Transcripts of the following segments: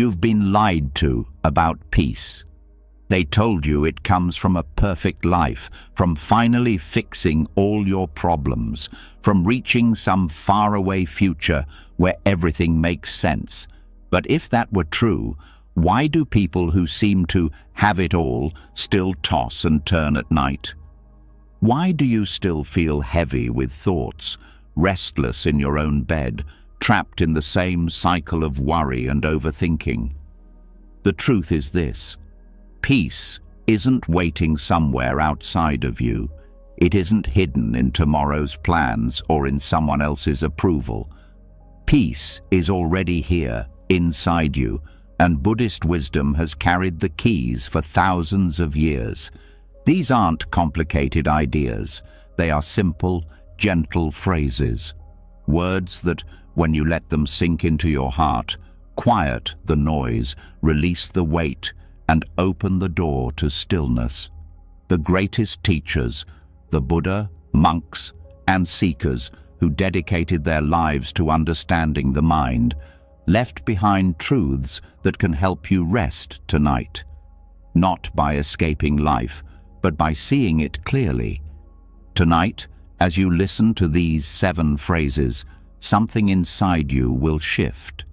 You've been lied to about peace. They told you it comes from a perfect life, from finally fixing all your problems, from reaching some faraway future where everything makes sense. But if that were true, why do people who seem to have it all still toss and turn at night? Why do you still feel heavy with thoughts, restless in your own bed, trapped in the same cycle of worry and overthinking? The truth is this: peace isn't waiting somewhere outside of you. It isn't hidden in tomorrow's plans or in someone else's approval. Peace is already here, inside you, and Buddhist wisdom has carried the keys for thousands of years. These aren't complicated ideas. They are simple, gentle phrases. Words that, when you let them sink into your heart, quiet the noise, release the weight, and open the door to stillness. The greatest teachers, the Buddha, monks, and seekers who dedicated their lives to understanding the mind, left behind truths that can help you rest tonight. Not by escaping life, but by seeing it clearly. Tonight, as you listen to these 7 phrases, something inside you will shift.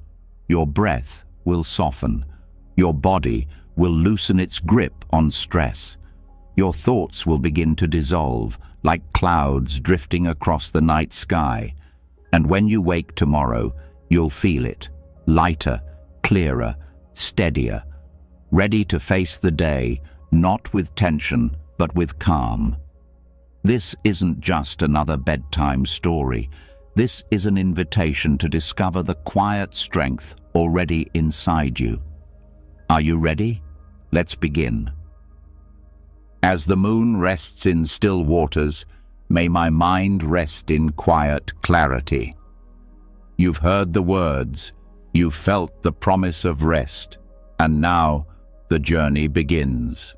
Your breath will soften. Your body will loosen its grip on stress. Your thoughts will begin to dissolve, like clouds drifting across the night sky. And when you wake tomorrow, you'll feel it, lighter, clearer, steadier, ready to face the day, not with tension, but with calm. This isn't just another bedtime story. This is an invitation to discover the quiet strength already inside you. Are you ready? Let's begin. As the moon rests in still waters, may my mind rest in quiet clarity. You've heard the words, you've felt the promise of rest, and now the journey begins.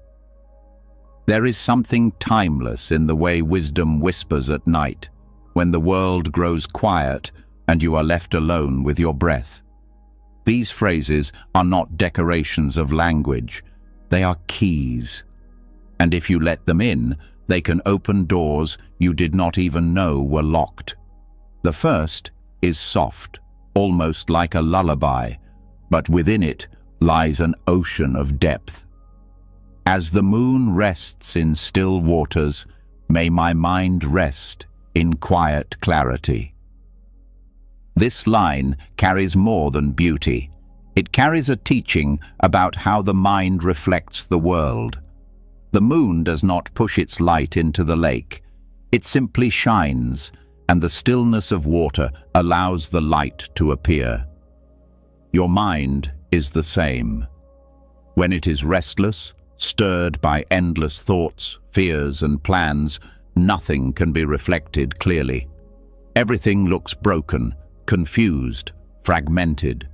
There is something timeless in the way wisdom whispers at night, when the world grows quiet and you are left alone with your breath. These phrases are not decorations of language, they are keys. And if you let them in, they can open doors you did not even know were locked. The first is soft, almost like a lullaby, but within it lies an ocean of depth. As the moon rests in still waters, may my mind rest in quiet clarity. This line carries more than beauty. It carries a teaching about how the mind reflects the world. The moon does not push its light into the lake. It simply shines, and the stillness of water allows the light to appear. Your mind is the same. When it is restless, stirred by endless thoughts, fears, and plans, nothing can be reflected clearly. Everything looks broken, confused, fragmented.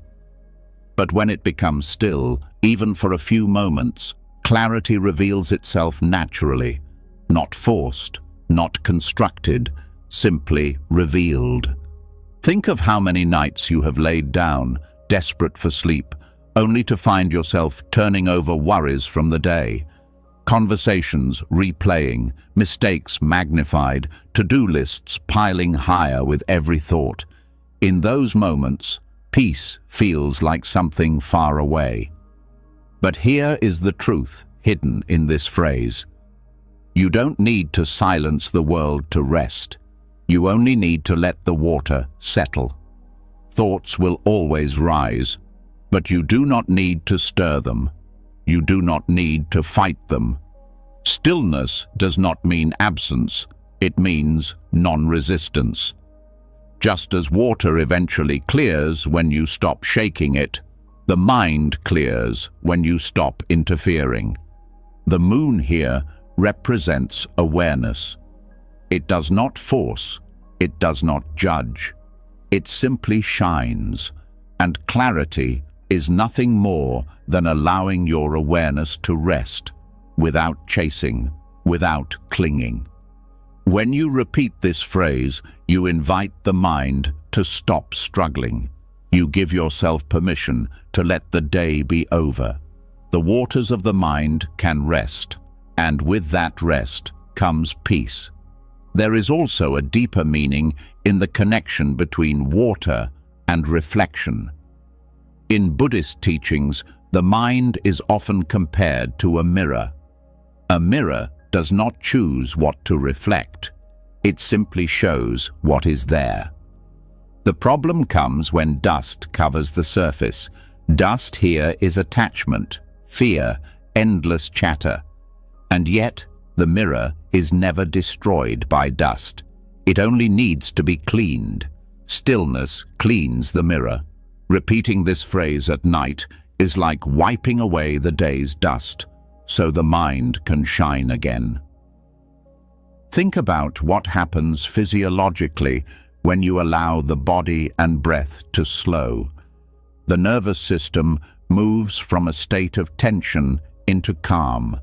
But when it becomes still, even for a few moments, clarity reveals itself naturally, not forced, not constructed, simply revealed. Think of how many nights you have laid down, desperate for sleep, only to find yourself turning over worries from the day. Conversations replaying, mistakes magnified, to-do lists piling higher with every thought. In those moments, peace feels like something far away. But here is the truth hidden in this phrase. You don't need to silence the world to rest. You only need to let the water settle. Thoughts will always rise, but you do not need to stir them. You do not need to fight them. Stillness does not mean absence, it means non-resistance. Just as water eventually clears when you stop shaking it, the mind clears when you stop interfering. The moon here represents awareness. It does not force, it does not judge. It simply shines, and clarity is nothing more than allowing your awareness to rest, without chasing, without clinging. When you repeat this phrase, you invite the mind to stop struggling. You give yourself permission to let the day be over. The waters of the mind can rest, and with that rest comes peace. There is also a deeper meaning in the connection between water and reflection. In Buddhist teachings, the mind is often compared to a mirror. A mirror does not choose what to reflect. It simply shows what is there. The problem comes when dust covers the surface. Dust here is attachment, fear, endless chatter. And yet, the mirror is never destroyed by dust. It only needs to be cleaned. Stillness cleans the mirror. Repeating this phrase at night is like wiping away the day's dust, so the mind can shine again. Think about what happens physiologically when you allow the body and breath to slow. The nervous system moves from a state of tension into calm.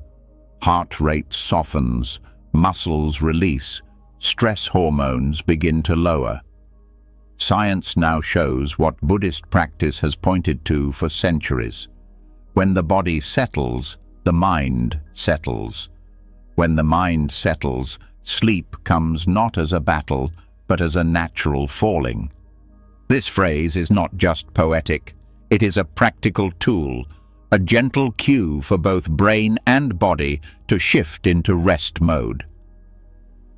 Heart rate softens, muscles release, stress hormones begin to lower. Science now shows what Buddhist practice has pointed to for centuries. When the body settles, the mind settles. When the mind settles, sleep comes not as a battle, but as a natural falling. This phrase is not just poetic. It is a practical tool, a gentle cue for both brain and body to shift into rest mode.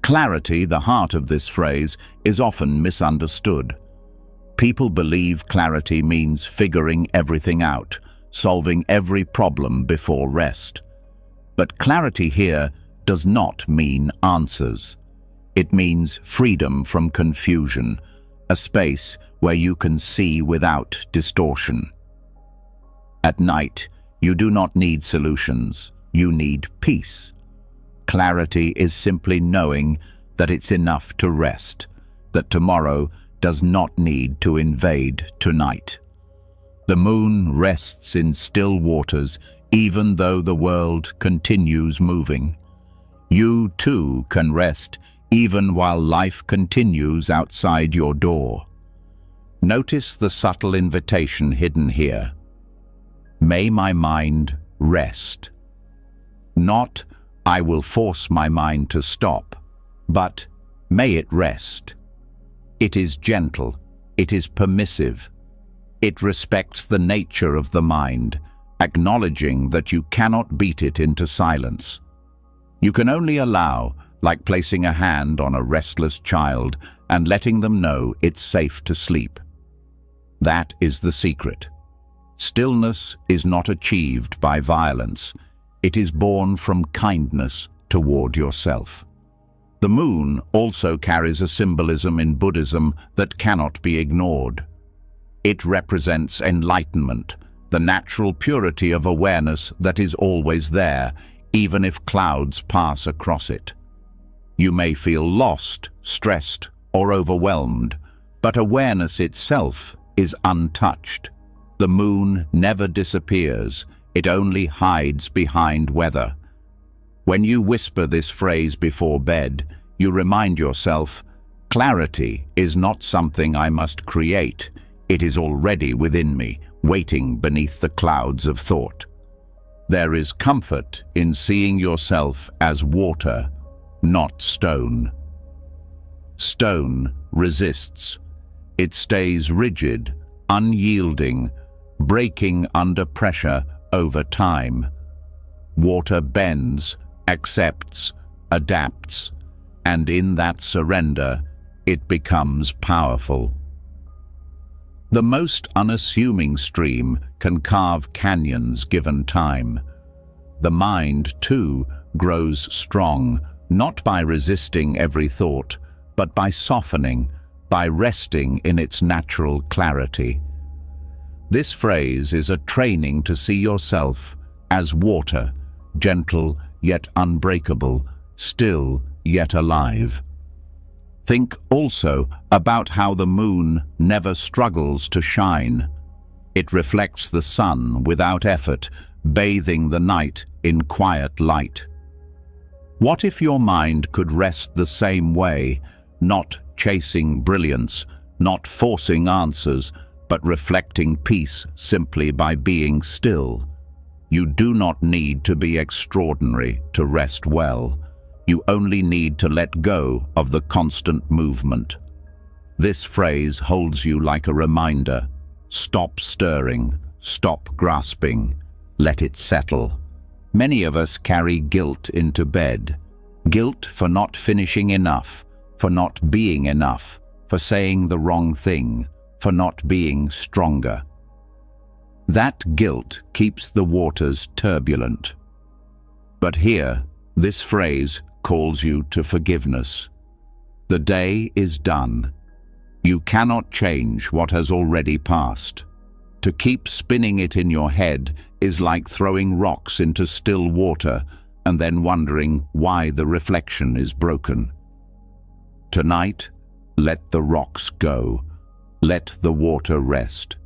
Clarity, the heart of this phrase, is often misunderstood. People believe clarity means figuring everything out, solving every problem before rest. But clarity here does not mean answers. It means freedom from confusion, a space where you can see without distortion. At night, you do not need solutions, you need peace. Clarity is simply knowing that it's enough to rest, that tomorrow does not need to invade tonight. The moon rests in still waters, even though the world continues moving. You too can rest even while life continues outside your door. Notice the subtle invitation hidden here. May my mind rest. Not, I will force my mind to stop, but may it rest. It is gentle, it is permissive. It respects the nature of the mind, acknowledging that you cannot beat it into silence. You can only allow, like placing a hand on a restless child and letting them know it's safe to sleep. That is the secret. Stillness is not achieved by violence. It is born from kindness toward yourself. The moon also carries a symbolism in Buddhism that cannot be ignored. It represents enlightenment, the natural purity of awareness that is always there, even if clouds pass across it. You may feel lost, stressed, or overwhelmed, but awareness itself is untouched. The moon never disappears, it only hides behind weather. When you whisper this phrase before bed, you remind yourself, clarity is not something I must create. It is already within me, waiting beneath the clouds of thought. There is comfort in seeing yourself as water, not stone. Stone resists. It stays rigid, unyielding, breaking under pressure over time. Water bends, accepts, adapts, and in that surrender, it becomes powerful. The most unassuming stream can carve canyons given time. The mind, too, grows strong, not by resisting every thought, but by softening, by resting in its natural clarity. This phrase is a training to see yourself as water, gentle yet unbreakable, still yet alive. Think also about how the moon never struggles to shine. It reflects the sun without effort, bathing the night in quiet light. What if your mind could rest the same way, not chasing brilliance, not forcing answers, but reflecting peace simply by being still. You do not need to be extraordinary to rest well. You only need to let go of the constant movement. This phrase holds you like a reminder. Stop stirring, stop grasping, let it settle. Many of us carry guilt into bed. Guilt for not finishing enough, for not being enough, for saying the wrong thing, for not being stronger. That guilt keeps the waters turbulent. But here, this phrase calls you to forgiveness. The day is done. You cannot change what has already passed. To keep spinning it in your head is like throwing rocks into still water and then wondering why the reflection is broken. Tonight, let the rocks go. Let the water rest.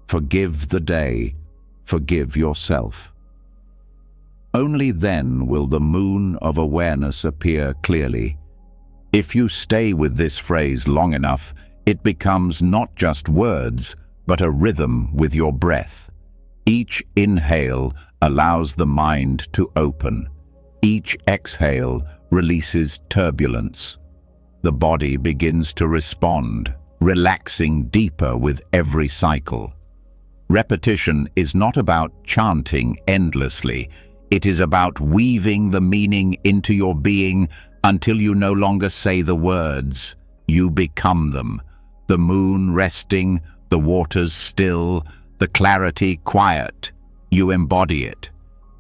Forgive the day. Forgive yourself. Only then will the moon of awareness appear clearly. If you stay with this phrase long enough, it becomes not just words, but a rhythm with your breath. Each inhale allows the mind to open. Each exhale releases turbulence. The body begins to respond, relaxing deeper with every cycle. Repetition is not about chanting endlessly. It is about weaving the meaning into your being until you no longer say the words. You become them. The moon resting, the waters still, the clarity quiet. You embody it.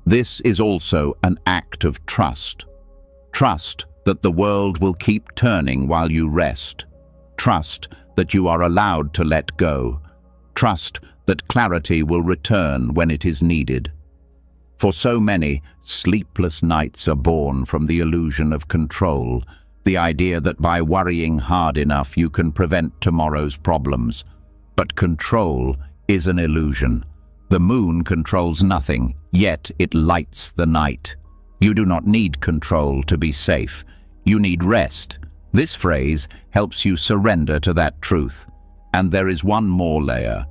This is also an act of trust. Trust that the world will keep turning while you rest. Trust that you are allowed to let go. Trust that clarity will return when it is needed. For so many, sleepless nights are born from the illusion of control, the idea that by worrying hard enough you can prevent tomorrow's problems. But control is an illusion. The moon controls nothing, yet it lights the night. You do not need control to be safe. You need rest. This phrase helps you surrender to that truth. And there is one more layer.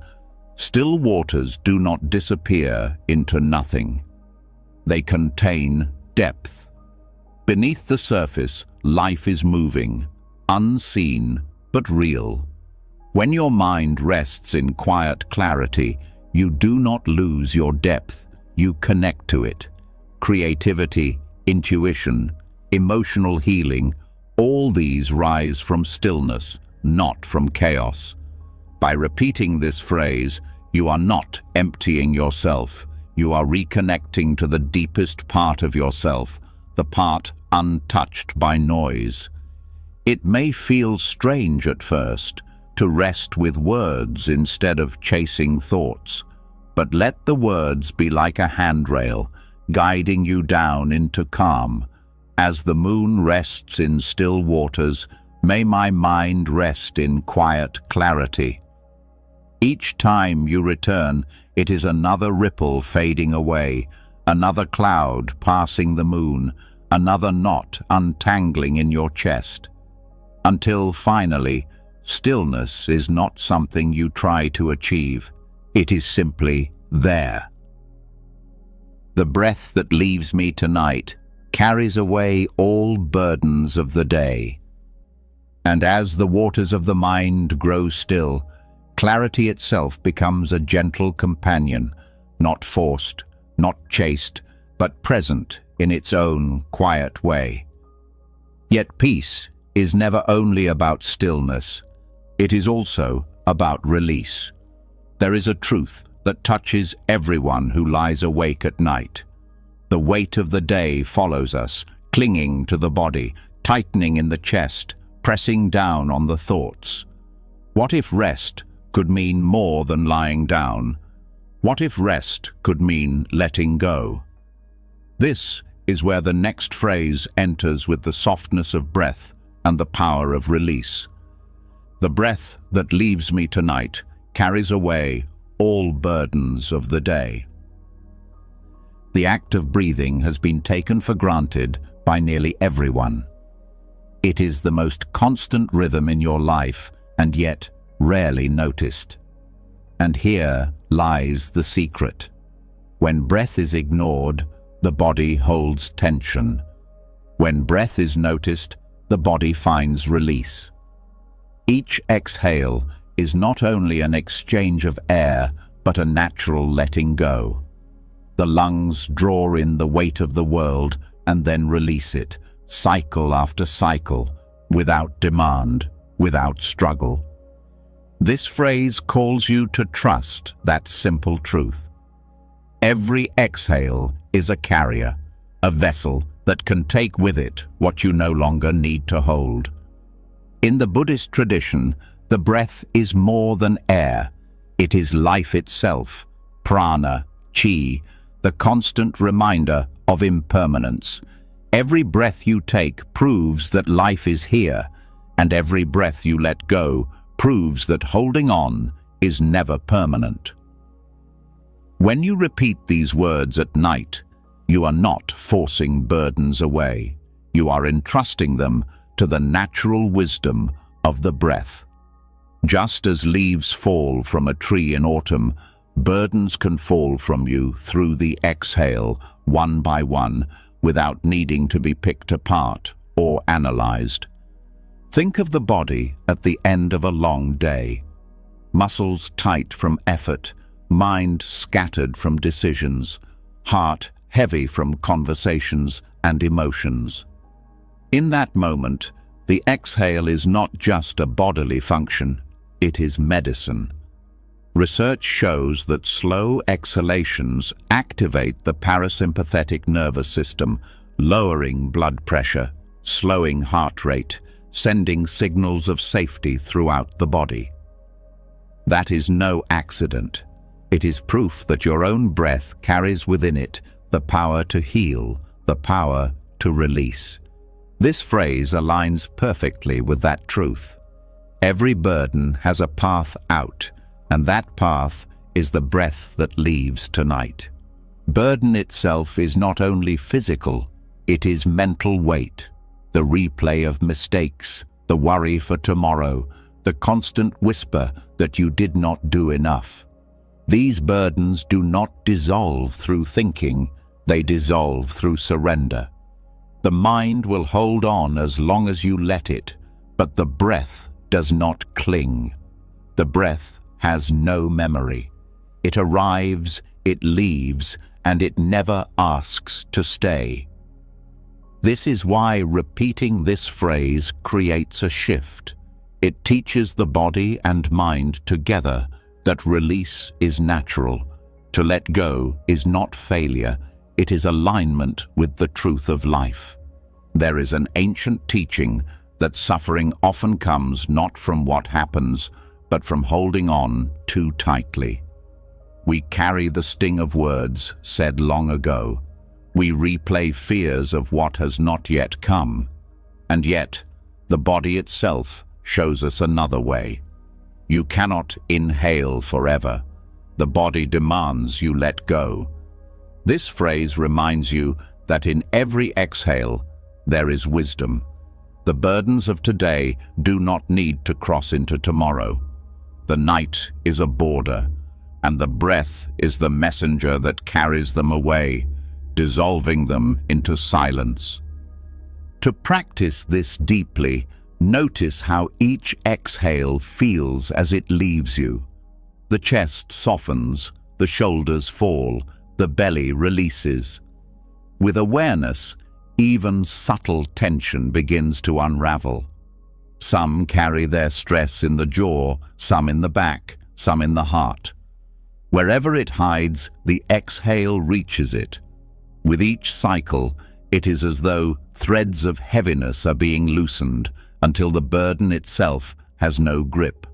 Still waters do not disappear into nothing. They contain depth. Beneath the surface, life is moving, unseen but real. When your mind rests in quiet clarity, you do not lose your depth, you connect to it. Creativity, intuition, emotional healing, all these rise from stillness, not from chaos. By repeating this phrase, you are not emptying yourself. You are reconnecting to the deepest part of yourself, the part untouched by noise. It may feel strange at first to rest with words instead of chasing thoughts, but let the words be like a handrail, guiding you down into calm. As the moon rests in still waters, may my mind rest in quiet clarity. Each time you return, it is another ripple fading away, another cloud passing the moon, another knot untangling in your chest. Until finally, stillness is not something you try to achieve. It is simply there. The breath that leaves me tonight carries away all burdens of the day. And as the waters of the mind grow still, clarity itself becomes a gentle companion, not forced, not chased, but present in its own quiet way. Yet peace is never only about stillness. It is also about release. There is a truth that touches everyone who lies awake at night. The weight of the day follows us, clinging to the body, tightening in the chest, pressing down on the thoughts. What if rest could mean more than lying down? What if rest could mean letting go? This is where the next phrase enters with the softness of breath and the power of release. The breath that leaves me tonight carries away all burdens of the day. The act of breathing has been taken for granted by nearly everyone. It is the most constant rhythm in your life, and yet rarely noticed. And here lies the secret. When breath is ignored, the body holds tension. When breath is noticed, the body finds release. Each exhale is not only an exchange of air, but a natural letting go. The lungs draw in the weight of the world and then release it, cycle after cycle, without demand, without struggle. This phrase calls you to trust that simple truth. Every exhale is a carrier, a vessel that can take with it what you no longer need to hold. In the Buddhist tradition, the breath is more than air. It is life itself, prana, chi, the constant reminder of impermanence. Every breath you take proves that life is here, and every breath you let go proves that holding on is never permanent. When you repeat these words at night, you are not forcing burdens away. You are entrusting them to the natural wisdom of the breath. Just as leaves fall from a tree in autumn, burdens can fall from you through the exhale, one by one, without needing to be picked apart or analyzed. Think of the body at the end of a long day. Muscles tight from effort, mind scattered from decisions, heart heavy from conversations and emotions. In that moment, the exhale is not just a bodily function, it is medicine. Research shows that slow exhalations activate the parasympathetic nervous system, lowering blood pressure, slowing heart rate, sending signals of safety throughout the body. That is no accident. It is proof that your own breath carries within it the power to heal, the power to release. This phrase aligns perfectly with that truth. Every burden has a path out, and that path is the breath that leaves tonight. Burden itself is not only physical, it is mental weight, the replay of mistakes, the worry for tomorrow, the constant whisper that you did not do enough. These burdens do not dissolve through thinking, they dissolve through surrender. The mind will hold on as long as you let it, but the breath does not cling. The breath has no memory. It arrives, it leaves, and it never asks to stay. This is why repeating this phrase creates a shift. It teaches the body and mind together that release is natural. To let go is not failure, it is alignment with the truth of life. There is an ancient teaching that suffering often comes not from what happens, but from holding on too tightly. We carry the sting of words said long ago. We replay fears of what has not yet come. And yet, the body itself shows us another way. You cannot inhale forever. The body demands you let go. This phrase reminds you that in every exhale, there is wisdom. The burdens of today do not need to cross into tomorrow. The night is a border, and the breath is the messenger that carries them away, dissolving them into silence. To practice this deeply, notice how each exhale feels as it leaves you. The chest softens, the shoulders fall, the belly releases. With awareness, even subtle tension begins to unravel. Some carry their stress in the jaw, some in the back, some in the heart. Wherever it hides, the exhale reaches it. With each cycle, it is as though threads of heaviness are being loosened until the burden itself has no grip.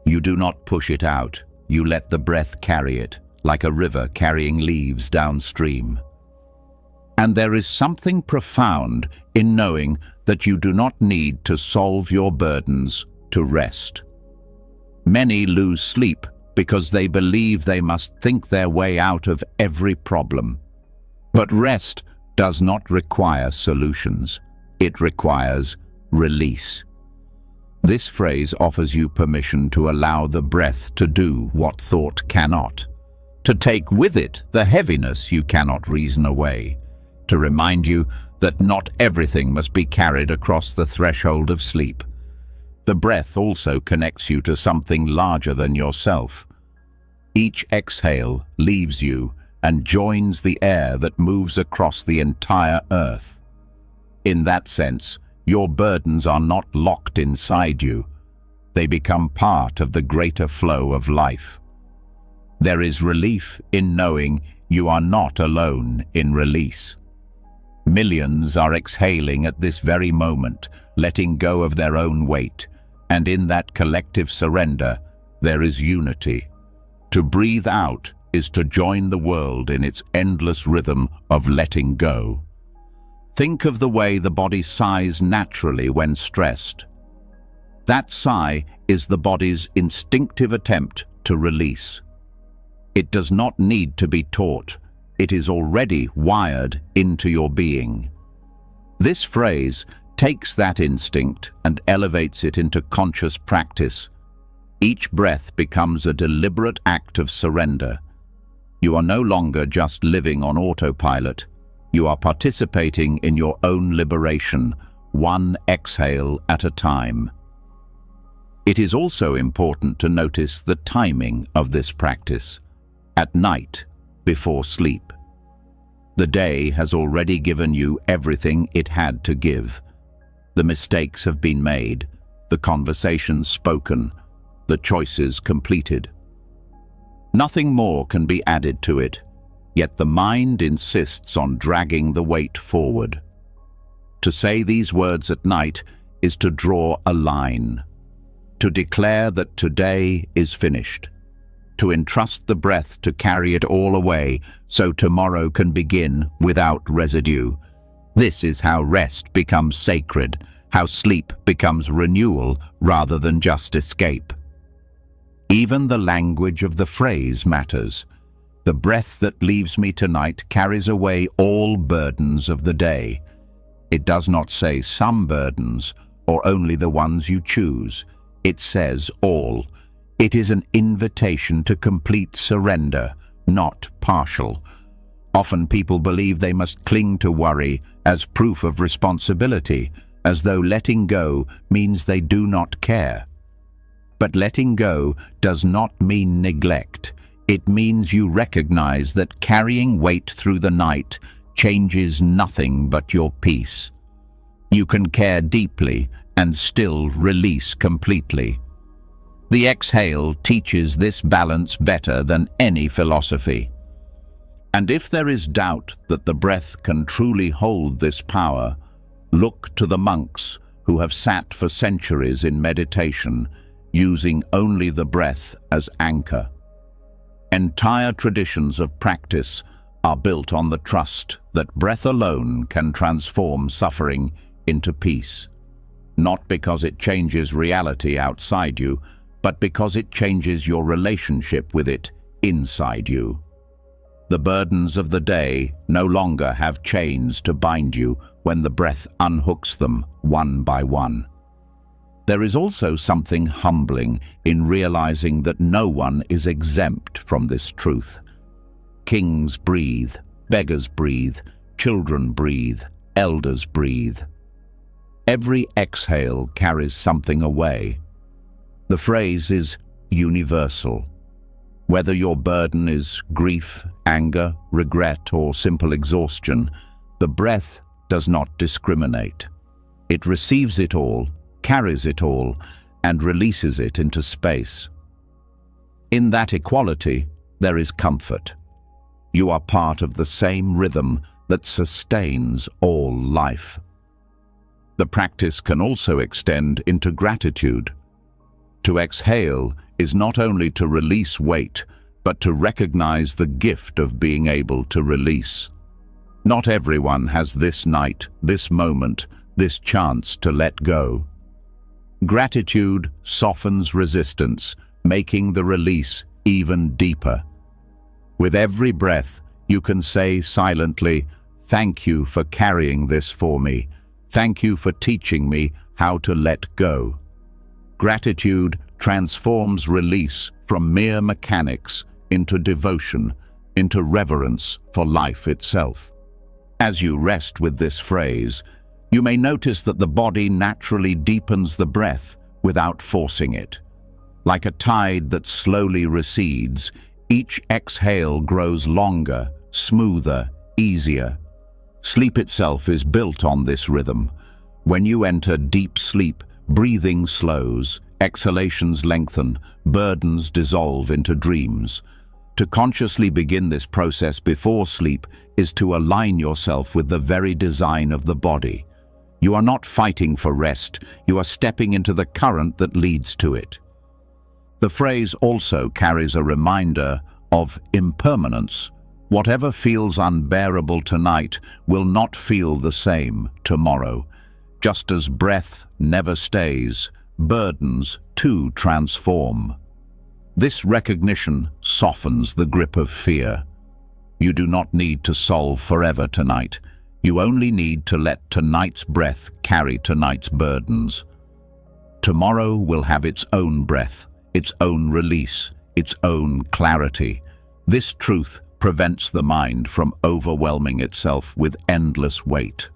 You do not push it out, you let the breath carry it, like a river carrying leaves downstream. And there is something profound in knowing that you do not need to solve your burdens to rest. Many lose sleep because they believe they must think their way out of every problem. But rest does not require solutions. It requires release. This phrase offers you permission to allow the breath to do what thought cannot, to take with it the heaviness you cannot reason away, to remind you that not everything must be carried across the threshold of sleep. The breath also connects you to something larger than yourself. Each exhale leaves you and joins the air that moves across the entire earth. In that sense, your burdens are not locked inside you. They become part of the greater flow of life. There is relief in knowing you are not alone in release. Millions are exhaling at this very moment, letting go of their own weight, and in that collective surrender, there is unity. To breathe out is to join the world in its endless rhythm of letting go. Think of the way the body sighs naturally when stressed. That sigh is the body's instinctive attempt to release. It does not need to be taught. It is already wired into your being. This phrase takes that instinct and elevates it into conscious practice. Each breath becomes a deliberate act of surrender. You are no longer just living on autopilot. You are participating in your own liberation, one exhale at a time. It is also important to notice the timing of this practice. At night, before sleep. The day has already given you everything it had to give. The mistakes have been made, the conversations spoken, the choices completed. Nothing more can be added to it, yet the mind insists on dragging the weight forward. To say these words at night is to draw a line, to declare that today is finished, to entrust the breath to carry it all away so tomorrow can begin without residue. This is how rest becomes sacred, how sleep becomes renewal rather than just escape. Even the language of the phrase matters. The breath that leaves me tonight carries away all burdens of the day. It does not say some burdens or only the ones you choose. It says all. It is an invitation to complete surrender, not partial. Often people believe they must cling to worry as proof of responsibility, as though letting go means they do not care. But letting go does not mean neglect. It means you recognize that carrying weight through the night changes nothing but your peace. You can care deeply and still release completely. The exhale teaches this balance better than any philosophy. And if there is doubt that the breath can truly hold this power, look to the monks who have sat for centuries in meditation, using only the breath as anchor. Entire traditions of practice are built on the trust that breath alone can transform suffering into peace. Not because it changes reality outside you, but because it changes your relationship with it inside you. The burdens of the day no longer have chains to bind you when the breath unhooks them one by one. There is also something humbling in realizing that no one is exempt from this truth. Kings breathe, beggars breathe, children breathe, elders breathe. Every exhale carries something away. The phrase is universal. Whether your burden is grief, anger, regret, or simple exhaustion, the breath does not discriminate. It receives it all, carries it all, and releases it into space. In that equality, there is comfort. You are part of the same rhythm that sustains all life. The practice can also extend into gratitude. To exhale is not only to release weight, but to recognize the gift of being able to release. Not everyone has this night, this moment, this chance to let go. Gratitude softens resistance, making the release even deeper. With every breath, you can say silently, "Thank you for carrying this for me. Thank you for teaching me how to let go." Gratitude transforms release from mere mechanics into devotion, into reverence for life itself. As you rest with this phrase, you may notice that the body naturally deepens the breath without forcing it. Like a tide that slowly recedes, each exhale grows longer, smoother, easier. Sleep itself is built on this rhythm. When you enter deep sleep, breathing slows, exhalations lengthen, burdens dissolve into dreams. To consciously begin this process before sleep is to align yourself with the very design of the body. You are not fighting for rest, you are stepping into the current that leads to it. The phrase also carries a reminder of impermanence. Whatever feels unbearable tonight will not feel the same tomorrow. Just as breath never stays, burdens too transform. This recognition softens the grip of fear. You do not need to solve forever tonight. You only need to let tonight's breath carry tonight's burdens. Tomorrow will have its own breath, its own release, its own clarity. This truth prevents the mind from overwhelming itself with endless weight.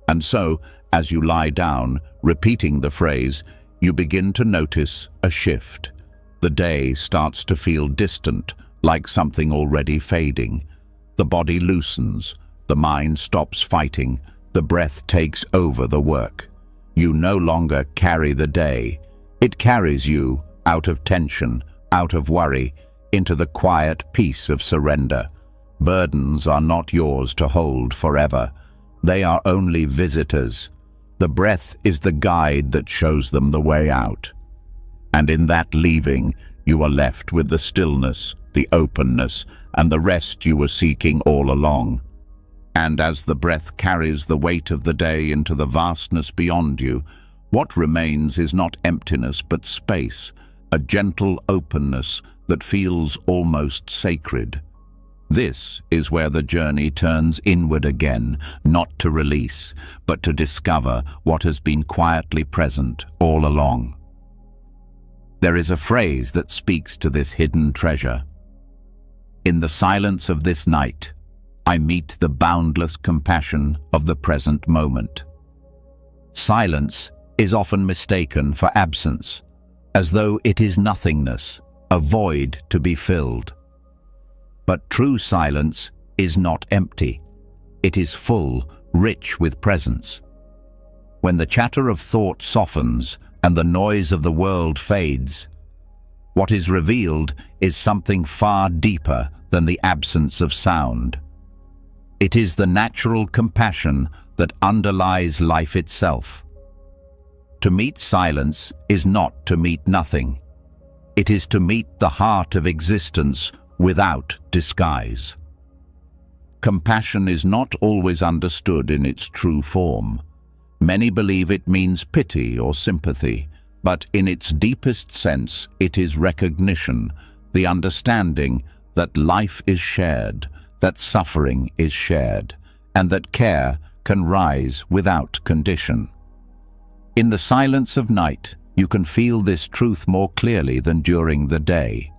And so, as you lie down, repeating the phrase, you begin to notice a shift. The day starts to feel distant, like something already fading. The body loosens, the mind stops fighting, the breath takes over the work. You no longer carry the day. It carries you out of tension, out of worry, into the quiet peace of surrender. Burdens are not yours to hold forever. They are only visitors. The breath is the guide that shows them the way out. And in that leaving, you are left with the stillness, the openness, and the rest you were seeking all along. And as the breath carries the weight of the day into the vastness beyond you, what remains is not emptiness but space, a gentle openness that feels almost sacred. This is where the journey turns inward again, not to release, but to discover what has been quietly present all along. There is a phrase that speaks to this hidden treasure. In the silence of this night, I meet the boundless compassion of the present moment. Silence is often mistaken for absence, as though it is nothingness, a void to be filled. But true silence is not empty. It is full, rich with presence. When the chatter of thought softens and the noise of the world fades, what is revealed is something far deeper than the absence of sound. It is the natural compassion that underlies life itself. To meet silence is not to meet nothing. It is to meet the heart of existence without disguise. Compassion is not always understood in its true form. Many believe it means pity or sympathy, but in its deepest sense it is recognition, the understanding that life is shared, that suffering is shared, and that care can rise without condition. In the silence of night, you can feel this truth more clearly than during the day.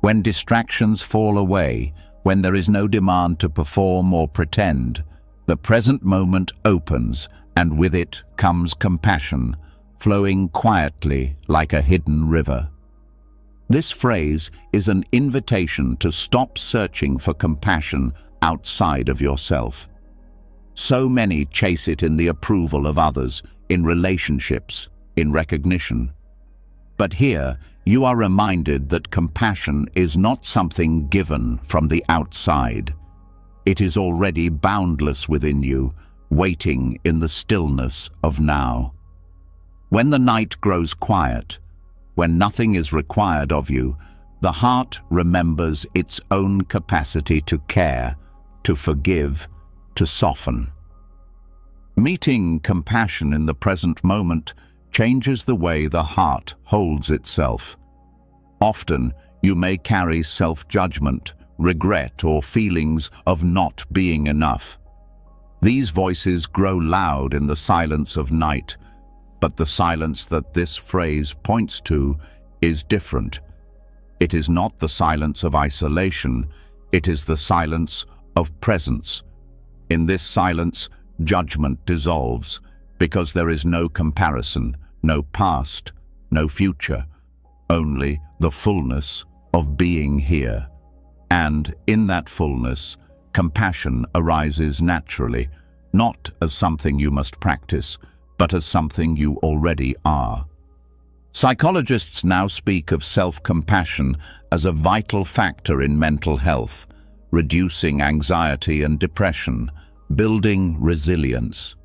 When distractions fall away, when there is no demand to perform or pretend, the present moment opens, and with it comes compassion, flowing quietly like a hidden river. This phrase is an invitation to stop searching for compassion outside of yourself. So many chase it in the approval of others, in relationships, in recognition. But here, you are reminded that compassion is not something given from the outside. It is already boundless within you, waiting in the stillness of now. When the night grows quiet, when nothing is required of you, the heart remembers its own capacity to care, to forgive, to soften. Meeting compassion in the present moment changes the way the heart holds itself. Often, you may carry self-judgment, regret, or feelings of not being enough. These voices grow loud in the silence of night, But the silence that this phrase points to is different. It is not the silence of isolation, it is the silence of presence. In this silence, judgment dissolves, because there is no comparison, no past, no future, only the fullness of being here. And in that fullness, compassion arises naturally, not as something you must practice, but as something you already are. Psychologists now speak of self-compassion as a vital factor in mental health, reducing anxiety and depression, building resilience.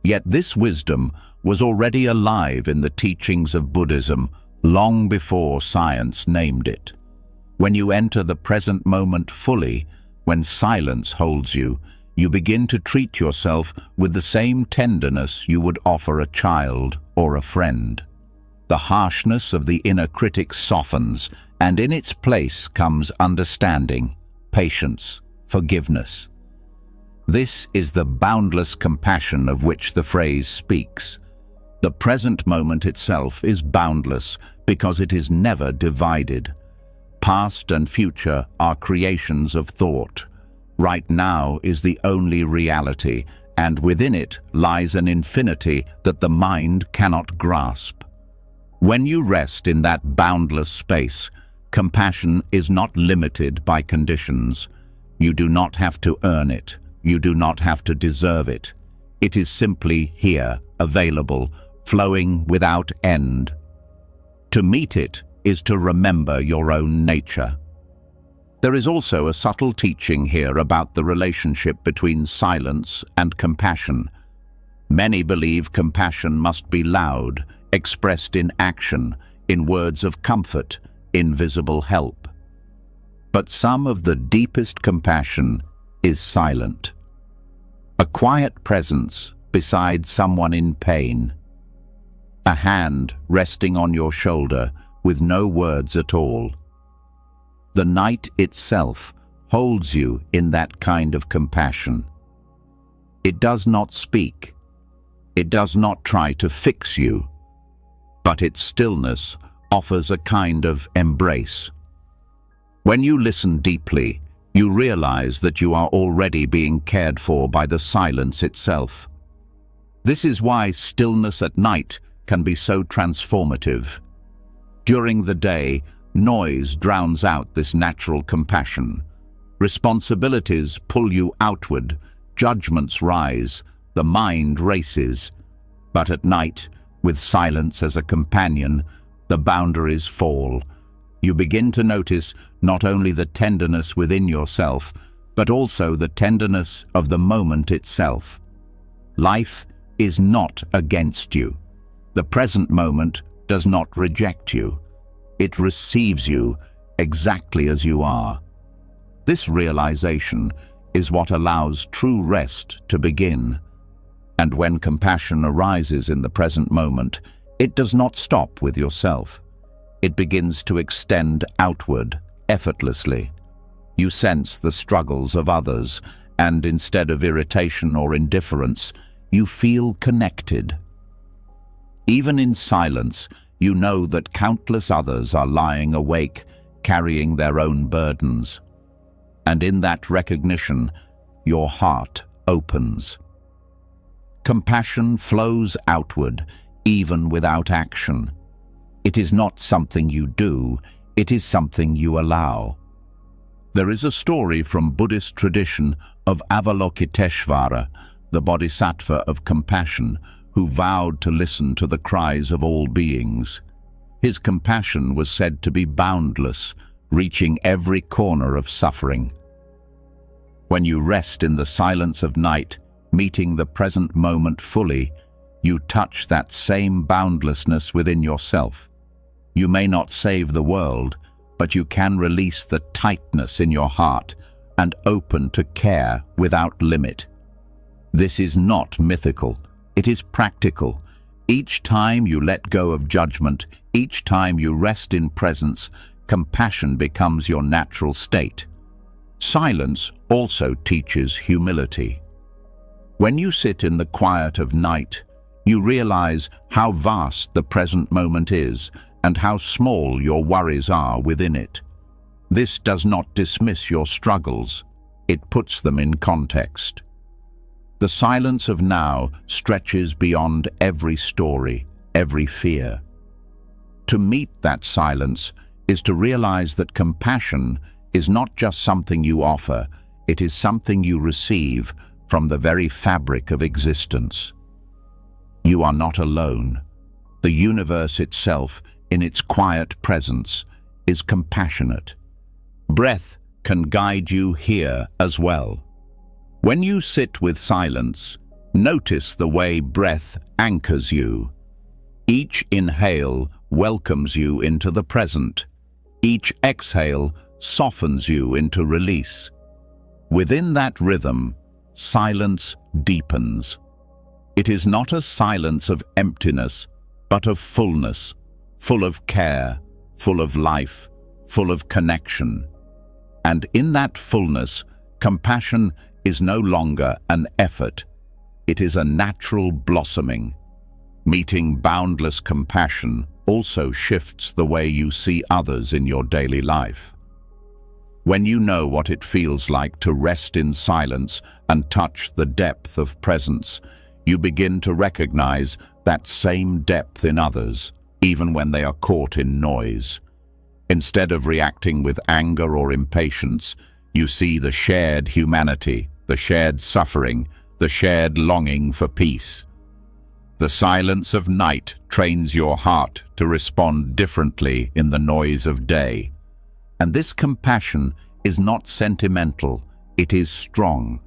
Yet this wisdom was already alive in the teachings of Buddhism long before science named it. When you enter the present moment fully, when silence holds you, you begin to treat yourself with the same tenderness you would offer a child or a friend. The harshness of the inner critic softens, and in its place comes understanding, patience, forgiveness. This is the boundless compassion of which the phrase speaks. The present moment itself is boundless because it is never divided. Past and future are creations of thought. Right now is the only reality, and within it lies an infinity that the mind cannot grasp. When you rest in that boundless space, compassion is not limited by conditions. You do not have to earn it. You do not have to deserve it. It is simply here, available, flowing without end. To meet it is to remember your own nature. There is also a subtle teaching here about the relationship between silence and compassion. Many believe compassion must be loud, expressed in action, in words of comfort, in visible help. But some of the deepest compassion is silent. A quiet presence beside someone in pain. A hand resting on your shoulder with no words at all. The night itself holds you in that kind of compassion. It does not speak. It does not try to fix you. But its stillness offers a kind of embrace. When you listen deeply, you realize that you are already being cared for by the silence itself. This is why stillness at night can be so transformative. During the day, noise drowns out this natural compassion. Responsibilities pull you outward, judgments rise, the mind races. But at night, with silence as a companion, the boundaries fall. You begin to notice not only the tenderness within yourself, but also the tenderness of the moment itself. Life is not against you. The present moment does not reject you. It receives you exactly as you are. This realization is what allows true rest to begin. And when compassion arises in the present moment, it does not stop with yourself. It begins to extend outward, effortlessly. You sense the struggles of others, and instead of irritation or indifference, you feel connected. Even in silence, you know that countless others are lying awake, carrying their own burdens. And in that recognition, your heart opens. Compassion flows outward, even without action. It is not something you do, it is something you allow. There is a story from Buddhist tradition of Avalokiteshvara, the bodhisattva of compassion, who vowed to listen to the cries of all beings. His compassion was said to be boundless, reaching every corner of suffering. When you rest in the silence of night, meeting the present moment fully, you touch that same boundlessness within yourself. You may not save the world, but you can release the tightness in your heart and open to care without limit. This is not mythical. It is practical. Each time you let go of judgment, each time you rest in presence, compassion becomes your natural state. Silence also teaches humility. When you sit in the quiet of night, You realize how vast the present moment is and how small your worries are within it. This does not dismiss your struggles, it puts them in context. The silence of now stretches beyond every story, every fear. To meet that silence is to realize that compassion is not just something you offer, it is something you receive from the very fabric of existence. You are not alone. The universe itself, in its quiet presence, is compassionate. Breath can guide you here as well. When you sit with silence, notice the way breath anchors you. Each inhale welcomes you into the present. Each exhale softens you into release. Within that rhythm, silence deepens. It is not a silence of emptiness, but of fullness, full of care, full of life, full of connection. And in that fullness, compassion is no longer an effort. It is a natural blossoming. Meeting boundless compassion also shifts the way you see others in your daily life. When you know what it feels like to rest in silence and touch the depth of presence, you begin to recognize that same depth in others, even when they are caught in noise. Instead of reacting with anger or impatience, you see the shared humanity, the shared suffering, the shared longing for peace. The silence of night trains your heart to respond differently in the noise of day. And this compassion is not sentimental, it is strong.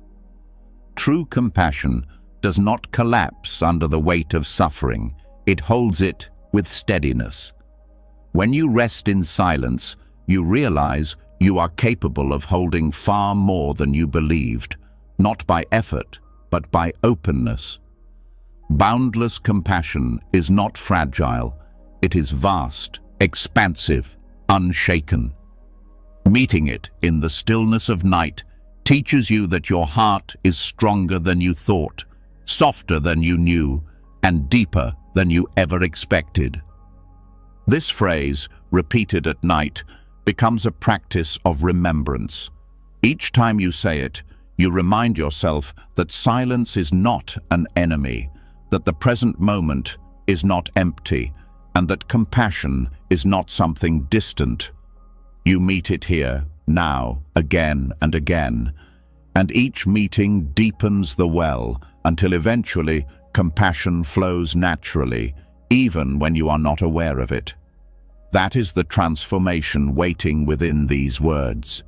True compassion does not collapse under the weight of suffering, it holds it with steadiness. When you rest in silence, you realize you are capable of holding far more than you believed, not by effort, but by openness. Boundless compassion is not fragile, it is vast, expansive, unshaken. Meeting it in the stillness of night teaches you that your heart is stronger than you thought, softer than you knew, and deeper than you ever expected. This phrase, repeated at night, becomes a practice of remembrance. Each time you say it, you remind yourself that silence is not an enemy, that the present moment is not empty, and that compassion is not something distant. You meet it here, now, again and again, and each meeting deepens the well until eventually compassion flows naturally, even when you are not aware of it. That is the transformation waiting within these words.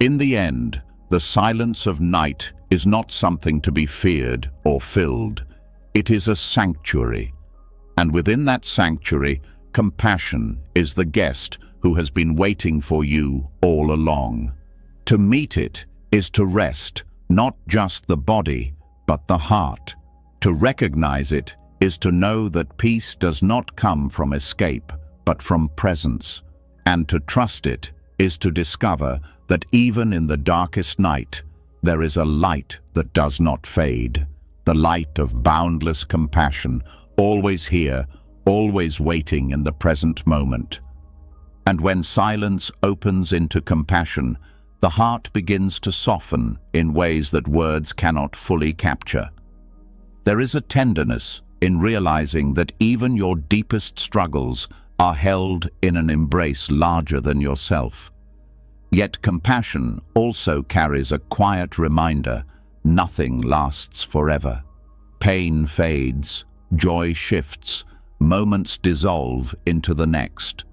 In the end, the silence of night is not something to be feared or filled. It is a sanctuary. And within that sanctuary, compassion is the guest who has been waiting for you all along. To meet it is to rest, not just the body, but the heart. To recognize it is to know that peace does not come from escape, but from presence. And to trust it is to discover that even in the darkest night, there is a light that does not fade. The light of boundless compassion, always here, always waiting in the present moment. And when silence opens into compassion, the heart begins to soften in ways that words cannot fully capture. There is a tenderness in realizing that even your deepest struggles are held in an embrace larger than yourself. Yet compassion also carries a quiet reminder: nothing lasts forever. Pain fades, joy shifts, moments dissolve into the next.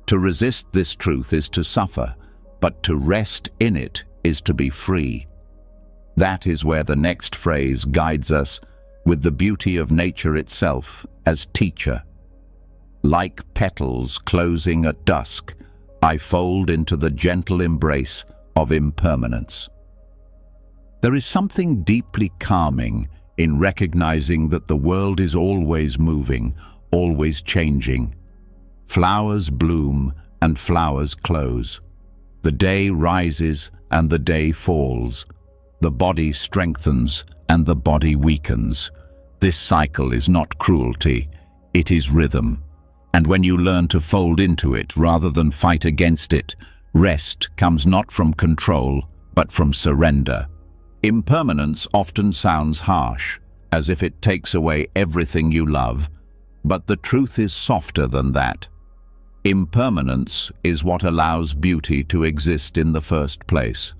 To resist this truth is to suffer, but to rest in it is to be free. That is where the next phrase guides us, with the beauty of nature itself as teacher. Like petals closing at dusk, I fold into the gentle embrace of impermanence. There is something deeply calming in recognizing that the world is always moving, always changing. Flowers bloom and flowers close. The day rises and the day falls. The body strengthens and the body weakens. This cycle is not cruelty, it is rhythm. And when you learn to fold into it rather than fight against it, rest comes not from control, but from surrender. Impermanence often sounds harsh, as if it takes away everything you love, but the truth is softer than that. Impermanence is what allows beauty to exist in the first place.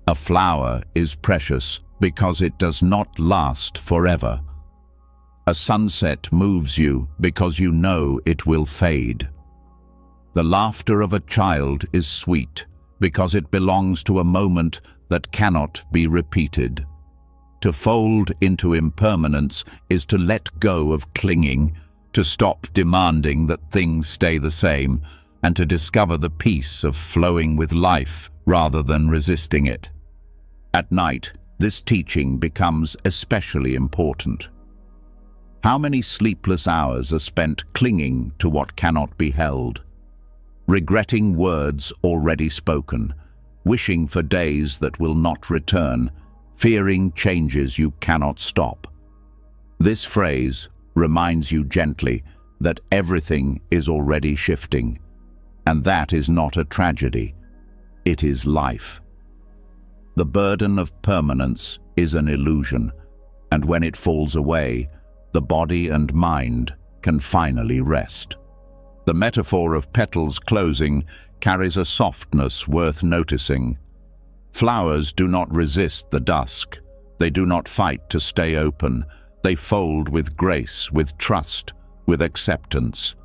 A flower is precious because it does not last forever. A sunset moves you because you know it will fade. The laughter of a child is sweet because it belongs to a moment that cannot be repeated. To fold into impermanence is to let go of clinging, to stop demanding that things stay the same, and to discover the peace of flowing with life rather than resisting it. At night, this teaching becomes especially important. How many sleepless hours are spent clinging to what cannot be held, regretting words already spoken, wishing for days that will not return, fearing changes you cannot stop? This phrase reminds you gently that everything is already shifting, and that is not a tragedy, it is life. The burden of permanence is an illusion, and when it falls away, the body and mind can finally rest. The metaphor of petals closing carries a softness worth noticing. Flowers do not resist the dusk. They do not fight to stay open. They fold with grace, with trust, with acceptance.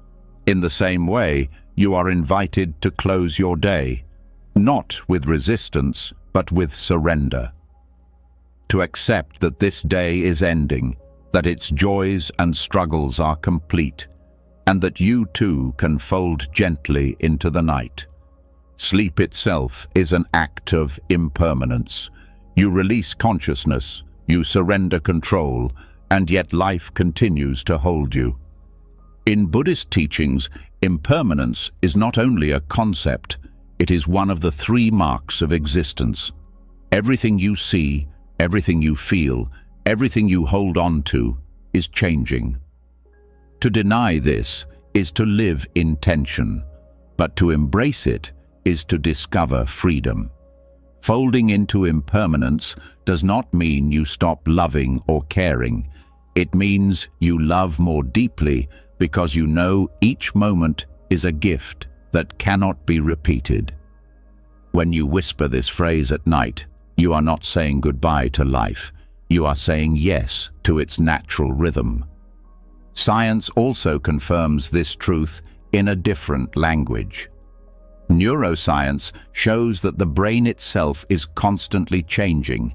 In the same way, you are invited to close your day, not with resistance, but with surrender. To accept that this day is ending, that its joys and struggles are complete, and that you too can fold gently into the night. Sleep itself is an act of impermanence. You release consciousness, you surrender control, and yet life continues to hold you. In Buddhist teachings, impermanence is not only a concept, it is one of the three marks of existence. Everything you see, everything you feel, everything you hold on to is changing. To deny this is to live in tension, but to embrace it is to discover freedom. Folding into impermanence does not mean you stop loving or caring. It means you love more deeply because you know each moment is a gift that cannot be repeated. When you whisper this phrase at night, you are not saying goodbye to life. You are saying yes to its natural rhythm. Science also confirms this truth in a different language. Neuroscience shows that the brain itself is constantly changing,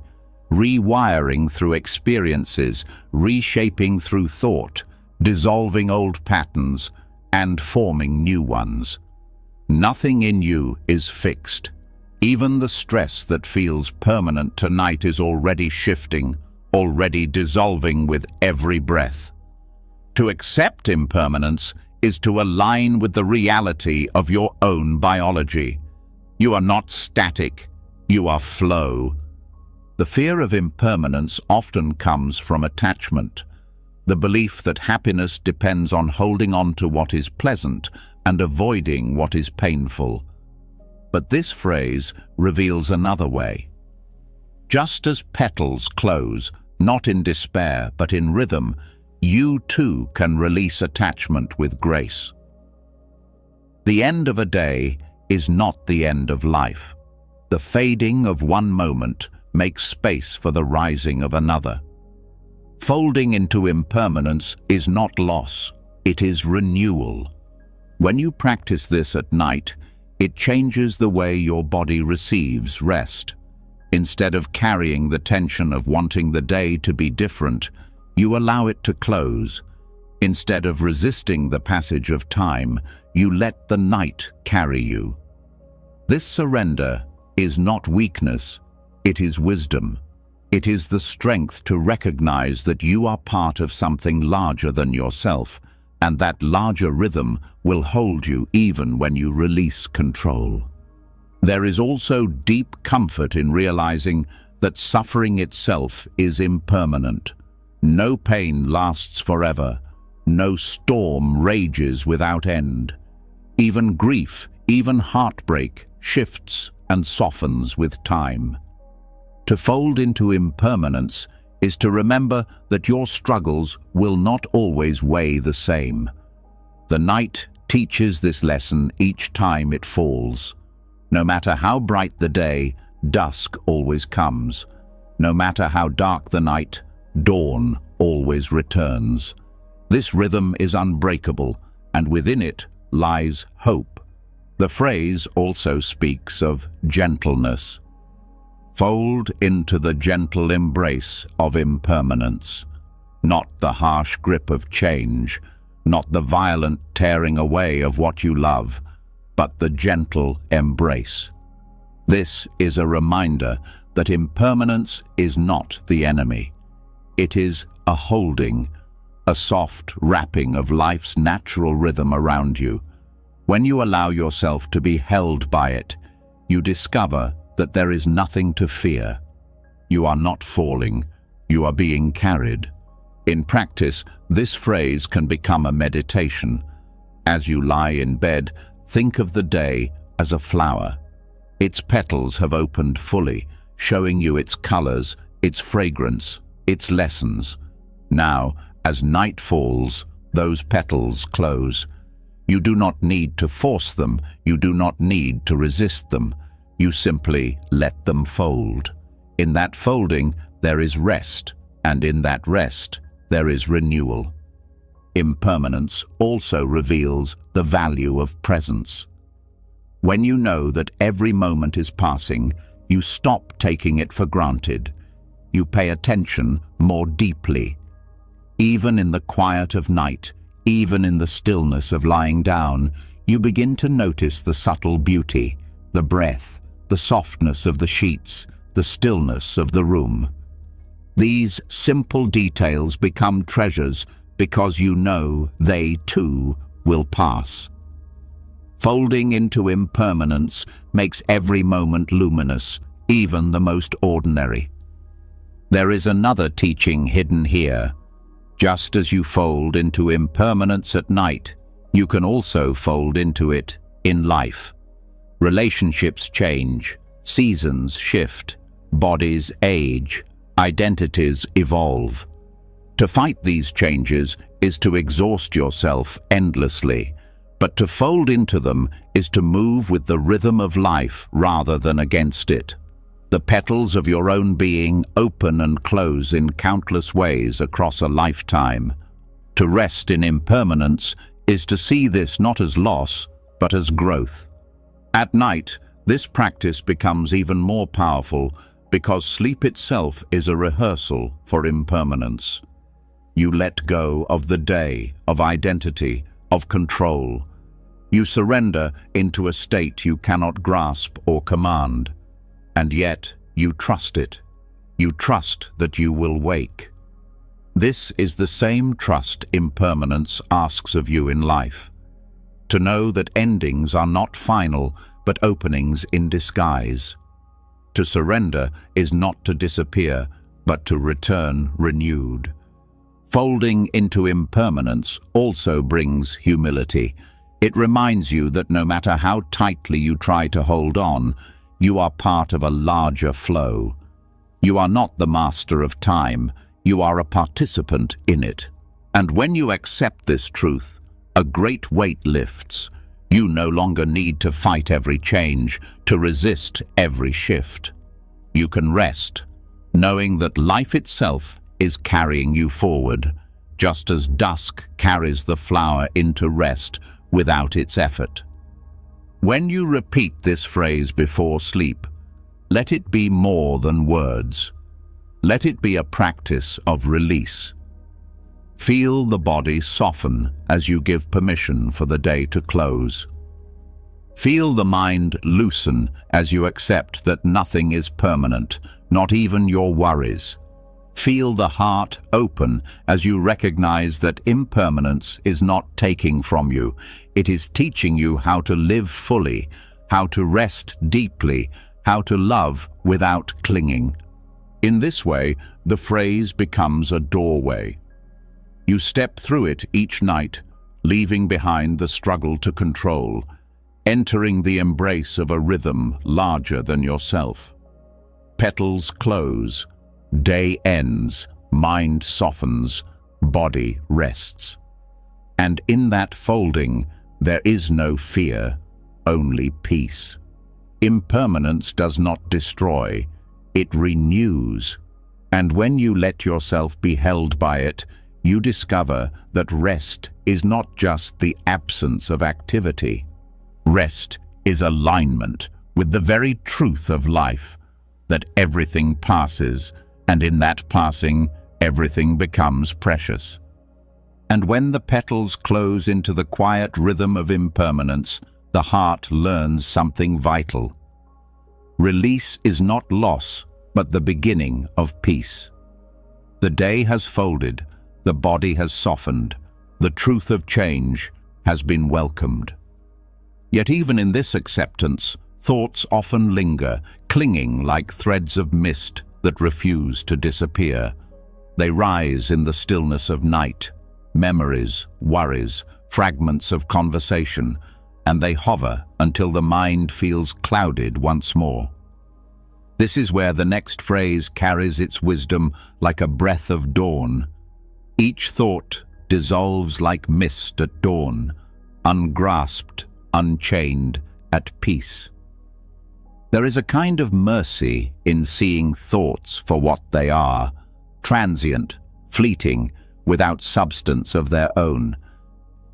rewiring through experiences, reshaping through thought, dissolving old patterns, and forming new ones. Nothing in you is fixed. Even the stress that feels permanent tonight is already shifting, already dissolving with every breath. To accept impermanence is to align with the reality of your own biology. You are not static, you are flow. The fear of impermanence often comes from attachment, the belief that happiness depends on holding on to what is pleasant and avoiding what is painful. But this phrase reveals another way. Just as petals close, not in despair but in rhythm, you too can release attachment with grace. The end of a day is not the end of life. The fading of one moment makes space for the rising of another. Folding into impermanence is not loss, it is renewal. When you practice this at night, it changes the way your body receives rest. Instead of carrying the tension of wanting the day to be different, you allow it to close. Instead of resisting the passage of time, you let the night carry you. This surrender is not weakness, it is wisdom. It is the strength to recognize that you are part of something larger than yourself, and that larger rhythm will hold you even when you release control. There is also deep comfort in realizing that suffering itself is impermanent. No pain lasts forever. No storm rages without end. Even grief, even heartbreak, shifts and softens with time. To fold into impermanence is to remember that your struggles will not always weigh the same. The night teaches this lesson each time it falls. No matter how bright the day, dusk always comes. No matter how dark the night, dawn always returns. This rhythm is unbreakable, and within it lies hope. The phrase also speaks of gentleness. Fold into the gentle embrace of impermanence, not the harsh grip of change, not the violent tearing away of what you love, but the gentle embrace. This is a reminder that impermanence is not the enemy. It is a holding, a soft wrapping of life's natural rhythm around you. When you allow yourself to be held by it, you discover that there is nothing to fear. You are not falling, you are being carried. In practice, this phrase can become a meditation. As you lie in bed, think of the day as a flower. Its petals have opened fully, showing you its colors, its fragrance, its lessons. Now, as night falls, those petals close. You do not need to force them, you do not need to resist them. You simply let them fold. In that folding, there is rest, and in that rest, there is renewal. Impermanence also reveals the value of presence. When you know that every moment is passing, you stop taking it for granted. You pay attention more deeply. Even in the quiet of night, even in the stillness of lying down, you begin to notice the subtle beauty, the breath, the softness of the sheets, the stillness of the room. These simple details become treasures because you know they too will pass. Folding into impermanence makes every moment luminous, even the most ordinary. There is another teaching hidden here. Just as you fold into impermanence at night, you can also fold into it in life. Relationships change, seasons shift, bodies age, identities evolve. To fight these changes is to exhaust yourself endlessly, but to fold into them is to move with the rhythm of life rather than against it. The petals of your own being open and close in countless ways across a lifetime. To rest in impermanence is to see this not as loss, but as growth. At night, this practice becomes even more powerful because sleep itself is a rehearsal for impermanence. You let go of the day, of identity, of control. You surrender into a state you cannot grasp or command. And yet, you trust it. You trust that you will wake. This is the same trust impermanence asks of you in life. To know that endings are not final, but openings in disguise. To surrender is not to disappear, but to return renewed. Folding into impermanence also brings humility. It reminds you that no matter how tightly you try to hold on, you are part of a larger flow. You are not the master of time, you are a participant in it. And when you accept this truth, a great weight lifts. You no longer need to fight every change, to resist every shift. You can rest, knowing that life itself is carrying you forward, just as dusk carries the flower into rest without its effort. When you repeat this phrase before sleep, let it be more than words. Let it be a practice of release. Feel the body soften as you give permission for the day to close. Feel the mind loosen as you accept that nothing is permanent, not even your worries. Feel the heart open as you recognize that impermanence is not taking from you. It is teaching you how to live fully, how to rest deeply, how to love without clinging. In this way, the phrase becomes a doorway. You step through it each night, leaving behind the struggle to control, entering the embrace of a rhythm larger than yourself. Petals close, day ends, mind softens, body rests. And in that folding, there is no fear, only peace. Impermanence does not destroy, it renews. And when you let yourself be held by it, you discover that rest is not just the absence of activity. Rest is alignment with the very truth of life, that everything passes, and in that passing, everything becomes precious. And when the petals close into the quiet rhythm of impermanence, the heart learns something vital. Release is not loss, but the beginning of peace. The day has folded, the body has softened, the truth of change has been welcomed. Yet even in this acceptance, thoughts often linger, clinging like threads of mist that refuse to disappear. They rise in the stillness of night, memories, worries, fragments of conversation, and they hover until the mind feels clouded once more. This is where the next phrase carries its wisdom like a breath of dawn. Each thought dissolves like mist at dawn, ungrasped, unchained, at peace. There is a kind of mercy in seeing thoughts for what they are, transient, fleeting, without substance of their own.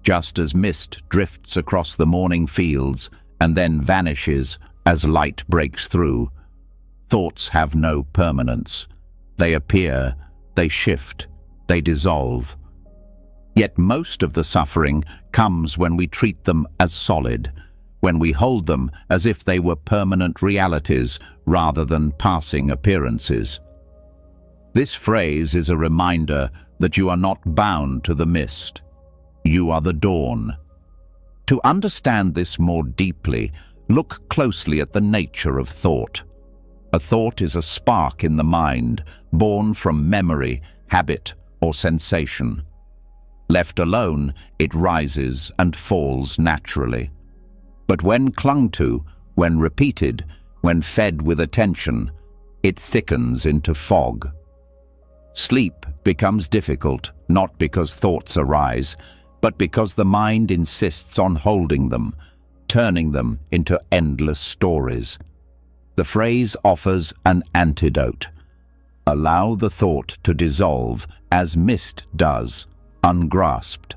Just as mist drifts across the morning fields and then vanishes as light breaks through, thoughts have no permanence. They appear, they shift, they dissolve. Yet most of the suffering comes when we treat them as solid, when we hold them as if they were permanent realities rather than passing appearances. This phrase is a reminder that you are not bound to the mist. You are the dawn. To understand this more deeply, look closely at the nature of thought. A thought is a spark in the mind, born from memory, habit, or sensation. Left alone, it rises and falls naturally. But when clung to, when repeated, when fed with attention, it thickens into fog. Sleep becomes difficult, not because thoughts arise, but because the mind insists on holding them, turning them into endless stories. The phrase offers an antidote. Allow the thought to dissolve as mist does, ungrasped.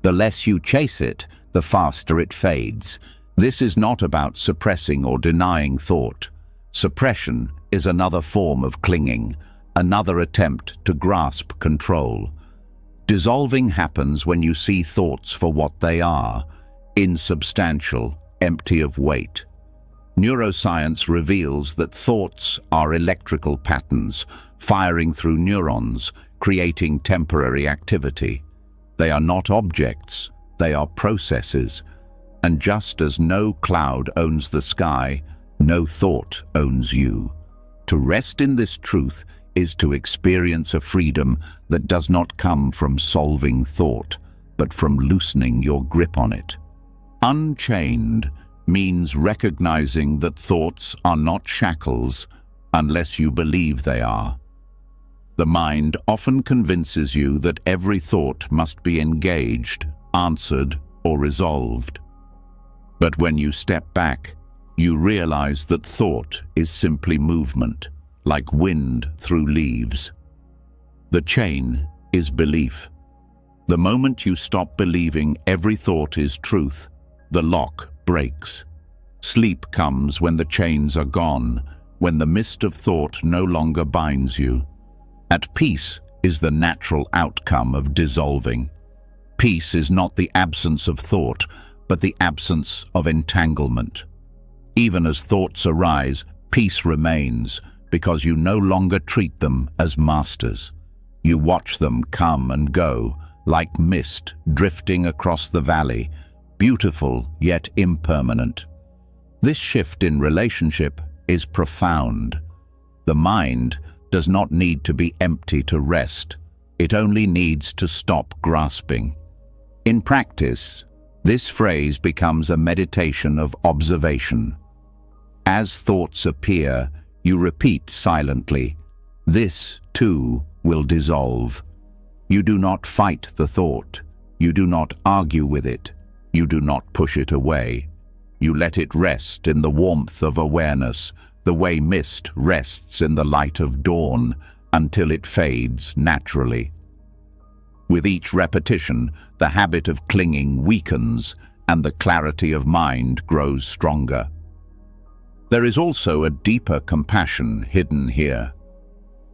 The less you chase it, the faster it fades. This is not about suppressing or denying thought. Suppression is another form of clinging, another attempt to grasp control. Dissolving happens when you see thoughts for what they are, insubstantial, empty of weight. Neuroscience reveals that thoughts are electrical patterns, firing through neurons, creating temporary activity. They are not objects, they are processes. And just as no cloud owns the sky, no thought owns you. To rest in this truth is to experience a freedom that does not come from solving thought, but from loosening your grip on it. Unchained means recognizing that thoughts are not shackles unless you believe they are. The mind often convinces you that every thought must be engaged, answered, or resolved. But when you step back, you realize that thought is simply movement, like wind through leaves. The chain is belief. The moment you stop believing every thought is truth, the lock breaks. Sleep comes when the chains are gone, when the mist of thought no longer binds you. At peace is the natural outcome of dissolving. Peace is not the absence of thought, but the absence of entanglement. Even as thoughts arise, peace remains, because you no longer treat them as masters. You watch them come and go, like mist drifting across the valley, beautiful yet impermanent. This shift in relationship is profound. The mind, does not need to be empty to rest. It only needs to stop grasping. In practice, this phrase becomes a meditation of observation. As thoughts appear, you repeat silently, "This, too, will dissolve." You do not fight the thought. You do not argue with it. You do not push it away. You let it rest in the warmth of awareness, the way mist rests in the light of dawn, until it fades naturally. With each repetition, the habit of clinging weakens and the clarity of mind grows stronger. There is also a deeper compassion hidden here.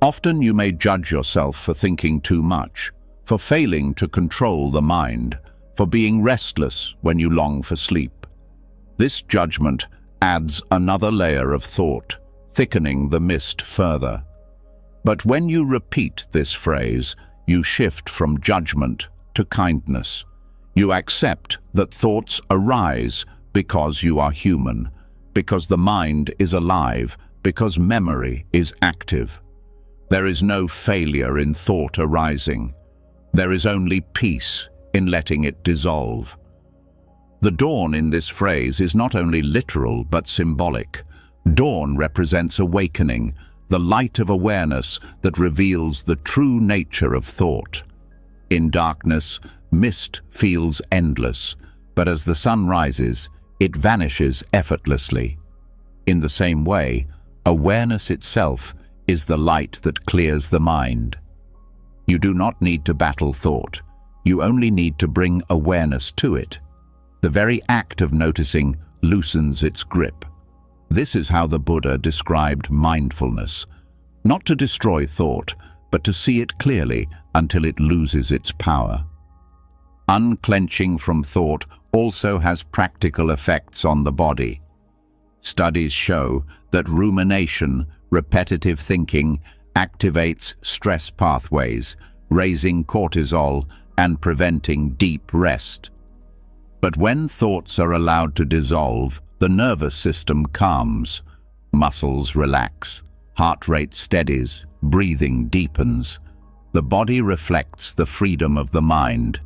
Often you may judge yourself for thinking too much, for failing to control the mind, for being restless when you long for sleep. This judgment adds another layer of thought, thickening the mist further. But when you repeat this phrase, you shift from judgment to kindness. You accept that thoughts arise because you are human, because the mind is alive, because memory is active. There is no failure in thought arising. There is only peace in letting it dissolve. The dawn in this phrase is not only literal but symbolic. Dawn represents awakening, the light of awareness that reveals the true nature of thought. In darkness, mist feels endless, but as the sun rises, it vanishes effortlessly. In the same way, awareness itself is the light that clears the mind. You do not need to battle thought. You only need to bring awareness to it. The very act of noticing loosens its grip. This is how the Buddha described mindfulness. Not to destroy thought, but to see it clearly until it loses its power. Unclenching from thought also has practical effects on the body. Studies show that rumination, repetitive thinking, activates stress pathways, raising cortisol and preventing deep rest. But when thoughts are allowed to dissolve, the nervous system calms, muscles relax, heart rate steadies, breathing deepens. The body reflects the freedom of the mind.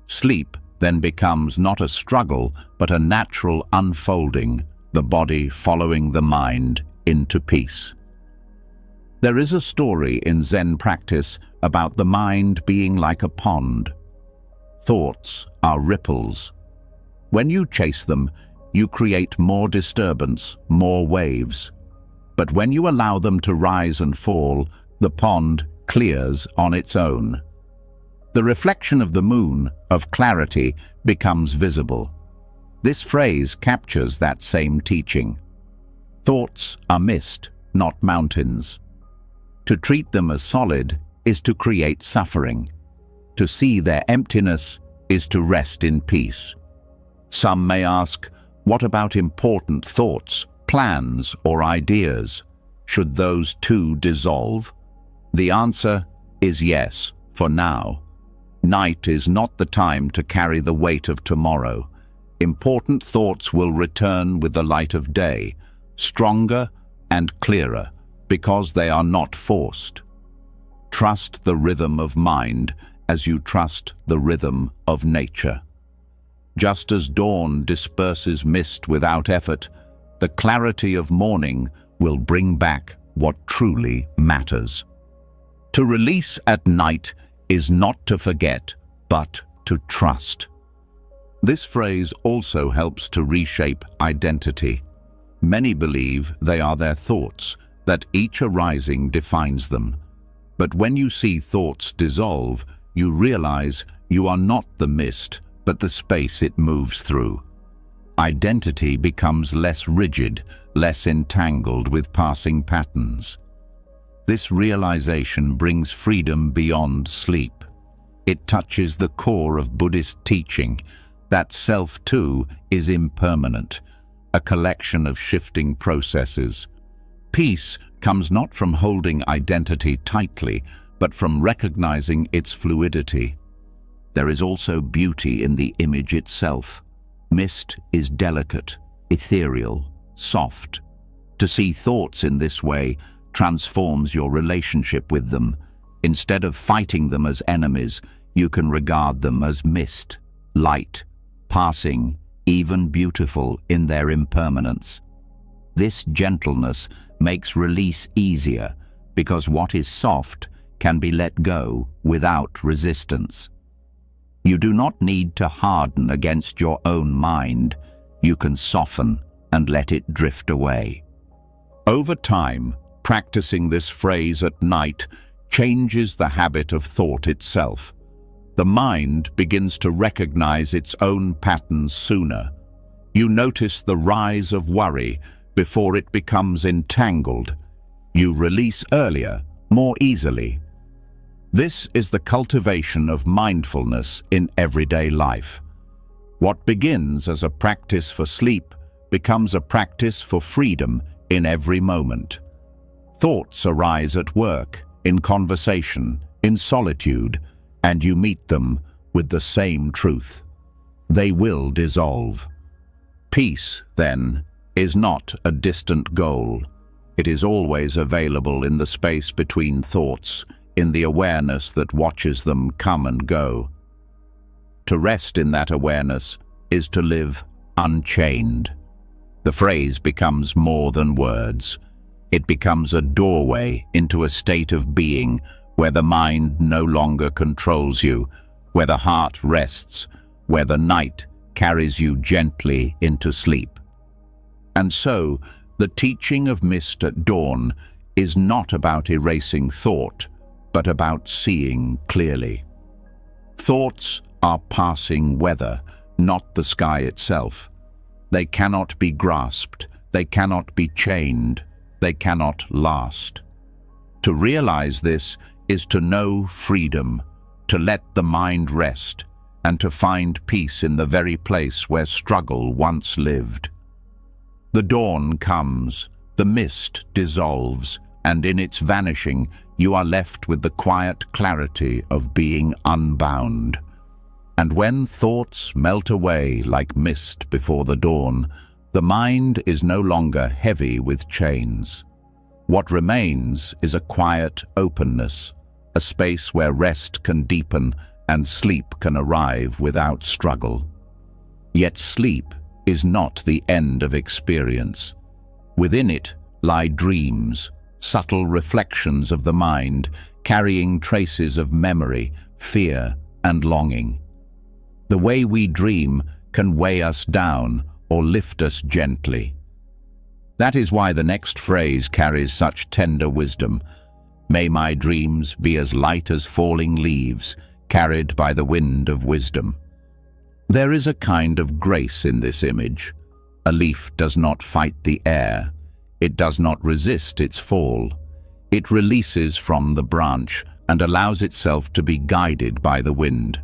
Sleep then becomes not a struggle, but a natural unfolding, the body following the mind into peace. There is a story in Zen practice about the mind being like a pond. Thoughts are ripples. When you chase them, you create more disturbance, more waves. But when you allow them to rise and fall, the pond clears on its own. The reflection of the moon, of clarity, becomes visible. This phrase captures that same teaching. Thoughts are mist, not mountains. To treat them as solid is to create suffering. To see their emptiness is to rest in peace. Some may ask, what about important thoughts, plans, or ideas? Should those too dissolve? The answer is yes, for now. Night is not the time to carry the weight of tomorrow. Important thoughts will return with the light of day, stronger and clearer, because they are not forced. Trust the rhythm of mind as you trust the rhythm of nature. Just as dawn disperses mist without effort, the clarity of morning will bring back what truly matters. To release at night is not to forget, but to trust. This phrase also helps to reshape identity. Many believe they are their thoughts, that each arising defines them. But when you see thoughts dissolve, you realize you are not the mist, but the space it moves through. Identity becomes less rigid, less entangled with passing patterns. This realization brings freedom beyond sleep. It touches the core of Buddhist teaching, that self too is impermanent, a collection of shifting processes. Peace comes not from holding identity tightly, but from recognizing its fluidity. There is also beauty in the image itself. Mist is delicate, ethereal, soft. To see thoughts in this way transforms your relationship with them. Instead of fighting them as enemies, you can regard them as mist, light, passing, even beautiful in their impermanence. This gentleness makes release easier because what is soft can be let go without resistance. You do not need to harden against your own mind. You can soften and let it drift away. Over time, practicing this phrase at night changes the habit of thought itself. The mind begins to recognize its own patterns sooner. You notice the rise of worry before it becomes entangled. You release earlier, more easily. This is the cultivation of mindfulness in everyday life. What begins as a practice for sleep becomes a practice for freedom in every moment. Thoughts arise at work, in conversation, in solitude, and you meet them with the same truth. They will dissolve. Peace, then, is not a distant goal. It is always available in the space between thoughts, in the awareness that watches them come and go. To rest in that awareness is to live unchained. The phrase becomes more than words. It becomes a doorway into a state of being where the mind no longer controls you, where the heart rests, where the night carries you gently into sleep. And so, the teaching of mist at dawn is not about erasing thought, but about seeing clearly. Thoughts are passing weather, not the sky itself. They cannot be grasped, they cannot be chained, they cannot last. To realize this is to know freedom, to let the mind rest, and to find peace in the very place where struggle once lived. The dawn comes, the mist dissolves, and in its vanishing, you are left with the quiet clarity of being unbound. And when thoughts melt away like mist before the dawn, the mind is no longer heavy with chains. What remains is a quiet openness, a space where rest can deepen and sleep can arrive without struggle. Yet sleep is not the end of experience. Within it lie dreams, subtle reflections of the mind, carrying traces of memory, fear, and longing. The way we dream can weigh us down or lift us gently. That is why the next phrase carries such tender wisdom. May my dreams be as light as falling leaves, carried by the wind of wisdom. There is a kind of grace in this image. A leaf does not fight the air. It does not resist its fall. It releases from the branch and allows itself to be guided by the wind.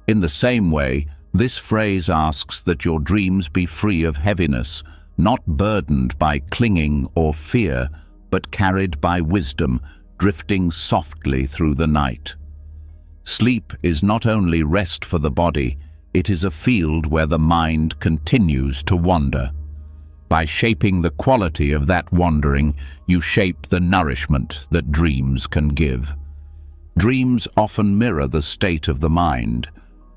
In the same way, this phrase asks that your dreams be free of heaviness, not burdened by clinging or fear, but carried by wisdom, drifting softly through the night. Sleep is not only rest for the body, it is a field where the mind continues to wander. By shaping the quality of that wandering, you shape the nourishment that dreams can give. Dreams often mirror the state of the mind.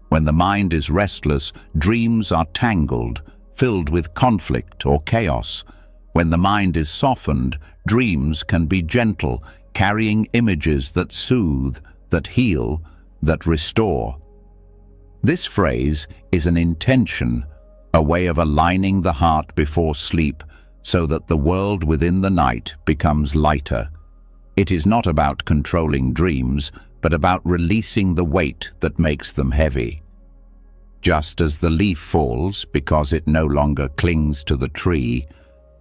When the mind is restless, dreams are tangled, filled with conflict or chaos. When the mind is softened, dreams can be gentle, carrying images that soothe, that heal, that restore. This phrase is an intention, a way of aligning the heart before sleep so that the world within the night becomes lighter. It is not about controlling dreams, but about releasing the weight that makes them heavy. Just as the leaf falls because it no longer clings to the tree,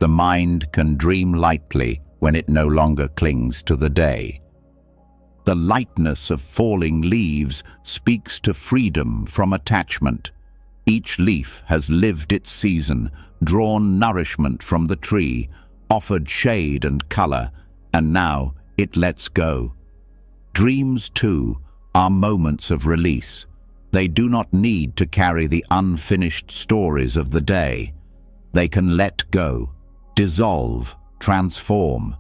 the mind can dream lightly when it no longer clings to the day. The lightness of falling leaves speaks to freedom from attachment. Each leaf has lived its season, drawn nourishment from the tree, offered shade and color, and now it lets go. Dreams, too, are moments of release. They do not need to carry the unfinished stories of the day. They can let go, dissolve, transform.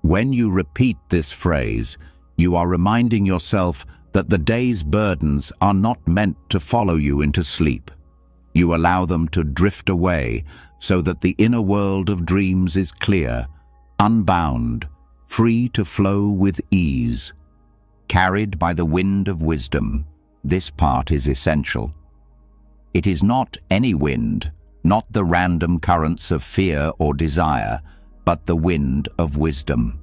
When you repeat this phrase, you are reminding yourself that the day's burdens are not meant to follow you into sleep. You allow them to drift away so that the inner world of dreams is clear, unbound, free to flow with ease. Carried by the wind of wisdom, this part is essential. It is not any wind, not the random currents of fear or desire, but the wind of wisdom.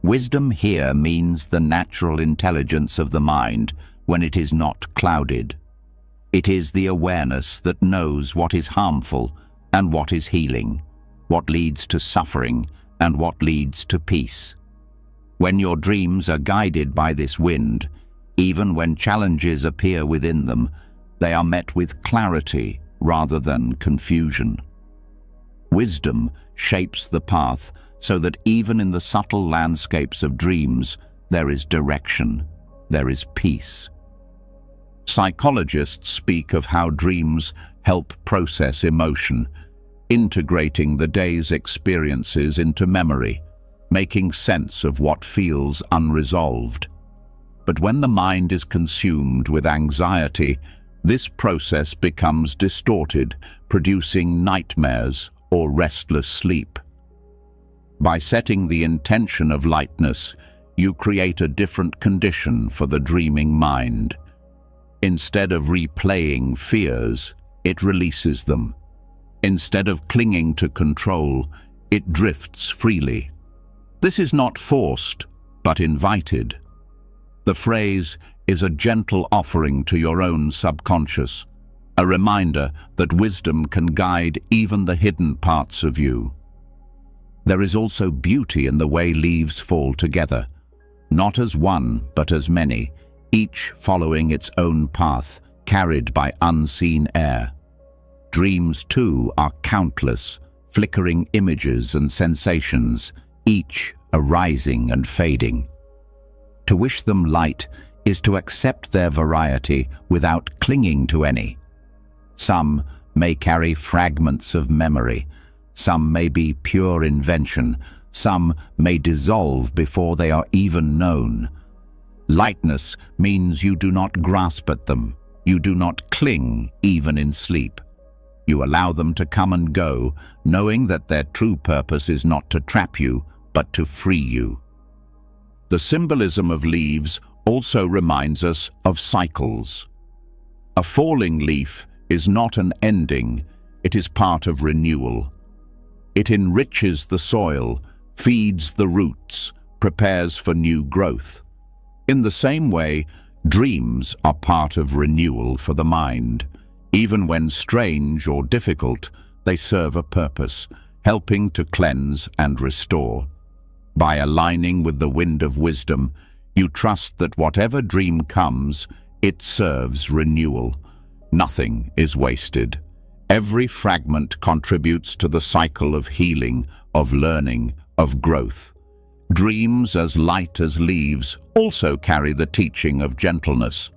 Wisdom here means the natural intelligence of the mind when it is not clouded. It is the awareness that knows what is harmful and what is healing, what leads to suffering and what leads to peace. When your dreams are guided by this wind, even when challenges appear within them, they are met with clarity rather than confusion. Wisdom shapes the path so that even in the subtle landscapes of dreams, there is direction, there is peace. Psychologists speak of how dreams help process emotion, integrating the day's experiences into memory, making sense of what feels unresolved. But when the mind is consumed with anxiety, this process becomes distorted, producing nightmares or restless sleep. By setting the intention of lightness, you create a different condition for the dreaming mind. Instead of replaying fears, it releases them. Instead of clinging to control, it drifts freely. This is not forced, but invited. The phrase is a gentle offering to your own subconscious, a reminder that wisdom can guide even the hidden parts of you. There is also beauty in the way leaves fall together, not as one, but as many, each following its own path, carried by unseen air. Dreams, too, are countless, flickering images and sensations, each arising and fading. To wish them light is to accept their variety without clinging to any. Some may carry fragments of memory, some may be pure invention, some may dissolve before they are even known. Lightness means you do not grasp at them, you do not cling even in sleep. You allow them to come and go, knowing that their true purpose is not to trap you, but to free you. The symbolism of leaves also reminds us of cycles. A falling leaf is not an ending, it is part of renewal. It enriches the soil, feeds the roots, prepares for new growth. In the same way, dreams are part of renewal for the mind. Even when strange or difficult, they serve a purpose, helping to cleanse and restore. By aligning with the wind of wisdom, you trust that whatever dream comes, it serves renewal. Nothing is wasted. Every fragment contributes to the cycle of healing, of learning, of growth. Dreams as light as leaves also carry the teaching of gentleness.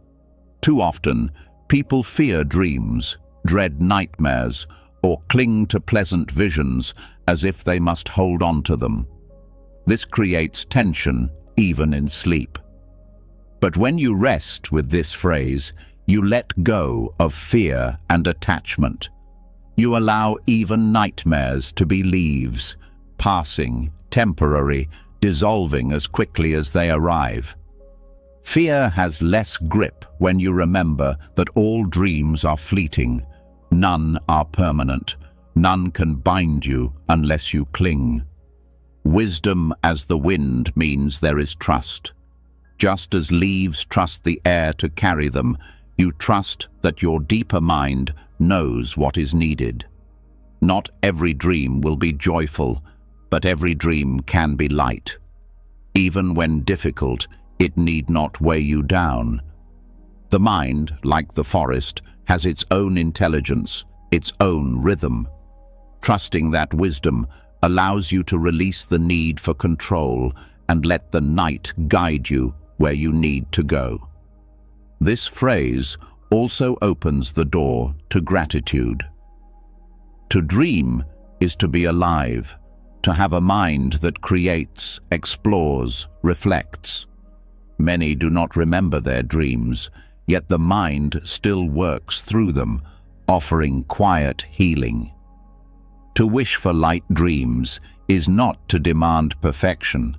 Too often, people fear dreams, dread nightmares, or cling to pleasant visions as if they must hold on to them. This creates tension even in sleep. But when you rest with this phrase, you let go of fear and attachment. You allow even nightmares to be leaves, passing, temporary, dissolving as quickly as they arrive. Fear has less grip when you remember that all dreams are fleeting. None are permanent. None can bind you unless you cling. Wisdom as the wind means there is trust. Just as leaves trust the air to carry them, you trust that your deeper mind knows what is needed. Not every dream will be joyful, but every dream can be light. Even when difficult, it need not weigh you down. The mind, like the forest, has its own intelligence, its own rhythm. Trusting that wisdom allows you to release the need for control and let the night guide you where you need to go. This phrase also opens the door to gratitude. To dream is to be alive, to have a mind that creates, explores, reflects. Many do not remember their dreams, yet the mind still works through them, offering quiet healing. To wish for light dreams is not to demand perfection,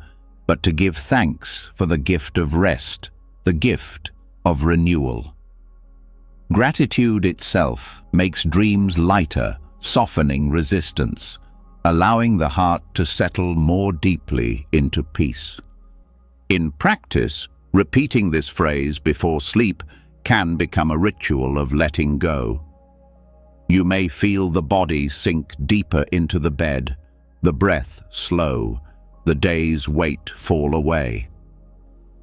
but to give thanks for the gift of rest, the gift of renewal. Gratitude itself makes dreams lighter, softening resistance, allowing the heart to settle more deeply into peace. In practice, repeating this phrase before sleep can become a ritual of letting go. You may feel the body sink deeper into the bed, the breath slow, the day's weight fall away.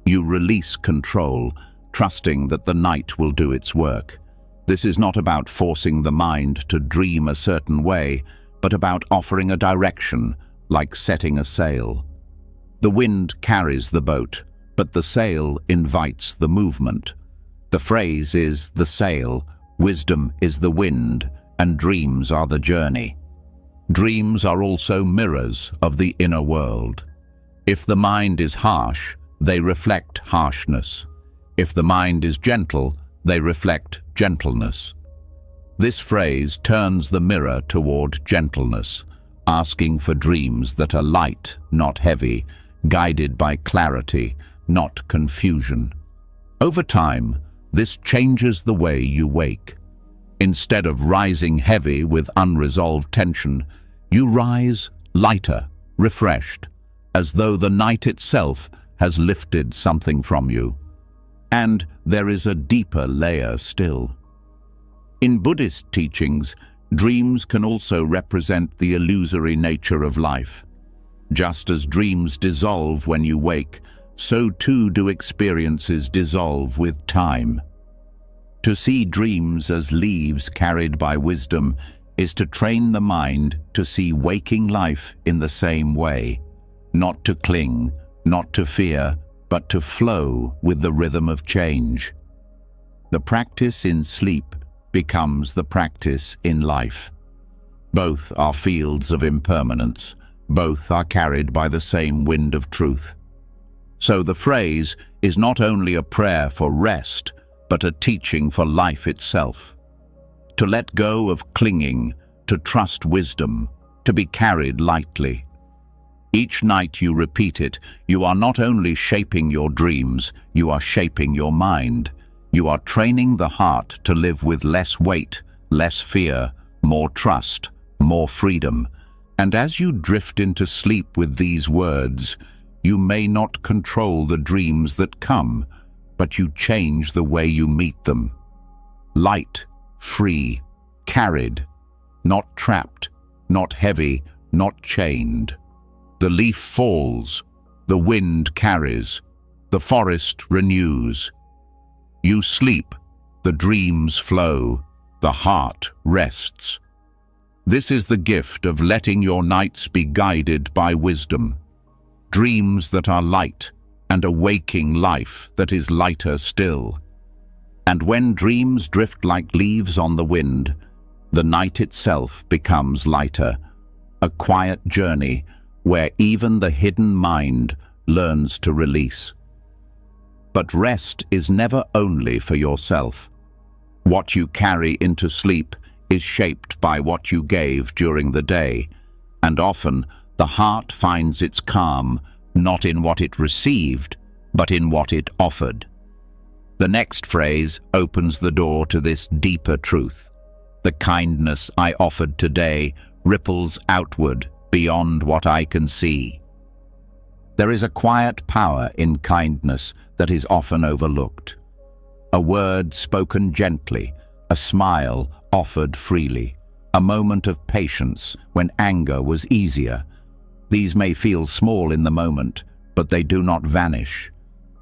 You release control, trusting that the night will do its work. This is not about forcing the mind to dream a certain way, but about offering a direction, like setting a sail. The wind carries the boat, but the sail invites the movement. The phrase is the sail, wisdom is the wind, and dreams are the journey. Dreams are also mirrors of the inner world. If the mind is harsh, they reflect harshness. If the mind is gentle, they reflect gentleness. This phrase turns the mirror toward gentleness, asking for dreams that are light, not heavy, guided by clarity, not confusion. Over time, this changes the way you wake. Instead of rising heavy with unresolved tension, you rise lighter, refreshed, as though the night itself has lifted something from you. And there is a deeper layer still. In Buddhist teachings, dreams can also represent the illusory nature of life. Just as dreams dissolve when you wake, so too do experiences dissolve with time. To see dreams as leaves carried by wisdom is to train the mind to see waking life in the same way, not to cling, not to fear, but to flow with the rhythm of change. The practice in sleep becomes the practice in life. Both are fields of impermanence. Both are carried by the same wind of truth. So the phrase is not only a prayer for rest, but a teaching for life itself. To let go of clinging, to trust wisdom, to be carried lightly. Each night you repeat it, you are not only shaping your dreams, you are shaping your mind. You are training the heart to live with less weight, less fear, more trust, more freedom. And as you drift into sleep with these words, you may not control the dreams that come, but you change the way you meet them. Light, free, carried, not trapped, not heavy, not chained. The leaf falls, the wind carries, the forest renews. You sleep, the dreams flow, the heart rests. This is the gift of letting your nights be guided by wisdom. Dreams that are light, and a waking life that is lighter still. And when dreams drift like leaves on the wind, the night itself becomes lighter, a quiet journey where even the hidden mind learns to release. But rest is never only for yourself. What you carry into sleep is shaped by what you gave during the day, and often the heart finds its calm not in what it received, but in what it offered. The next phrase opens the door to this deeper truth. The kindness I offered today ripples outward beyond what I can see. There is a quiet power in kindness that is often overlooked. A word spoken gently, a smile offered freely, a moment of patience when anger was easier. These may feel small in the moment, but they do not vanish.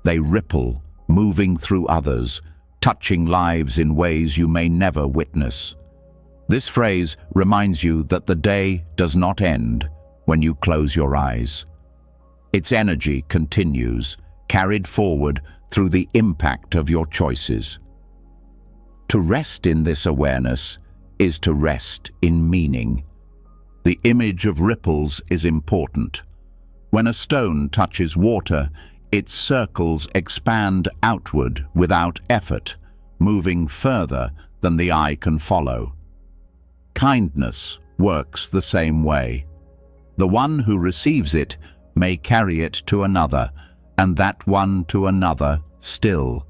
They ripple, moving through others, touching lives in ways you may never witness. This phrase reminds you that the day does not end when you close your eyes. Its energy continues, carried forward through the impact of your choices. To rest in this awareness is to rest in meaning. The image of ripples is important. When a stone touches water, its circles expand outward without effort, moving further than the eye can follow. Kindness works the same way. The one who receives it may carry it to another, and that one to another still.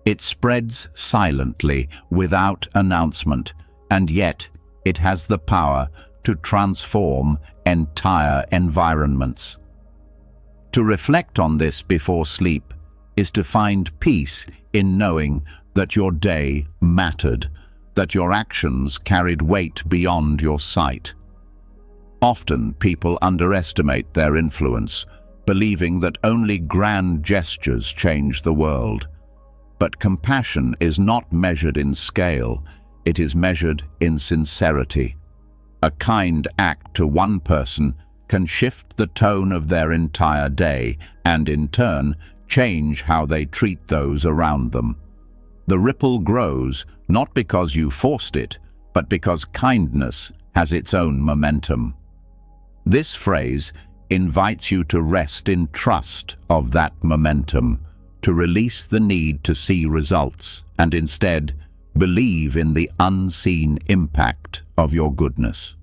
It spreads silently, without announcement, and yet it has the power to transform entire environments. To reflect on this before sleep is to find peace in knowing that your day mattered, that your actions carried weight beyond your sight. Often people underestimate their influence, believing that only grand gestures change the world. But compassion is not measured in scale, it is measured in sincerity. A kind act to one person can shift the tone of their entire day and, in turn, change how they treat those around them. The ripple grows not because you forced it, but because kindness has its own momentum. This phrase invites you to rest in trust of that momentum, to release the need to see results, and instead believe in the unseen impact of your goodness.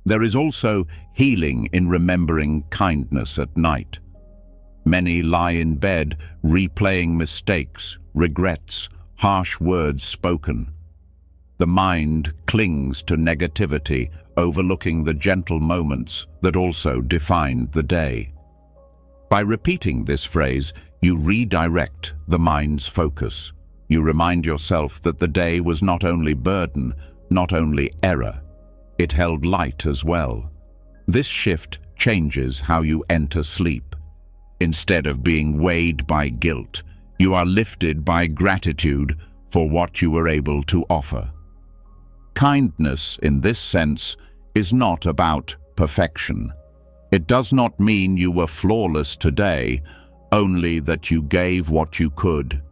There is also healing in remembering kindness at night. Many lie in bed replaying mistakes, regrets, harsh words spoken. The mind clings to negativity, overlooking the gentle moments that also defined the day. By repeating this phrase, you redirect the mind's focus. You remind yourself that the day was not only burden, not only error. It held light as well. This shift changes how you enter sleep. Instead of being weighed by guilt, you are lifted by gratitude for what you were able to offer. Kindness, in this sense, is not about perfection. It does not mean you were flawless today, only that you gave what you could.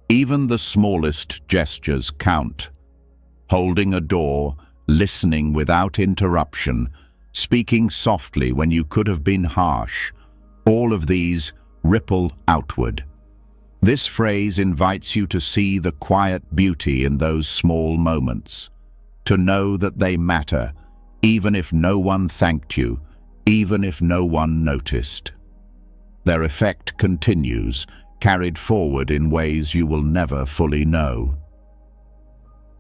Even the smallest gestures count. Holding a door, listening without interruption, speaking softly when you could have been harsh, all of these ripple outward. This phrase invites you to see the quiet beauty in those small moments, to know that they matter, even if no one thanked you, even if no one noticed. Their effect continues, carried forward in ways you will never fully know.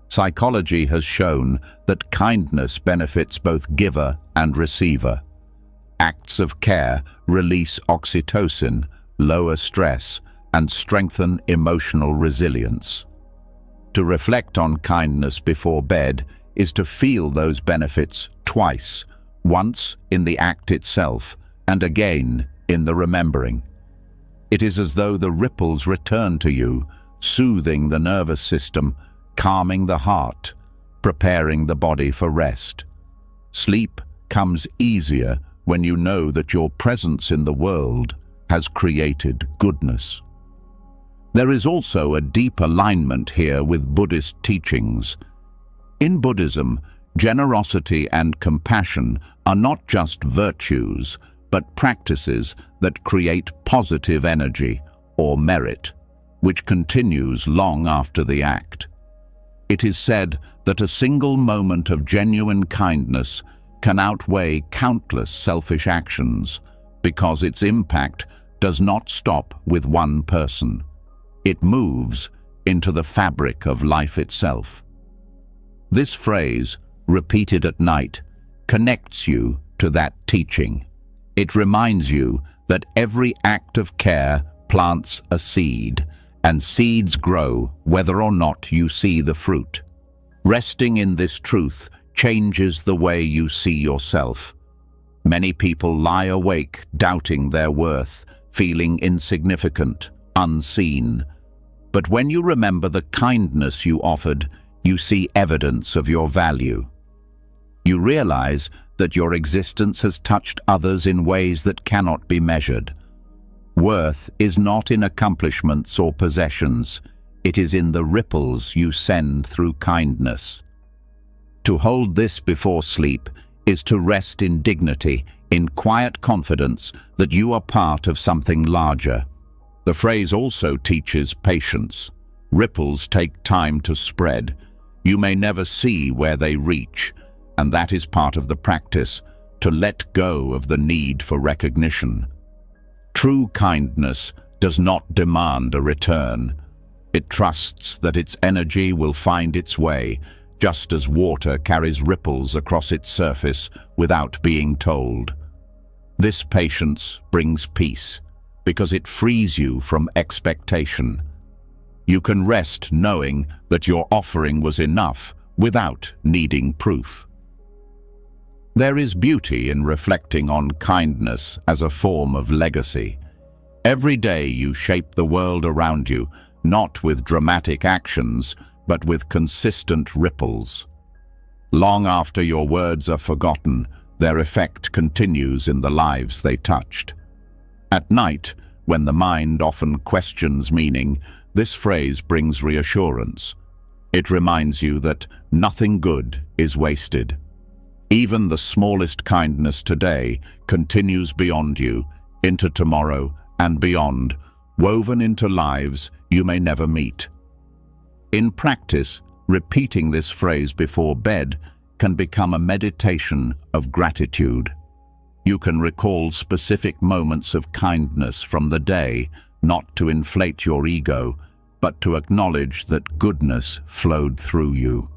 Psychology has shown that kindness benefits both giver and receiver. Acts of care release oxytocin, lower stress, and strengthen emotional resilience. To reflect on kindness before bed is to feel those benefits twice, once in the act itself, and again in the remembering. It is as though the ripples return to you, soothing the nervous system, calming the heart, preparing the body for rest. Sleep comes easier when you know that your presence in the world has created goodness. There is also a deep alignment here with Buddhist teachings. In Buddhism, generosity and compassion are not just virtues, but practices that create positive energy or merit, which continues long after the act. It is said that a single moment of genuine kindness can outweigh countless selfish actions because its impact does not stop with one person. It moves into the fabric of life itself. This phrase, repeated at night, connects you to that teaching. It reminds you that every act of care plants a seed, and seeds grow whether or not you see the fruit. Resting in this truth changes the way you see yourself. Many people lie awake doubting their worth, feeling insignificant, unseen. But when you remember the kindness you offered, you see evidence of your value. You realize that your existence has touched others in ways that cannot be measured. Worth is not in accomplishments or possessions. It is in the ripples you send through kindness. To hold this before sleep is to rest in dignity, in quiet confidence that you are part of something larger. The phrase also teaches patience. Ripples take time to spread. You may never see where they reach, and that is part of the practice, to let go of the need for recognition. True kindness does not demand a return. It trusts that its energy will find its way, just as water carries ripples across its surface without being told. This patience brings peace, because it frees you from expectation. You can rest knowing that your offering was enough without needing proof. There is beauty in reflecting on kindness as a form of legacy. Every day you shape the world around you, not with dramatic actions, but with consistent ripples. Long after your words are forgotten, their effect continues in the lives they touched. At night, when the mind often questions meaning, this phrase brings reassurance. It reminds you that nothing good is wasted. Even the smallest kindness today continues beyond you, into tomorrow and beyond, woven into lives you may never meet. In practice, repeating this phrase before bed can become a meditation of gratitude. You can recall specific moments of kindness from the day, not to inflate your ego, but to acknowledge that goodness flowed through you.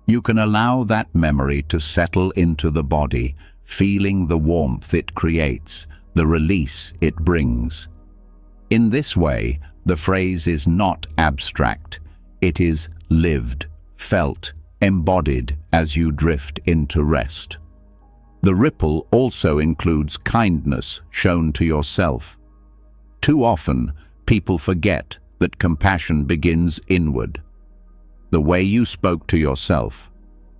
You can allow that memory to settle into the body, feeling the warmth it creates, the release it brings. In this way, the phrase is not abstract. It is lived, felt, embodied as you drift into rest. The ripple also includes kindness shown to yourself. Too often, people forget that compassion begins inward. The way you spoke to yourself,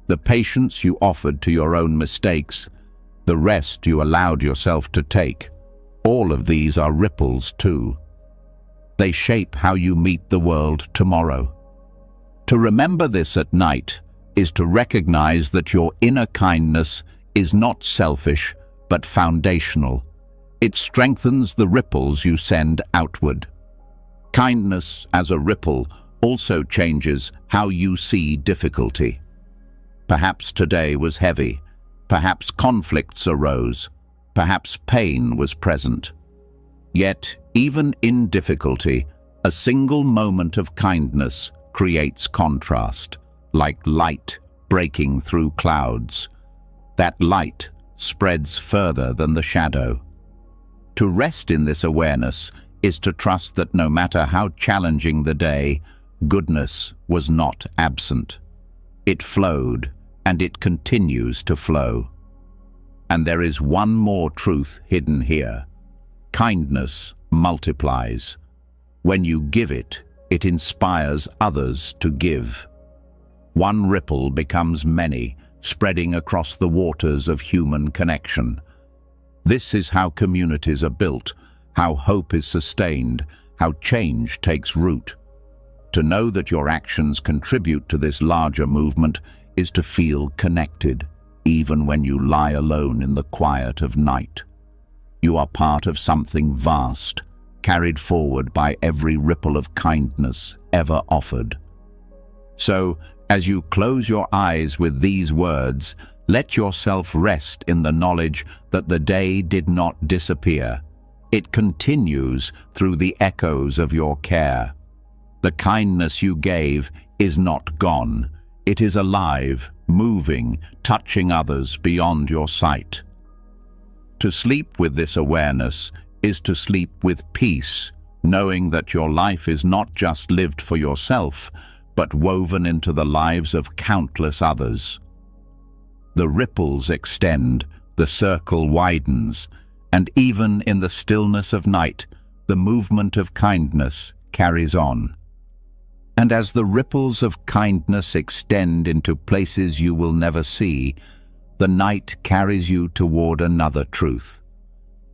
the patience you offered to your own mistakes, the rest you allowed yourself to take, all of these are ripples too. They shape how you meet the world tomorrow. To remember this at night is to recognize that your inner kindness is not selfish, but foundational. It strengthens the ripples you send outward. Kindness as a ripple also changes how you see difficulty. Perhaps today was heavy. Perhaps conflicts arose. Perhaps pain was present. Yet, even in difficulty, a single moment of kindness creates contrast, like light breaking through clouds. That light spreads further than the shadow. To rest in this awareness is to trust that no matter how challenging the day, goodness was not absent. It flowed, and it continues to flow. And there is one more truth hidden here. Kindness multiplies. When you give it, it inspires others to give. One ripple becomes many, spreading across the waters of human connection. This is how communities are built, how hope is sustained, how change takes root. To know that your actions contribute to this larger movement is to feel connected, even when you lie alone in the quiet of night. You are part of something vast, carried forward by every ripple of kindness ever offered. So, as you close your eyes with these words, let yourself rest in the knowledge that the day did not disappear. It continues through the echoes of your care. The kindness you gave is not gone. It is alive, moving, touching others beyond your sight. To sleep with this awareness is to sleep with peace, knowing that your life is not just lived for yourself, but woven into the lives of countless others. The ripples extend, the circle widens, and even in the stillness of night, the movement of kindness carries on. And as the ripples of kindness extend into places you will never see, the night carries you toward another truth.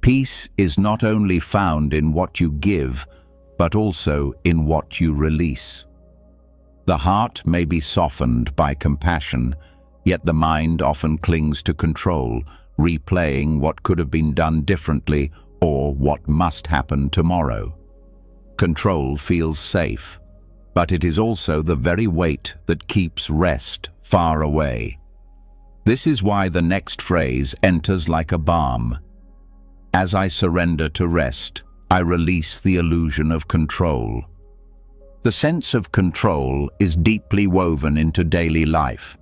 Peace is not only found in what you give, but also in what you release. The heart may be softened by compassion, Yet the mind often clings to control, replaying what could have been done differently or what must happen tomorrow. Control feels safe, but it is also the very weight that keeps rest far away. This is why the next phrase enters like a balm. As I surrender to rest, I release the illusion of control. The sense of control is deeply woven into daily life.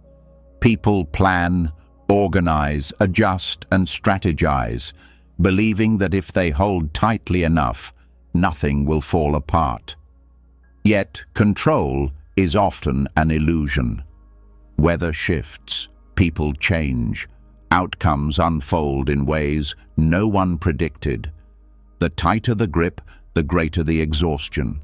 People plan, organize, adjust, and strategize, believing that if they hold tightly enough, nothing will fall apart. Yet, control is often an illusion. Weather shifts, people change, outcomes unfold in ways no one predicted. The tighter the grip, the greater the exhaustion.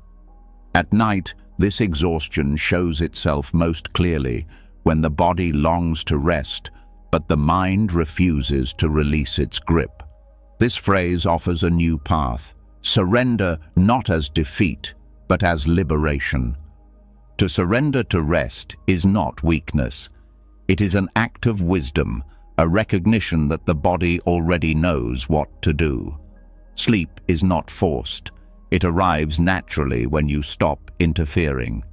At night, this exhaustion shows itself most clearly when the body longs to rest, but the mind refuses to release its grip. This phrase offers a new path: surrender not as defeat, but as liberation. To surrender to rest is not weakness. It is an act of wisdom, a recognition that the body already knows what to do. Sleep is not forced. It arrives naturally when you stop interfering.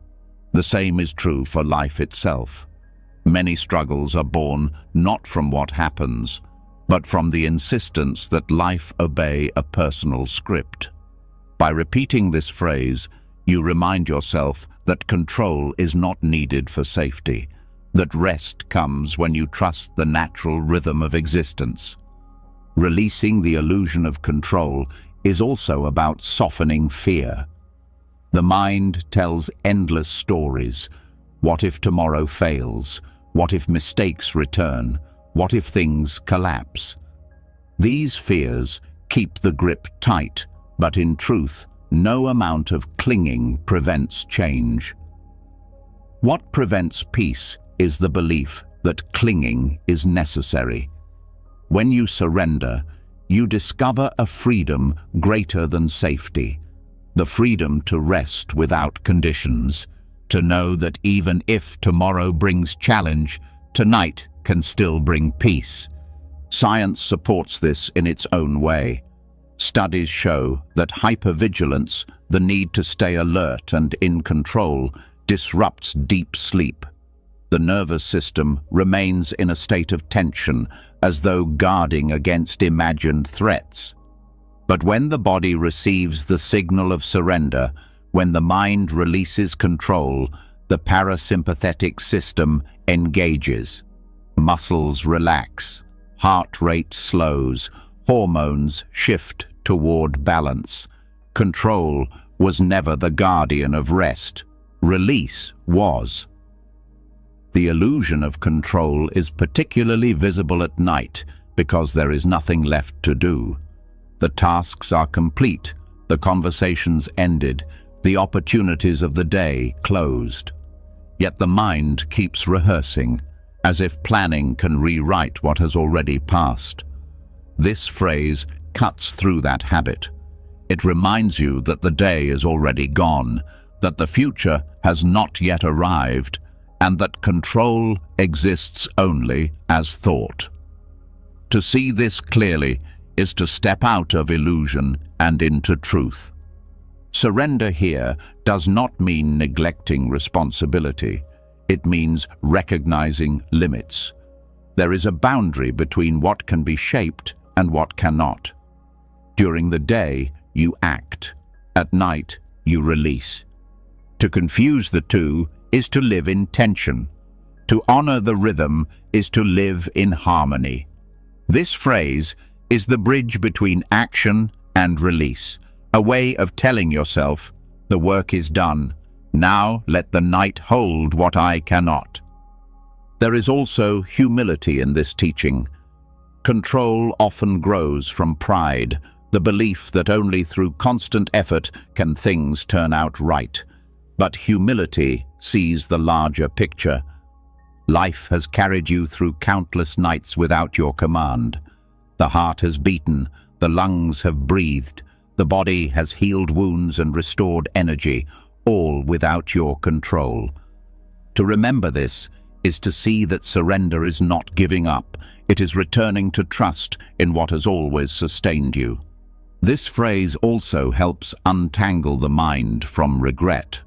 The same is true for life itself. Many struggles are born not from what happens, but from the insistence that life obey a personal script. By repeating this phrase, you remind yourself that control is not needed for safety, that rest comes when you trust the natural rhythm of existence. Releasing the illusion of control is also about softening fear. The mind tells endless stories. What if tomorrow fails? What if mistakes return? What if things collapse? These fears keep the grip tight, but in truth, no amount of clinging prevents change. What prevents peace is the belief that clinging is necessary. When you surrender, you discover a freedom greater than safety, the freedom to rest without conditions, to know that even if tomorrow brings challenge, tonight can still bring peace. Science supports this in its own way. Studies show that hypervigilance, the need to stay alert and in control, disrupts deep sleep. The nervous system remains in a state of tension, as though guarding against imagined threats. But when the body receives the signal of surrender, when the mind releases control, the parasympathetic system engages. Muscles relax, heart rate slows, hormones shift toward balance. Control was never the guardian of rest. Release was. The illusion of control is particularly visible at night because there is nothing left to do. The tasks are complete, the conversations ended, the opportunities of the day closed. Yet the mind keeps rehearsing, as if planning can rewrite what has already passed. This phrase cuts through that habit. It reminds you that the day is already gone, that the future has not yet arrived, and that control exists only as thought. To see this clearly is to step out of illusion and into truth. Surrender here does not mean neglecting responsibility. It means recognizing limits. There is a boundary between what can be shaped and what cannot. During the day, you act. At night, you release. To confuse the two is to live in tension. To honor the rhythm is to live in harmony. This phrase is the bridge between action and release, a way of telling yourself, the work is done. Now let the night hold what I cannot. There is also humility in this teaching. Control often grows from pride, the belief that only through constant effort can things turn out right. But humility sees the larger picture. Life has carried you through countless nights without your command. The heart has beaten, the lungs have breathed, the body has healed wounds and restored energy, all without your control. To remember this is to see that surrender is not giving up. It is returning to trust in what has always sustained you. This phrase also helps untangle the mind from regret.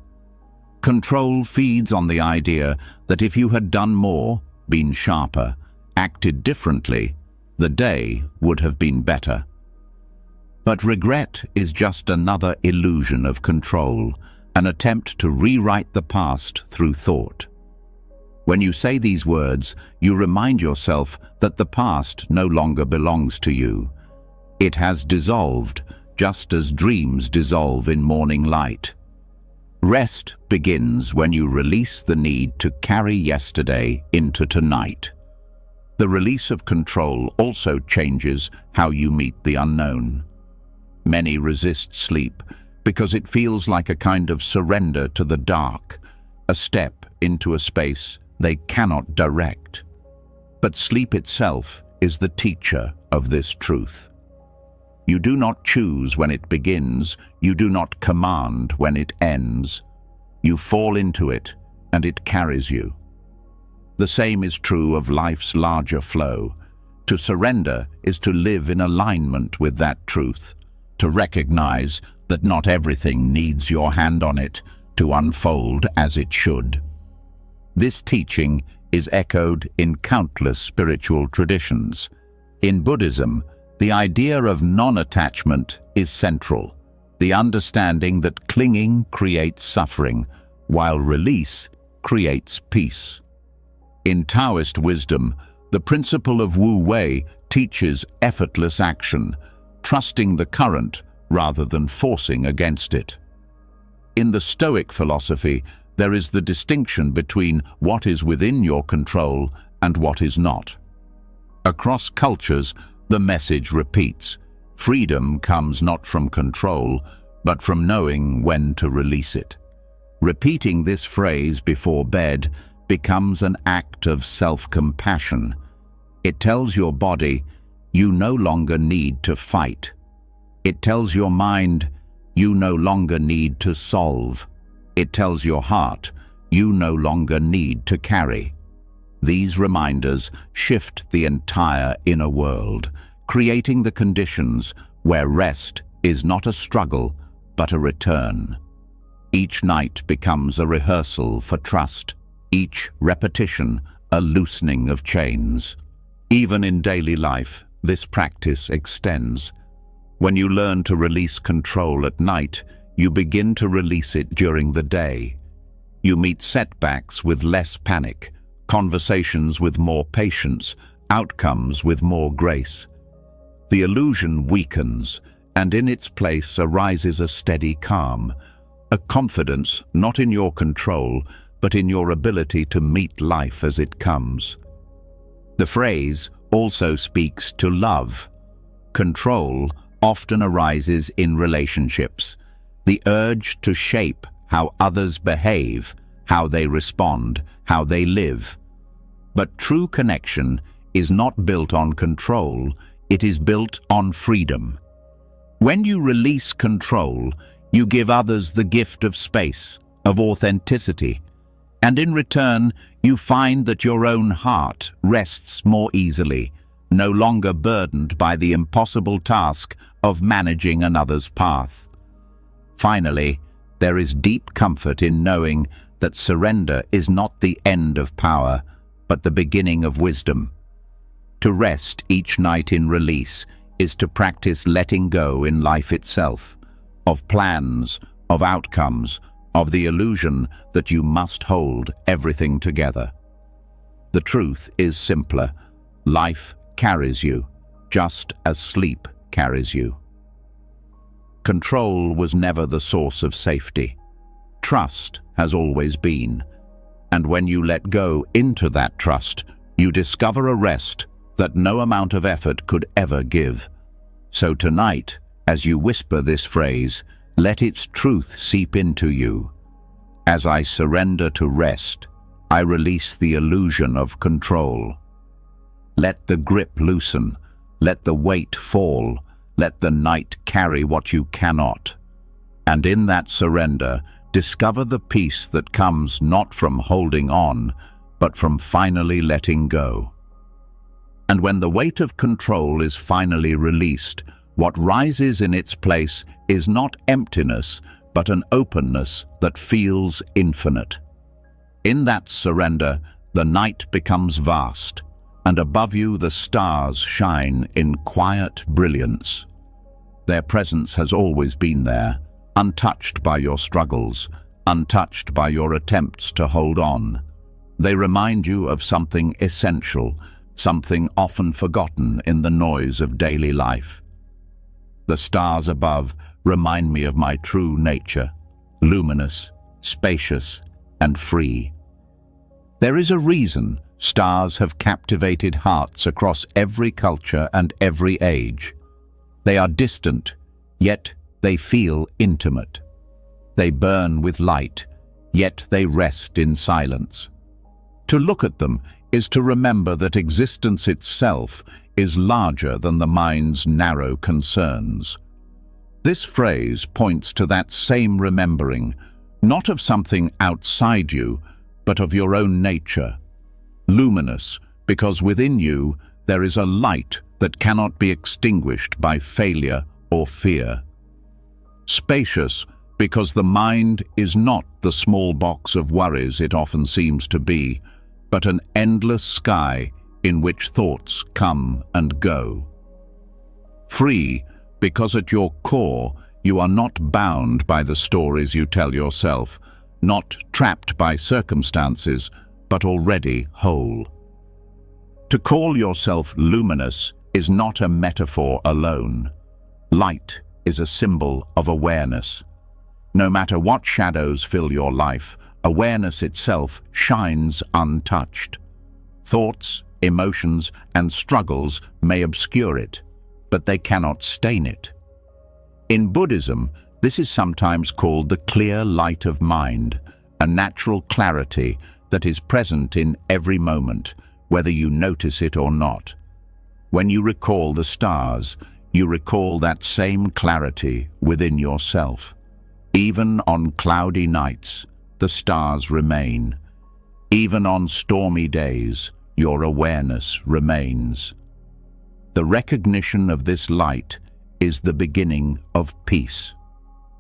Control feeds on the idea that if you had done more, been sharper, acted differently, the day would have been better. But regret is just another illusion of control, an attempt to rewrite the past through thought. When you say these words, you remind yourself that the past no longer belongs to you. It has dissolved, just as dreams dissolve in morning light. Rest begins when you release the need to carry yesterday into tonight. The release of control also changes how you meet the unknown. Many resist sleep because it feels like a kind of surrender to the dark, a step into a space they cannot direct. But sleep itself is the teacher of this truth. You do not choose when it begins, you do not command when it ends. You fall into it, and it carries you. The same is true of life's larger flow. To surrender is to live in alignment with that truth, to recognize that not everything needs your hand on it to unfold as it should. This teaching is echoed in countless spiritual traditions. In Buddhism, the idea of non-attachment is central, the understanding that clinging creates suffering, while release creates peace. In Taoist wisdom, the principle of Wu Wei teaches effortless action, trusting the current rather than forcing against it. In the Stoic philosophy, there is the distinction between what is within your control and what is not. Across cultures, the message repeats. Freedom comes not from control, but from knowing when to release it. Repeating this phrase before bed becomes an act of self-compassion. It tells your body, you no longer need to fight. It tells your mind, you no longer need to solve. It tells your heart, you no longer need to carry. These reminders shift the entire inner world, creating the conditions where rest is not a struggle, but a return. Each night becomes a rehearsal for trust, each repetition a loosening of chains. Even in daily life, this practice extends. When you learn to release control at night, you begin to release it during the day. You meet setbacks with less panic, conversations with more patience, outcomes with more grace. The illusion weakens, and in its place arises a steady calm, a confidence not in your control, but in your ability to meet life as it comes. The phrase also speaks to love. Control often arises in relationships, the urge to shape how others behave, how they respond, how they live. But true connection is not built on control, it is built on freedom. When you release control, you give others the gift of space, of authenticity, and in return, you find that your own heart rests more easily, no longer burdened by the impossible task of managing another's path. Finally, there is deep comfort in knowing that surrender is not the end of power, but the beginning of wisdom. To rest each night in release is to practice letting go in life itself, of plans, of outcomes, of the illusion that you must hold everything together. The truth is simpler. Life carries you, just as sleep carries you. Control was never the source of safety. Trust has always been. And when you let go into that trust, you discover a rest that no amount of effort could ever give. So tonight, as you whisper this phrase, let its truth seep into you. As I surrender to rest, I release the illusion of control. Let the grip loosen, let the weight fall, let the night carry what you cannot. And in that surrender, discover the peace that comes not from holding on, but from finally letting go. And when the weight of control is finally released, what rises in its place is not emptiness, but an openness that feels infinite. In that surrender, the night becomes vast, and above you the stars shine in quiet brilliance. Their presence has always been there, untouched by your struggles, untouched by your attempts to hold on. They remind you of something essential, something often forgotten in the noise of daily life. The stars above remind me of my true nature, luminous, spacious, and free. There is a reason stars have captivated hearts across every culture and every age. They are distant, yet they feel intimate. They burn with light, yet they rest in silence. To look at them is to remember that existence itself is larger than the mind's narrow concerns. This phrase points to that same remembering, not of something outside you, but of your own nature. Luminous, because within you there is a light that cannot be extinguished by failure or fear. Spacious, because the mind is not the small box of worries it often seems to be, but an endless sky in which thoughts come and go. Free, because at your core you are not bound by the stories you tell yourself, not trapped by circumstances, but already whole. To call yourself luminous is not a metaphor alone. Light is a symbol of awareness. No matter what shadows fill your life, awareness itself shines untouched. Thoughts, emotions, and struggles may obscure it, but they cannot stain it. In Buddhism, this is sometimes called the clear light of mind, a natural clarity that is present in every moment, whether you notice it or not. When you recall the stars, you recall that same clarity within yourself. Even on cloudy nights, the stars remain. Even on stormy days, your awareness remains. The recognition of this light is the beginning of peace.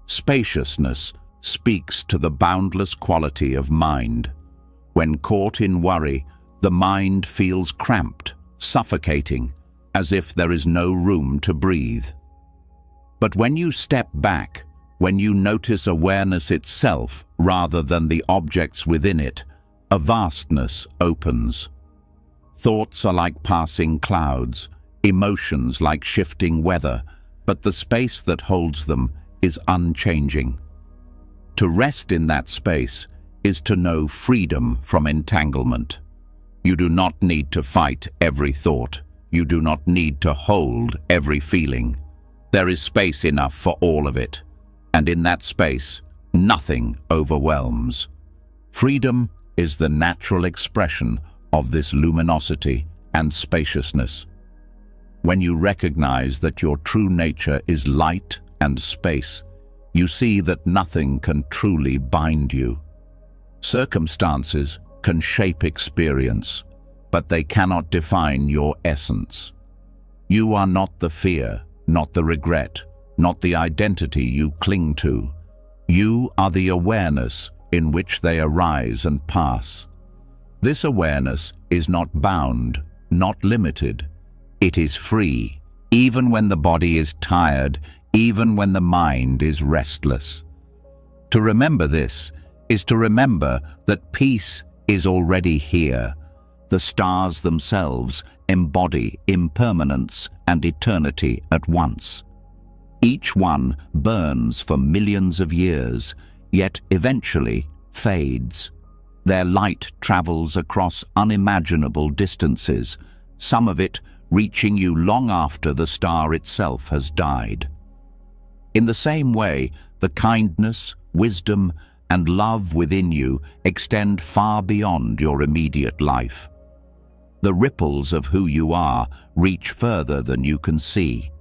Spaciousness speaks to the boundless quality of mind. When caught in worry, the mind feels cramped, suffocating, as if there is no room to breathe. But when you step back, when you notice awareness itself rather than the objects within it, a vastness opens. Thoughts are like passing clouds, emotions like shifting weather, but the space that holds them is unchanging. To rest in that space is to know freedom from entanglement. You do not need to fight every thought. You do not need to hold every feeling. There is space enough for all of it. And in that space, nothing overwhelms. Freedom is the natural expression of this luminosity and spaciousness. When you recognize that your true nature is light and space, you see that nothing can truly bind you. Circumstances can shape experience, but they cannot define your essence. You are not the fear, not the regret, not the identity you cling to. You are the awareness in which they arise and pass. This awareness is not bound, not limited. It is free, even when the body is tired, even when the mind is restless. To remember this is to remember that peace is already here. The stars themselves embody impermanence and eternity at once. Each one burns for millions of years, yet eventually fades. Their light travels across unimaginable distances, some of it reaching you long after the star itself has died. In the same way, the kindness, wisdom, and love within you extend far beyond your immediate life. The ripples of who you are reach further than you can see.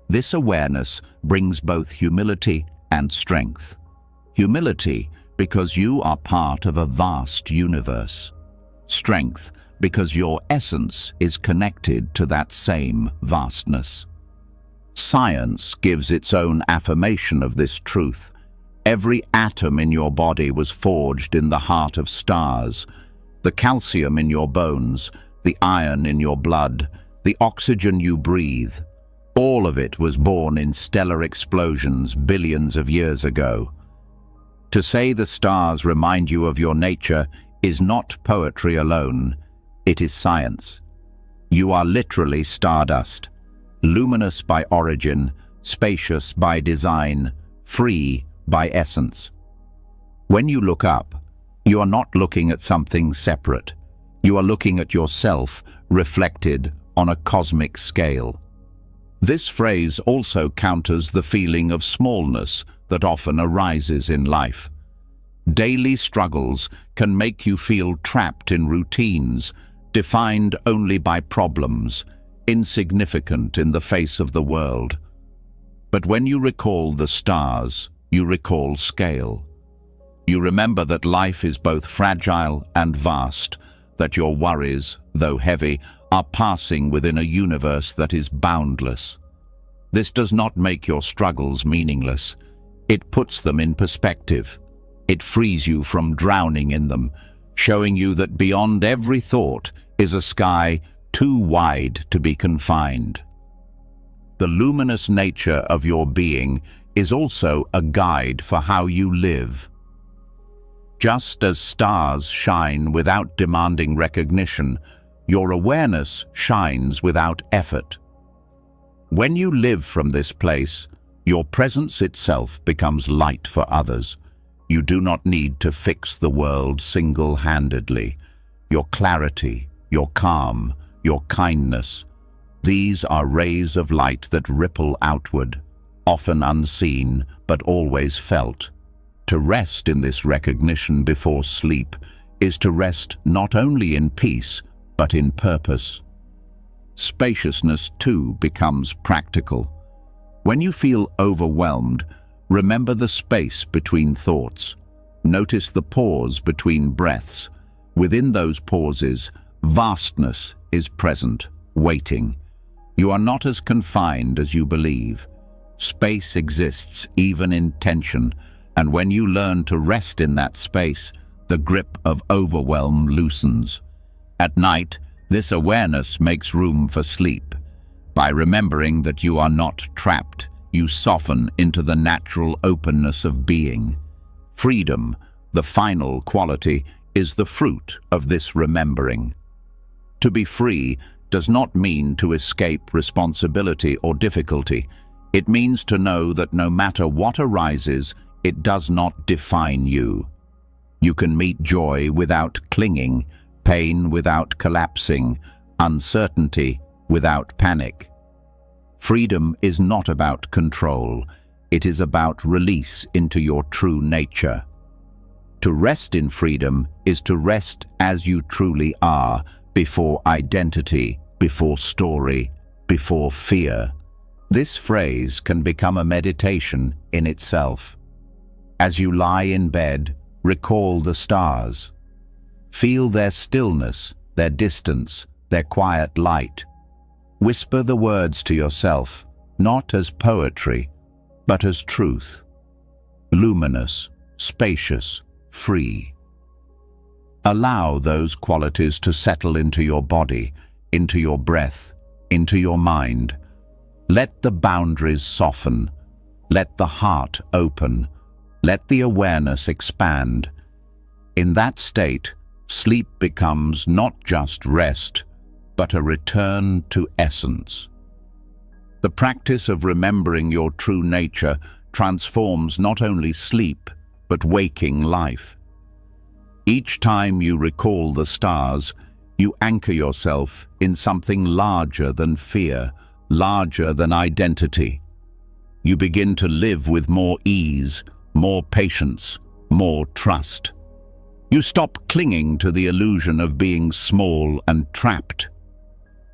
This awareness brings both humility and strength. Humility because you are part of a vast universe. strength, because your essence is connected to that same vastness. Science gives its own affirmation of this truth. Every atom in your body was forged in the heart of stars. The calcium in your bones, the iron in your blood, the oxygen you breathe, all of it was born in stellar explosions billions of years ago. To say the stars remind you of your nature is not poetry alone, it is science. You are literally stardust, luminous by origin, spacious by design, free by essence. When you look up, you are not looking at something separate. You are looking at yourself reflected on a cosmic scale. This phrase also counters the feeling of smallness that often arises in life. Daily struggles can make you feel trapped in routines, defined only by problems, insignificant in the face of the world. But when you recall the stars, you recall scale. You remember that life is both fragile and vast, that your worries, though heavy, are passing within a universe that is boundless. This does not make your struggles meaningless. It puts them in perspective. It frees you from drowning in them, showing you that beyond every thought is a sky too wide to be confined. The luminous nature of your being is also a guide for how you live. Just as stars shine without demanding recognition, your awareness shines without effort. When you live from this place, your presence itself becomes light for others. You do not need to fix the world single-handedly. Your clarity, your calm, your kindness, these are rays of light that ripple outward, often unseen but always felt. To rest in this recognition before sleep is to rest not only in peace, but in purpose. Spaciousness, too, becomes practical. When you feel overwhelmed, remember the space between thoughts. Notice the pause between breaths. Within those pauses, vastness is present, waiting. You are not as confined as you believe. Space exists even in tension, and when you learn to rest in that space, the grip of overwhelm loosens. At night, this awareness makes room for sleep. By remembering that you are not trapped, you soften into the natural openness of being. Freedom, the final quality, is the fruit of this remembering. To be free does not mean to escape responsibility or difficulty. It means to know that no matter what arises, it does not define you. You can meet joy without clinging, pain without collapsing, uncertainty without panic. Freedom is not about control. It is about release into your true nature. To rest in freedom is to rest as you truly are, before identity, before story, before fear. This phrase can become a meditation in itself. As you lie in bed, recall the stars. Feel their stillness, their distance, their quiet light. Whisper the words to yourself, not as poetry, but as truth. Luminous, spacious, free. Allow those qualities to settle into your body, into your breath, into your mind. Let the boundaries soften. Let the heart open. Let the awareness expand. In that state, sleep becomes not just rest, but a return to essence. The practice of remembering your true nature transforms not only sleep, but waking life. Each time you recall the stars, you anchor yourself in something larger than fear, larger than identity. You begin to live with more ease, more patience, more trust. You stop clinging to the illusion of being small and trapped.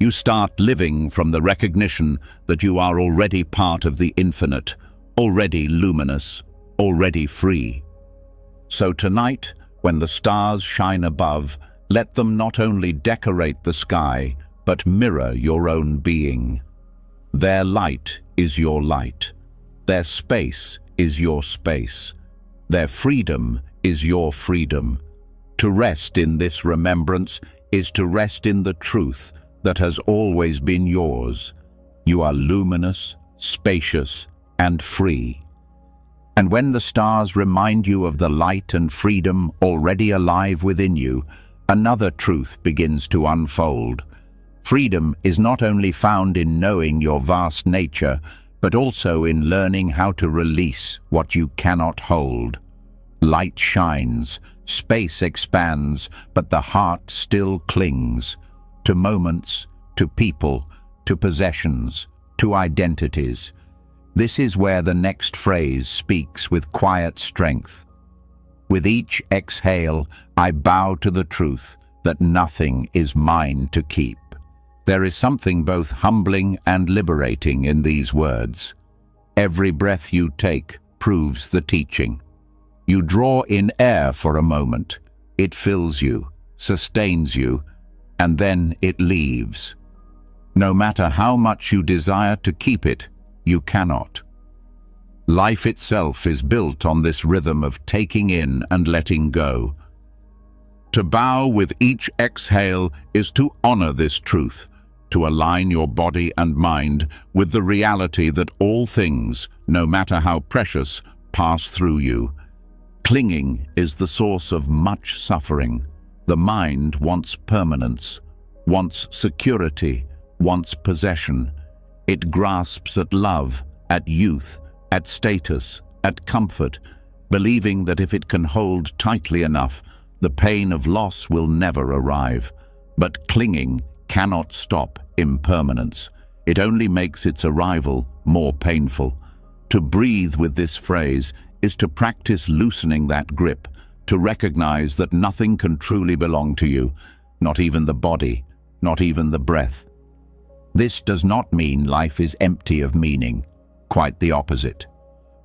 You start living from the recognition that you are already part of the infinite, already luminous, already free. So tonight, when the stars shine above, Let them not only decorate the sky, but mirror your own being. Their light is your light. Their space is your space. Their freedom is your freedom. To rest in this remembrance is to rest in the truth that has always been yours. You are luminous, spacious, and free. And when the stars remind you of the light and freedom already alive within you, another truth begins to unfold. Freedom is not only found in knowing your vast nature, but also in learning how to release what you cannot hold. Light shines, space expands, but the heart still clings to moments, to people, to possessions, to identities. This is where the next phrase speaks with quiet strength. With each exhale, I bow to the truth that nothing is mine to keep. There is something both humbling and liberating in these words. Every breath you take proves the teaching. You draw in air for a moment. It fills you, sustains you, and then it leaves. No matter how much you desire to keep it, you cannot. Life itself is built on this rhythm of taking in and letting go. To bow with each exhale is to honor this truth, to align your body and mind with the reality that all things, no matter how precious, pass through you. Clinging is the source of much suffering. The mind wants permanence, wants security, wants possession. It grasps at love, at youth, at status, at comfort, believing that if it can hold tightly enough, the pain of loss will never arrive. But clinging cannot stop impermanence. It only makes its arrival more painful. To breathe with this phrase is to practice loosening that grip, to recognize that nothing can truly belong to you, not even the body, not even the breath. This does not mean life is empty of meaning. Quite the opposite.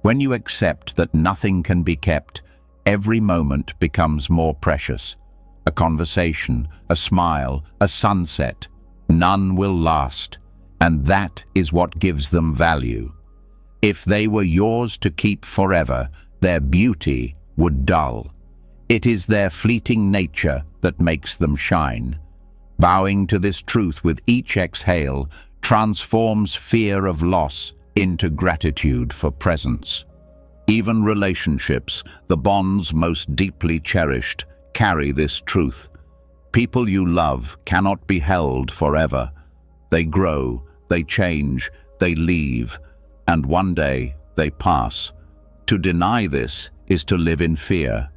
When you accept that nothing can be kept, every moment becomes more precious. A conversation, a smile, a sunset, none will last, and that is what gives them value. If they were yours to keep forever, their beauty would dull. It is their fleeting nature that makes them shine. Bowing to this truth with each exhale transforms fear of loss into gratitude for presence. Even relationships, the bonds most deeply cherished, carry this truth. People you love cannot be held forever. They grow, they change, they leave, and one day they pass. To deny this is to live in fear.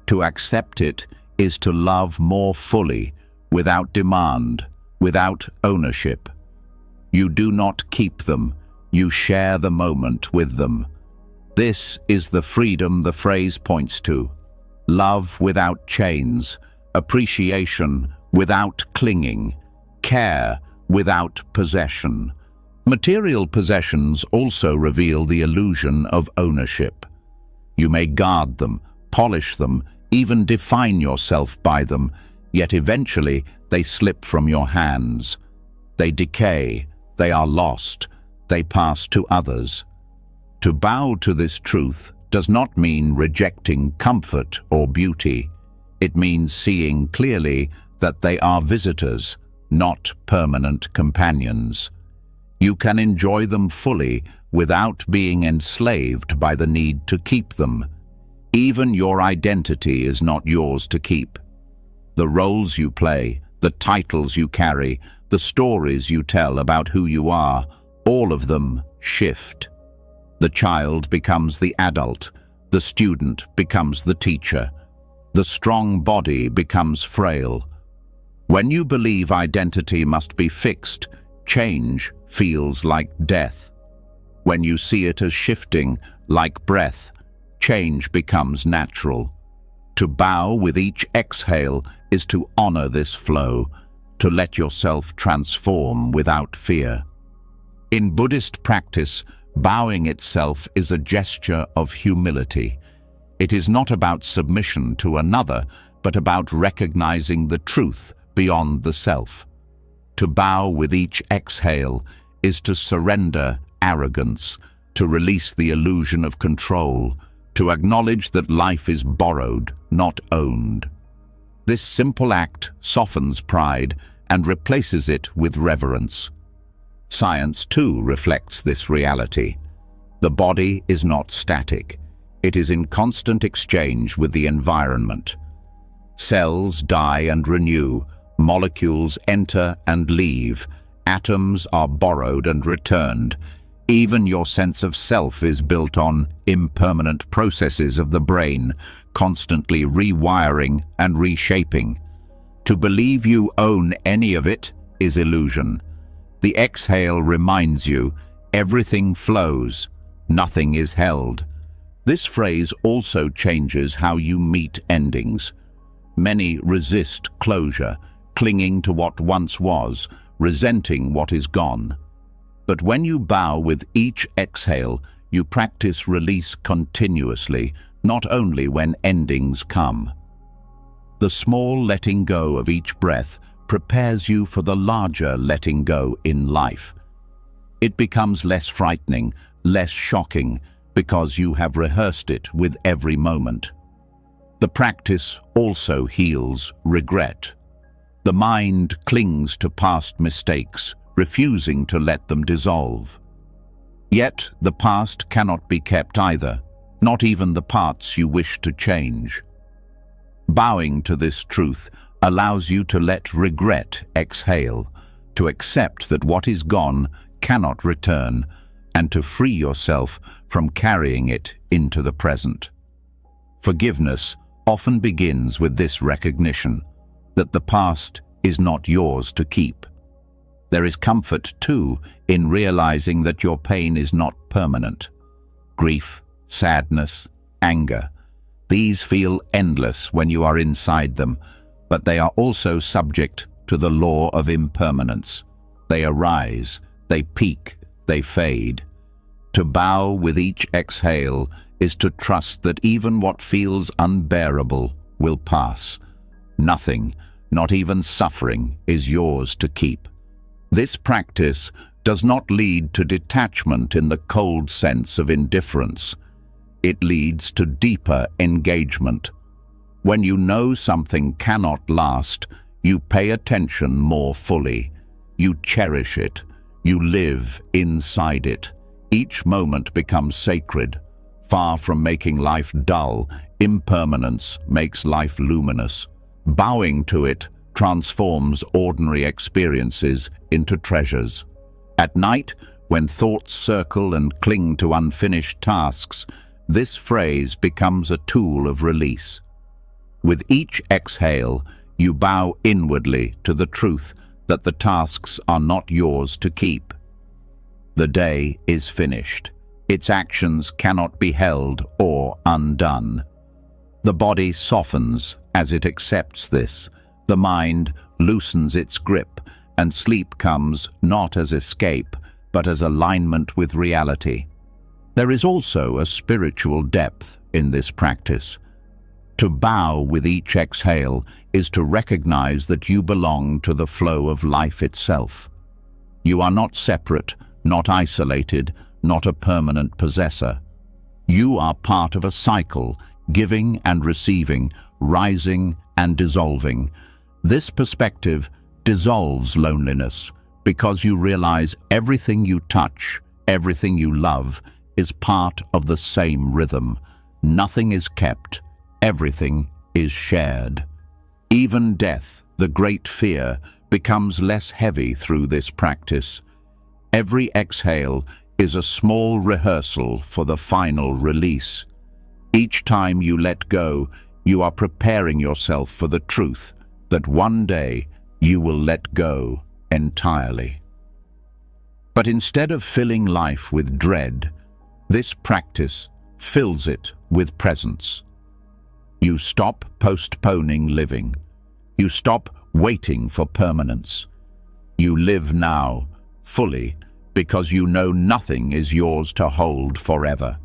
To accept it is to love more fully, without demand, without ownership. You do not keep them, you share the moment with them. This is the freedom the phrase points to. Love without chains, appreciation without clinging, care without possession. Material possessions also reveal the illusion of ownership. You may guard them, polish them, even define yourself by them, yet eventually they slip from your hands. They decay, they are lost, they pass to others. To bow to this truth does not mean rejecting comfort or beauty. It means seeing clearly that they are visitors, not permanent companions. You can enjoy them fully without being enslaved by the need to keep them. Even your identity is not yours to keep. The roles you play, the titles you carry, the stories you tell about who you are, all of them shift. The child becomes the adult, the student becomes the teacher, the strong body becomes frail. When you believe identity must be fixed, change feels like death. When you see it as shifting, like breath, change becomes natural. To bow with each exhale is to honor this flow, to let yourself transform without fear. In Buddhist practice, bowing itself is a gesture of humility. It is not about submission to another, but about recognizing the truth beyond the self. To bow with each exhale is to surrender arrogance, to release the illusion of control, to acknowledge that life is borrowed, not owned. This simple act softens pride and replaces it with reverence. Science, too, reflects this reality. The body is not static. It is in constant exchange with the environment. Cells die and renew, molecules enter and leave, atoms are borrowed and returned. Even your sense of self is built on impermanent processes of the brain, constantly rewiring and reshaping. To believe you own any of it is illusion. The exhale reminds you, everything flows, nothing is held. This phrase also changes how you meet endings. Many resist closure, clinging to what once was, resenting what is gone. But when you bow with each exhale, you practice release continuously, not only when endings come. The small letting go of each breath prepares you for the larger letting go in life. It becomes less frightening, less shocking, because you have rehearsed it with every moment. The practice also heals regret. The mind clings to past mistakes, refusing to let them dissolve. Yet the past cannot be kept either, not even the parts you wish to change. Bowing to this truth allows you to let regret exhale, to accept that what is gone cannot return, and to free yourself from carrying it into the present. Forgiveness often begins with this recognition, that the past is not yours to keep. There is comfort, too, in realizing that your pain is not permanent. Grief, sadness, anger, these feel endless when you are inside them, but they are also subject to the law of impermanence. They arise, they peak, they fade. To bow with each exhale is to trust that even what feels unbearable will pass. Nothing, not even suffering, is yours to keep. This practice does not lead to detachment in the cold sense of indifference. It leads to deeper engagement. When you know something cannot last, you pay attention more fully. You cherish it. You live inside it. Each moment becomes sacred. Far from making life dull, impermanence makes life luminous. Bowing to it transforms ordinary experiences into treasures. At night, when thoughts circle and cling to unfinished tasks, this phrase becomes a tool of release. With each exhale, you bow inwardly to the truth that the tasks are not yours to keep. The day is finished. Its actions cannot be held or undone. The body softens as it accepts this. The mind loosens its grip, and sleep comes not as escape, but as alignment with reality. There is also a spiritual depth in this practice. To bow with each exhale is to recognize that you belong to the flow of life itself. You are not separate, not isolated, not a permanent possessor. You are part of a cycle, giving and receiving, rising and dissolving. This perspective dissolves loneliness because you realize everything you touch, everything you love, is part of the same rhythm. Nothing is kept, everything is shared. Even death, the great fear, becomes less heavy through this practice. Every exhale is a small rehearsal for the final release. Each time you let go, you are preparing yourself for the truth that one day you will let go entirely. But instead of filling life with dread, this practice fills it with presence. You stop postponing living. You stop waiting for permanence. You live now, fully, because you know nothing is yours to hold forever.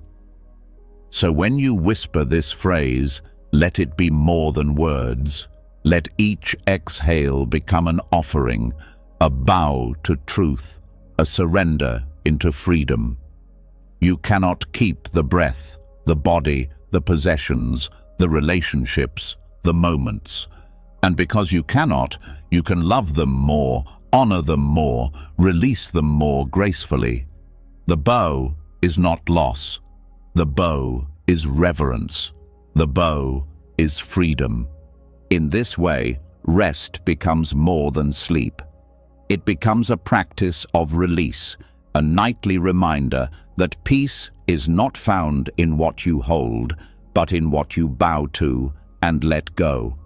So when you whisper this phrase, Let it be more than words. Let each exhale become an offering, a bow to truth, a surrender into freedom. You cannot keep the breath, the body, the possessions, the relationships, the moments. And because you cannot, you can love them more, honor them more, release them more gracefully. The bow is not loss. The bow is reverence. The bow is freedom. In this way, rest becomes more than sleep. It becomes a practice of release, a nightly reminder that peace is not found in what you hold, but in what you bow to and let go.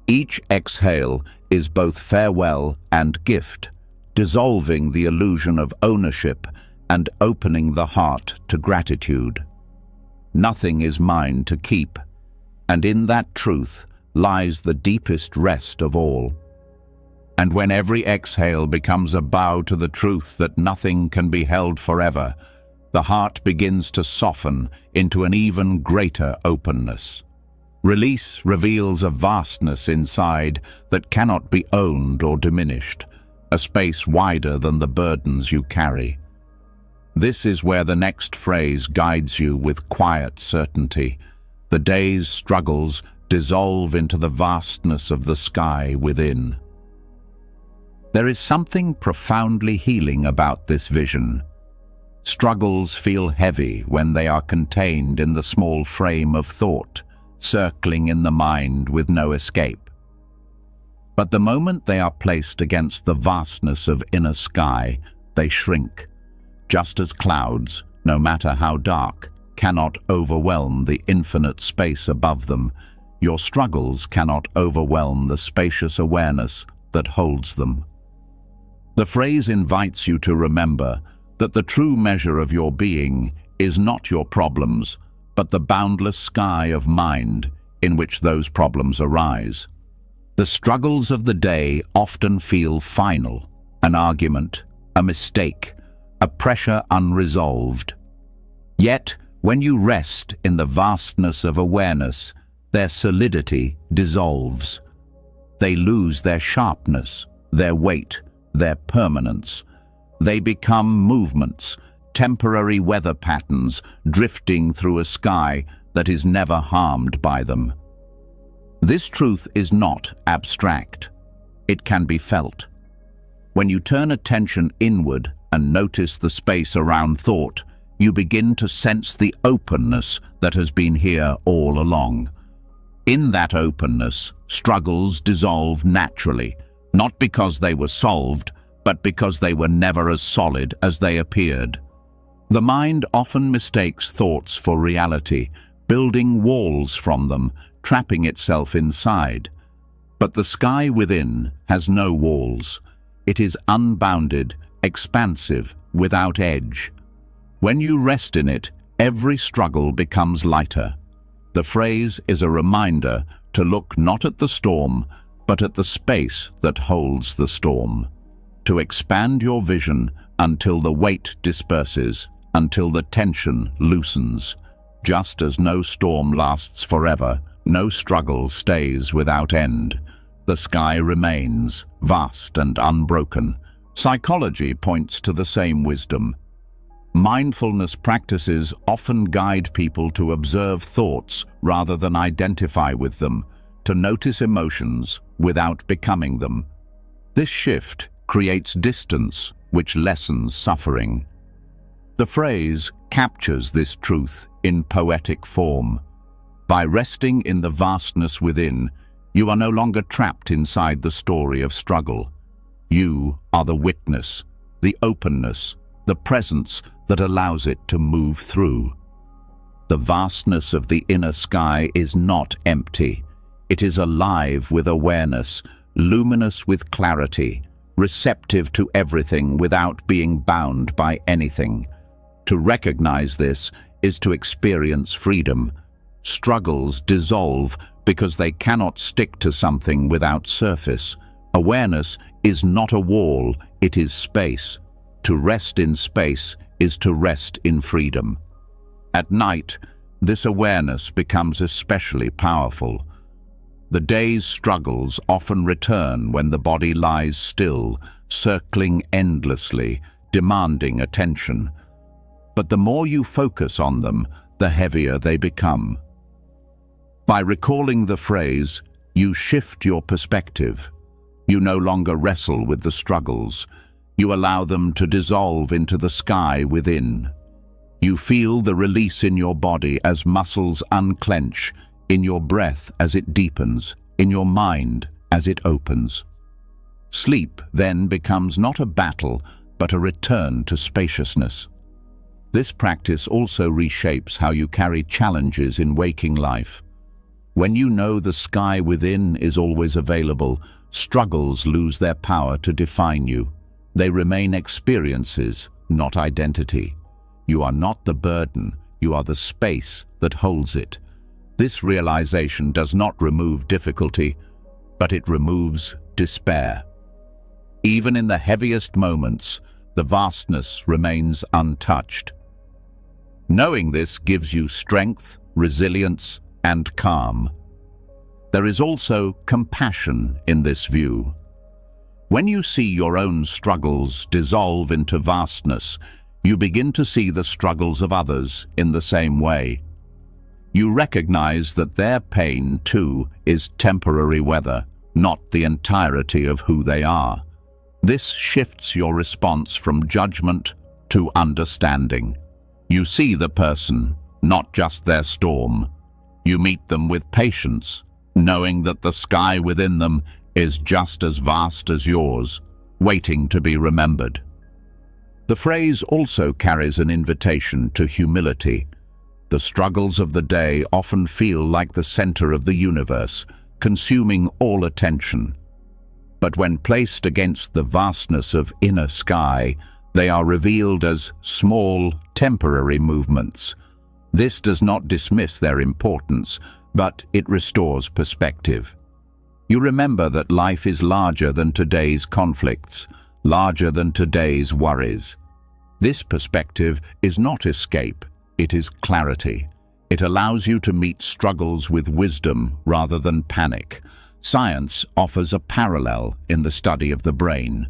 Each exhale is both farewell and gift, dissolving the illusion of ownership and opening the heart to gratitude. Nothing is mine to keep, and in that truth lies the deepest rest of all. And when every exhale becomes a bow to the truth that nothing can be held forever, the heart begins to soften into an even greater openness. Release reveals a vastness inside that cannot be owned or diminished, a space wider than the burdens you carry. This is where the next phrase guides you with quiet certainty. The day's struggles dissolve into the vastness of the sky within. There is something profoundly healing about this vision. Struggles feel heavy when they are contained in the small frame of thought, circling in the mind with no escape. But the moment they are placed against the vastness of inner sky, they shrink, just as clouds, no matter how dark, cannot overwhelm the infinite space above them. Your struggles cannot overwhelm the spacious awareness that holds them. The phrase invites you to remember that the true measure of your being is not your problems, but the boundless sky of mind in which those problems arise. The struggles of the day often feel final, an argument, a mistake, a pressure unresolved. Yet, when you rest in the vastness of awareness, their solidity dissolves. They lose their sharpness, their weight, their permanence. They become movements, temporary weather patterns drifting through a sky that is never harmed by them. This truth is not abstract. It can be felt. When you turn attention inward and notice the space around thought, you begin to sense the openness that has been here all along. In that openness, struggles dissolve naturally, not because they were solved, but because they were never as solid as they appeared. The mind often mistakes thoughts for reality, building walls from them, trapping itself inside. But the sky within has no walls. It is unbounded, expansive, without edge. When you rest in it, every struggle becomes lighter. The phrase is a reminder to look not at the storm, but at the space that holds the storm. To expand your vision until the weight disperses, until the tension loosens. Just as no storm lasts forever, no struggle stays without end. The sky remains vast and unbroken. Psychology points to the same wisdom. Mindfulness practices often guide people to observe thoughts rather than identify with them, to notice emotions without becoming them. This shift creates distance, which lessens suffering. The phrase captures this truth in poetic form. By resting in the vastness within, you are no longer trapped inside the story of struggle. You are the witness, the openness, the presence that allows it to move through. The vastness of the inner sky is not empty. It is alive with awareness, luminous with clarity, receptive to everything without being bound by anything. To recognize this is to experience freedom. Struggles dissolve because they cannot stick to something without surface. Awareness is not a wall, it is space. To rest in space is to rest in freedom. At night, This awareness becomes especially powerful. The day's struggles often return when the body lies still, circling endlessly, demanding attention. But the more you focus on them, the heavier they become. By recalling the phrase, you shift your perspective. You no longer wrestle with the struggles. You allow them to dissolve into the sky within. You feel the release in your body as muscles unclench, in your breath as it deepens, in your mind as it opens. Sleep then becomes not a battle, but a return to spaciousness. This practice also reshapes how you carry challenges in waking life. When you know the sky within is always available, struggles lose their power to define you. They remain experiences, not identity. You are not the burden, you are the space that holds it. This realization does not remove difficulty, but it removes despair. Even in the heaviest moments, the vastness remains untouched. Knowing this gives you strength, resilience, and calm. There is also compassion in this view. When you see your own struggles dissolve into vastness, you begin to see the struggles of others in the same way. You recognize that their pain, too, is temporary weather, not the entirety of who they are. This shifts your response from judgment to understanding. You see the person, not just their storm. You meet them with patience, knowing that the sky within them is just as vast as yours, waiting to be remembered. The phrase also carries an invitation to humility. The struggles of the day often feel like the center of the universe, consuming all attention. But when placed against the vastness of inner sky, they are revealed as small, temporary movements. This does not dismiss their importance, but it restores perspective. You remember that life is larger than today's conflicts, larger than today's worries. This perspective is not escape, it is clarity. It allows you to meet struggles with wisdom rather than panic. Science offers a parallel in the study of the brain.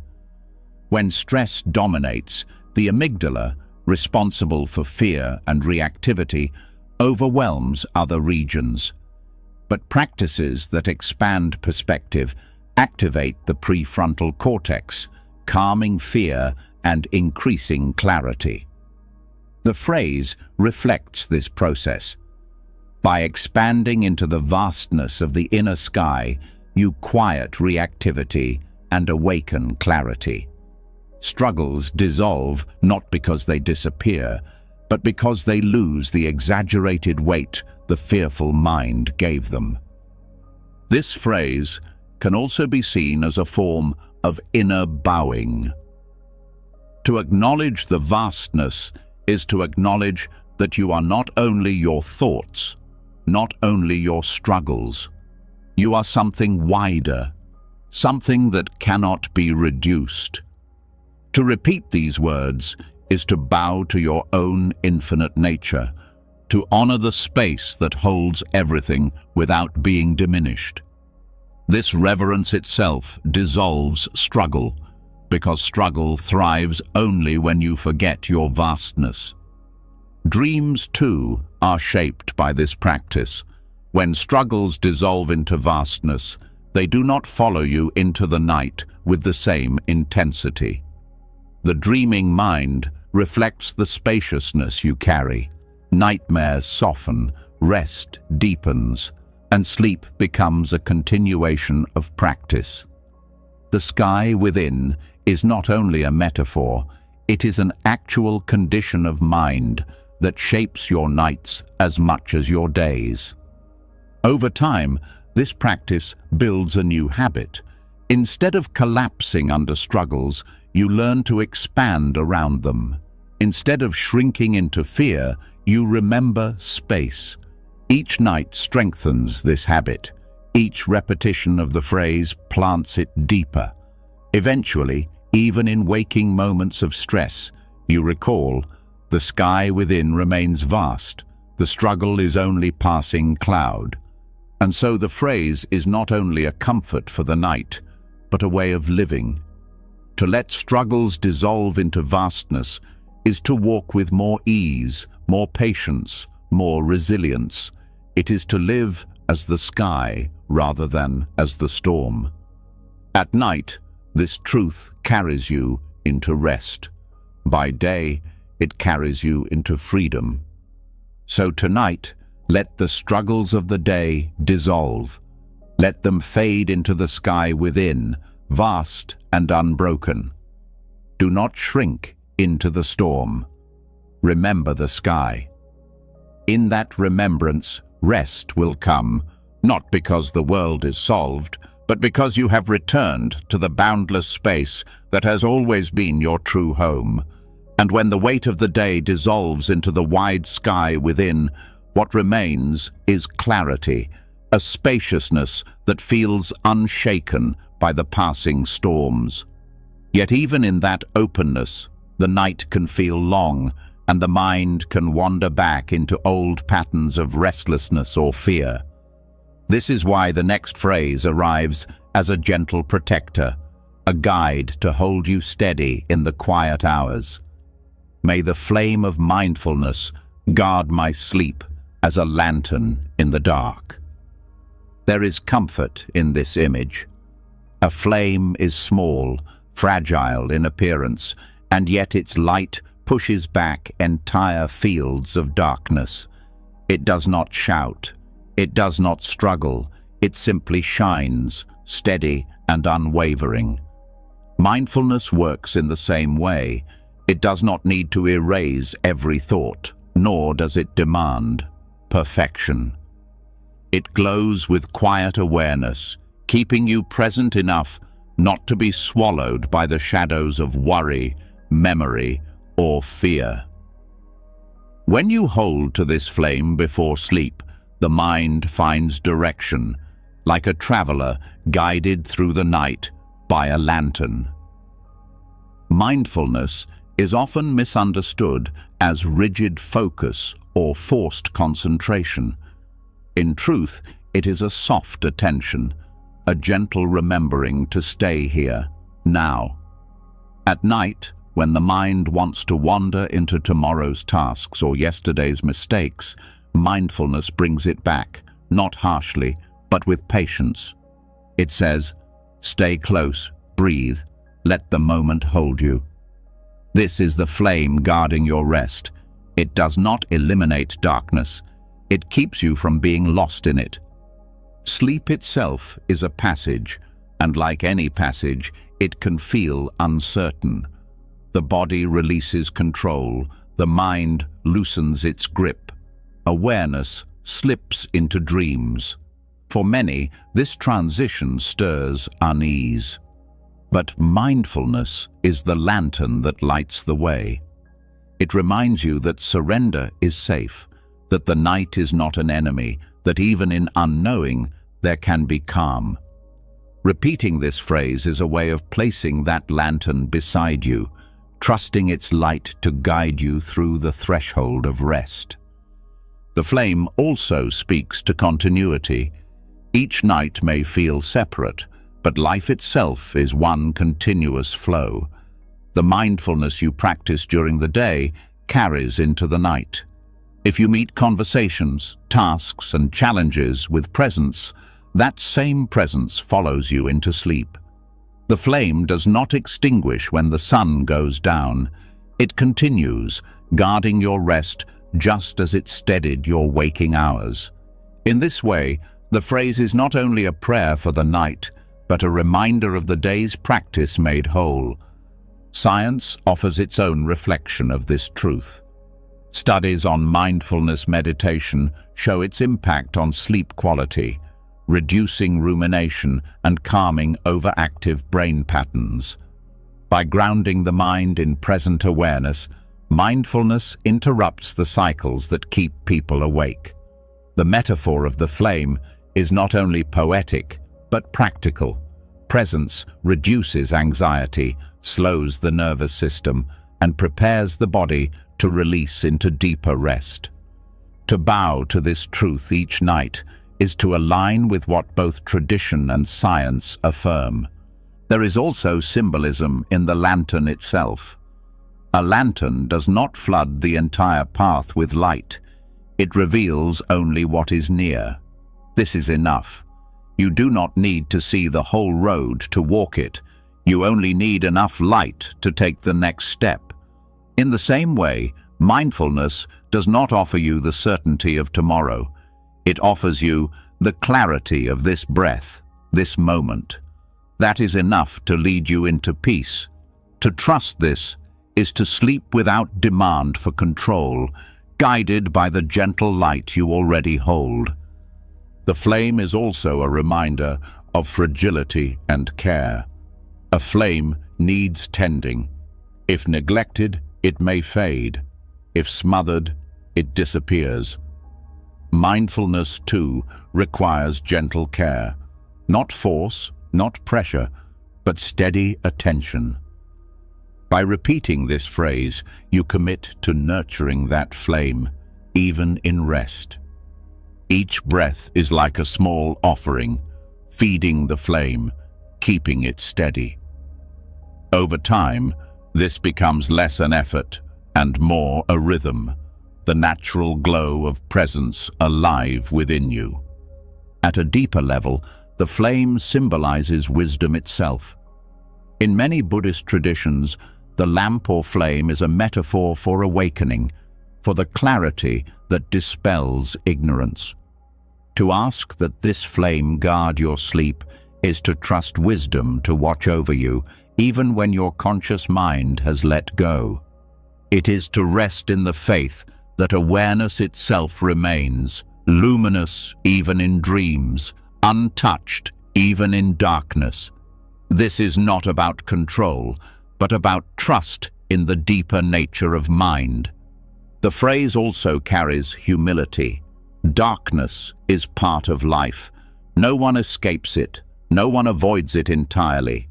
When stress dominates, the amygdala, responsible for fear and reactivity, overwhelms other regions. But practices that expand perspective activate the prefrontal cortex, calming fear and increasing clarity. The phrase reflects this process. By expanding into the vastness of the inner sky, you quiet reactivity and awaken clarity. Struggles dissolve not because they disappear, but because they lose the exaggerated weight the fearful mind gave them. This phrase can also be seen as a form of inner bowing. To acknowledge the vastness is to acknowledge that you are not only your thoughts, not only your struggles. You are something wider, something that cannot be reduced. To repeat these words is to bow to your own infinite nature, to honor the space that holds everything without being diminished. This reverence itself dissolves struggle, because struggle thrives only when you forget your vastness. Dreams, too, are shaped by this practice. When struggles dissolve into vastness, they do not follow you into the night with the same intensity. The dreaming mind reflects the spaciousness you carry. Nightmares soften, rest deepens, and sleep becomes a continuation of practice. The sky within is not only a metaphor, it is an actual condition of mind that shapes your nights as much as your days. Over time, this practice builds a new habit. Instead of collapsing under struggles, you learn to expand around them. Instead of shrinking into fear, you remember space. Each night strengthens this habit. Each repetition of the phrase plants it deeper. Eventually, even in waking moments of stress, you recall, the sky within remains vast, The struggle is only passing cloud. And so the phrase is not only a comfort for the night, but a way of living. To let struggles dissolve into vastness is to walk with more ease, more patience, more resilience. It is to live as the sky rather than as the storm. At night, this truth carries you into rest. By day, it carries you into freedom. So tonight, let the struggles of the day dissolve. Let them fade into the sky within, vast and unbroken. Do not shrink into the storm. Remember the sky. In that remembrance, rest will come, not because the world is solved, but because you have returned to the boundless space that has always been your true home. And when the weight of the day dissolves into the wide sky within, what remains is clarity, a spaciousness that feels unshaken by the passing storms. Yet even in that openness, the night can feel long, and the mind can wander back into old patterns of restlessness or fear. This is why the next phrase arrives as a gentle protector, a guide to hold you steady in the quiet hours. May the flame of mindfulness guard my sleep as a lantern in the dark. There is comfort in this image. A flame is small, fragile in appearance, and yet its light pushes back entire fields of darkness. It does not shout. It does not struggle. It simply shines, steady and unwavering. Mindfulness works in the same way. It does not need to erase every thought, nor does it demand perfection. It glows with quiet awareness, keeping you present enough not to be swallowed by the shadows of worry, memory, or fear. When you hold to this flame before sleep, the mind finds direction, like a traveler guided through the night by a lantern. Mindfulness is often misunderstood as rigid focus or forced concentration. In truth, it is a soft attention, a gentle remembering to stay here, now. At night, when the mind wants to wander into tomorrow's tasks or yesterday's mistakes, mindfulness brings it back, not harshly, but with patience. It says, "Stay close, breathe, let the moment hold you." This is the flame guarding your rest. It does not eliminate darkness. It keeps you from being lost in it. Sleep itself is a passage, and like any passage, it can feel uncertain. The body releases control, the mind loosens its grip. Awareness slips into dreams. For many, this transition stirs unease. But mindfulness is the lantern that lights the way. It reminds you that surrender is safe, that the night is not an enemy, that even in unknowing, there can be calm. Repeating this phrase is a way of placing that lantern beside you, trusting its light to guide you through the threshold of rest. The flame also speaks to continuity. Each night may feel separate, but life itself is one continuous flow. The mindfulness you practice during the day carries into the night. If you meet conversations, tasks, and challenges with presence, that same presence follows you into sleep. The flame does not extinguish when the sun goes down. It continues, guarding your rest just as it steadied your waking hours. In this way, the phrase is not only a prayer for the night, but a reminder of the day's practice made whole. Science offers its own reflection of this truth. Studies on mindfulness meditation show its impact on sleep quality, reducing rumination and calming overactive brain patterns. By grounding the mind in present awareness, mindfulness interrupts the cycles that keep people awake. The metaphor of the flame is not only poetic, but practical. Presence reduces anxiety, slows the nervous system, and prepares the body to release into deeper rest. To bow to this truth each night is to align with what both tradition and science affirm. There is also symbolism in the lantern itself. A lantern does not flood the entire path with light. It reveals only what is near. This is enough. You do not need to see the whole road to walk it. You only need enough light to take the next step. In the same way, mindfulness does not offer you the certainty of tomorrow. It offers you the clarity of this breath, this moment. That is enough to lead you into peace. To trust this is to sleep without demand for control, guided by the gentle light you already hold. The flame is also a reminder of fragility and care. A flame needs tending. If neglected, it may fade. If smothered, it disappears. Mindfulness, too, requires gentle care. Not force, not pressure, but steady attention. By repeating this phrase, you commit to nurturing that flame, even in rest. Each breath is like a small offering, feeding the flame, keeping it steady. Over time, this becomes less an effort and more a rhythm, the natural glow of presence alive within you. At a deeper level, the flame symbolizes wisdom itself. In many Buddhist traditions, the lamp or flame is a metaphor for awakening, for the clarity that dispels ignorance. To ask that this flame guard your sleep is to trust wisdom to watch over you, even when your conscious mind has let go. It is to rest in the faith that awareness itself remains, luminous even in dreams, untouched even in darkness. This is not about control, but about trust in the deeper nature of mind. The phrase also carries humility. Darkness is part of life. No one escapes it. No one avoids it entirely.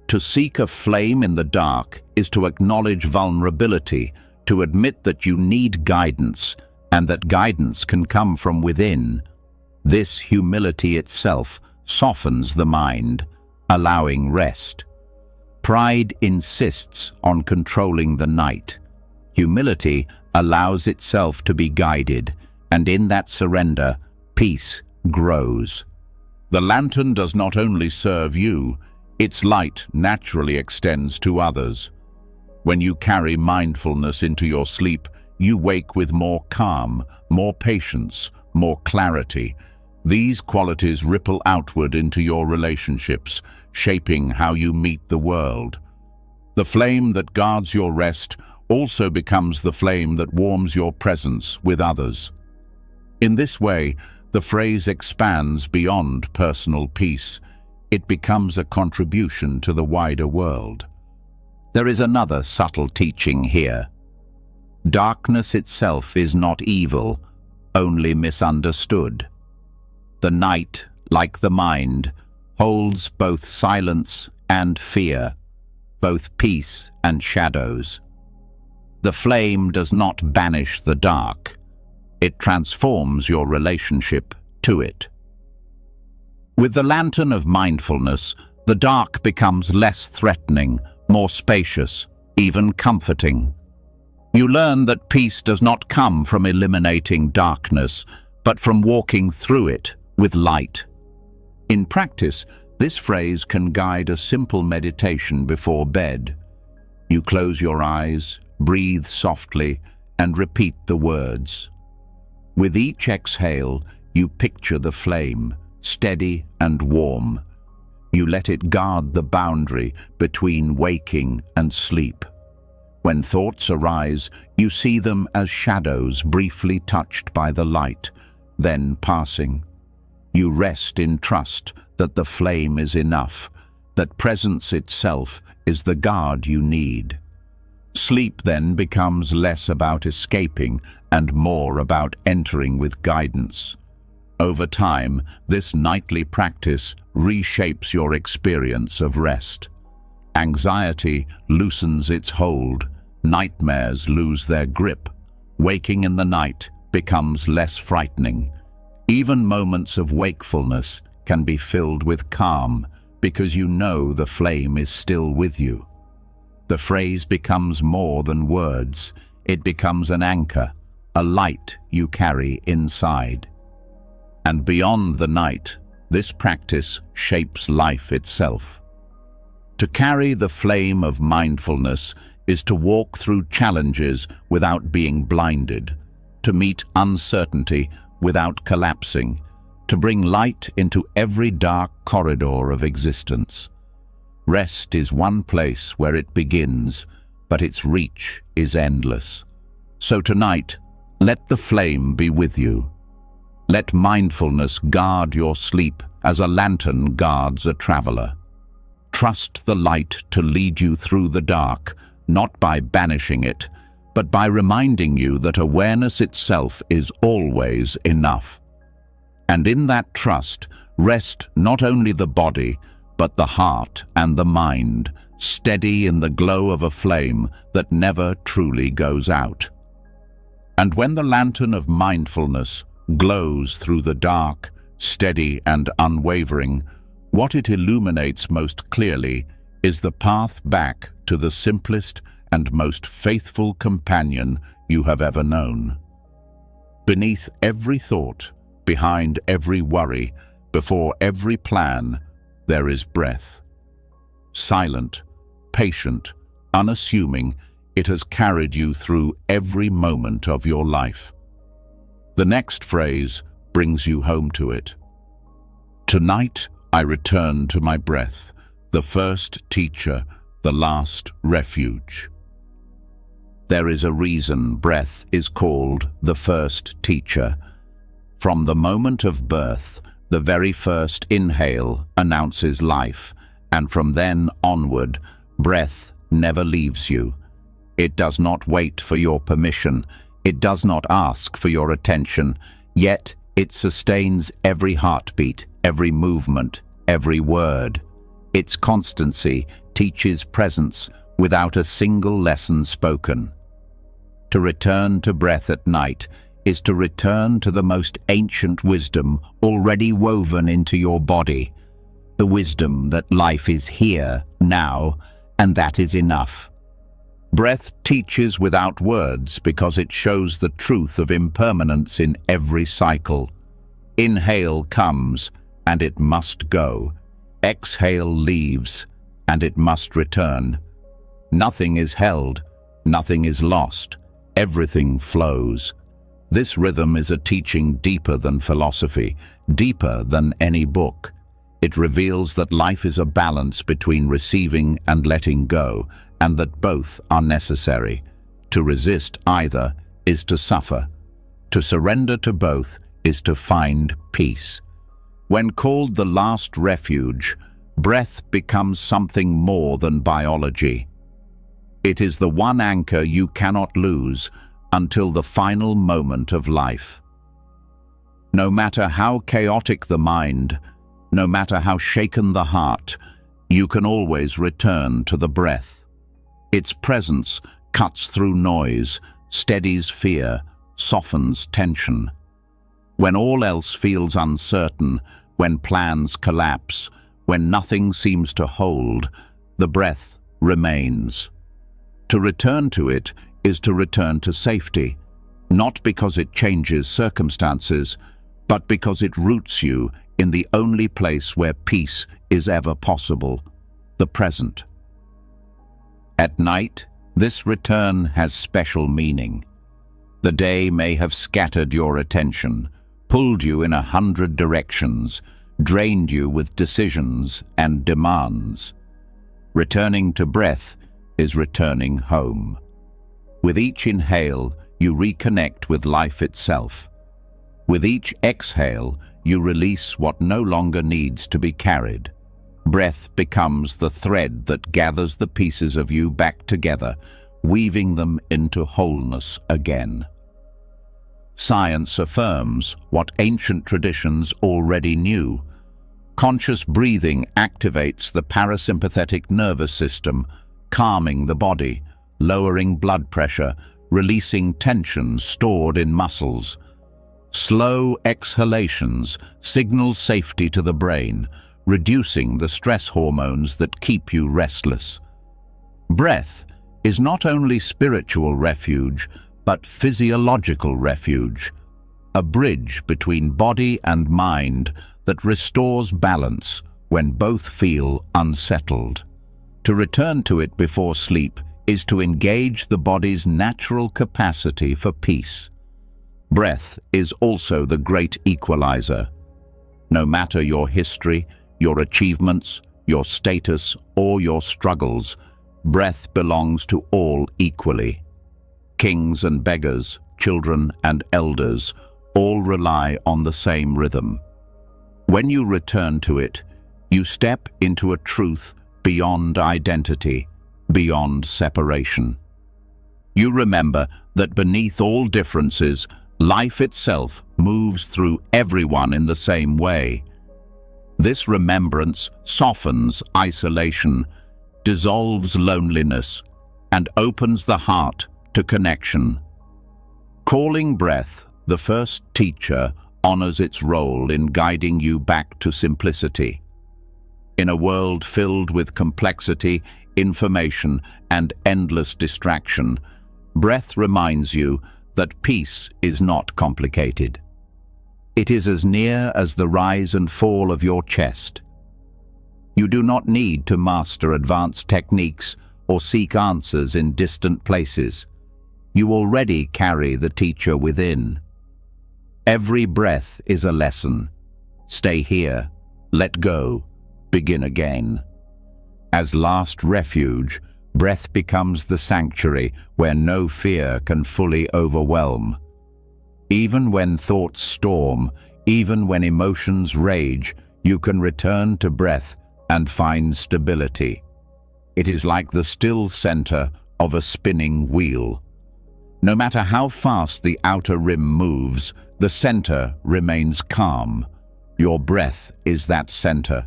To seek a flame in the dark is to acknowledge vulnerability, to admit that you need guidance, and that guidance can come from within. This humility itself softens the mind, allowing rest. Pride insists on controlling the night. Humility allows itself to be guided, and in that surrender, peace grows. The lantern does not only serve you, its light naturally extends to others. When you carry mindfulness into your sleep, you wake with more calm, more patience, more clarity. These qualities ripple outward into your relationships, shaping how you meet the world. The flame that guards your rest also becomes the flame that warms your presence with others. In this way, the phrase expands beyond personal peace. It becomes a contribution to the wider world. There is another subtle teaching here. Darkness itself is not evil, only misunderstood. The night, like the mind, holds both silence and fear, both peace and shadows. The flame does not banish the dark. It transforms your relationship to it. With the lantern of mindfulness, the dark becomes less threatening, more spacious, even comforting. You learn that peace does not come from eliminating darkness, but from walking through it with light. In practice, this phrase can guide a simple meditation before bed. You close your eyes, breathe softly, and repeat the words. With each exhale, you picture the flame, steady and warm. You let it guard the boundary between waking and sleep. When thoughts arise, you see them as shadows briefly touched by the light, then passing. You rest in trust that the flame is enough, that presence itself is the guard you need. Sleep then becomes less about escaping and more about entering with guidance. Over time, this nightly practice reshapes your experience of rest. Anxiety loosens its hold, nightmares lose their grip. Waking in the night becomes less frightening. Even moments of wakefulness can be filled with calm because you know the flame is still with you. The phrase becomes more than words. It becomes an anchor, a light you carry inside. And beyond the night, this practice shapes life itself. To carry the flame of mindfulness is to walk through challenges without being blinded, to meet uncertainty without collapsing, to bring light into every dark corridor of existence. Rest is one place where it begins, but its reach is endless. So tonight, let the flame be with you. Let mindfulness guard your sleep as a lantern guards a traveler. Trust the light to lead you through the dark, not by banishing it, but by reminding you that awareness itself is always enough. And in that trust, rest not only the body, but the heart and the mind, steady in the glow of a flame that never truly goes out. And when the lantern of mindfulness glows through the dark, steady and unwavering, what it illuminates most clearly is the path back to the simplest and most faithful companion you have ever known. Beneath every thought, behind every worry, before every plan, there is breath. Silent, patient, unassuming, it has carried you through every moment of your life. The next phrase brings you home to it. Tonight I return to my breath, the first teacher, the last refuge. There is a reason breath is called the first teacher. From the moment of birth, the very first inhale announces life, and from then onward, breath never leaves you. It does not wait for your permission. It does not ask for your attention, yet it sustains every heartbeat, every movement, every word. Its constancy teaches presence without a single lesson spoken. To return to breath at night is to return to the most ancient wisdom already woven into your body, the wisdom that life is here, now, and that is enough. Breath teaches without words because it shows the truth of impermanence in every cycle. Inhale comes, and it must go. Exhale leaves, and it must return. Nothing is held, nothing is lost, everything flows. This rhythm is a teaching deeper than philosophy, deeper than any book. It reveals that life is a balance between receiving and letting go, and that both are necessary. To resist either is to suffer. To surrender to both is to find peace. When called the last refuge, breath becomes something more than biology. It is the one anchor you cannot lose until the final moment of life. No matter how chaotic the mind, no matter how shaken the heart, you can always return to the breath. Its presence cuts through noise, steadies fear, softens tension. When all else feels uncertain, when plans collapse, when nothing seems to hold, the breath remains. To return to it is to return to safety, not because it changes circumstances, but because it roots you in the only place where peace is ever possible, the present. At night, this return has special meaning. The day may have scattered your attention, pulled you in 100 directions, drained you with decisions and demands. Returning to breath is returning home. With each inhale, you reconnect with life itself. With each exhale, you release what no longer needs to be carried. Breath becomes the thread that gathers the pieces of you back together, weaving them into wholeness again. Science affirms what ancient traditions already knew. Conscious breathing activates the parasympathetic nervous system, calming the body, lowering blood pressure, releasing tension stored in muscles. Slow exhalations signal safety to the brain, reducing the stress hormones that keep you restless. Breath is not only spiritual refuge, but physiological refuge, a bridge between body and mind that restores balance when both feel unsettled. To return to it before sleep is to engage the body's natural capacity for peace. Breath is also the great equalizer. No matter your history, your achievements, your status, or your struggles, breath belongs to all equally. Kings and beggars, children and elders, all rely on the same rhythm. When you return to it, you step into a truth beyond identity, beyond separation. You remember that beneath all differences, life itself moves through everyone in the same way. This remembrance softens isolation, dissolves loneliness, and opens the heart to connection. Calling breath the first teacher honors its role in guiding you back to simplicity. In a world filled with complexity, information, and endless distraction, breath reminds you that peace is not complicated. It is as near as the rise and fall of your chest. You do not need to master advanced techniques or seek answers in distant places. You already carry the teacher within. Every breath is a lesson. Stay here, let go, begin again. As last refuge, breath becomes the sanctuary where no fear can fully overwhelm. Even when thoughts storm, even when emotions rage, you can return to breath and find stability. It is like the still center of a spinning wheel. No matter how fast the outer rim moves, the center remains calm. Your breath is that center.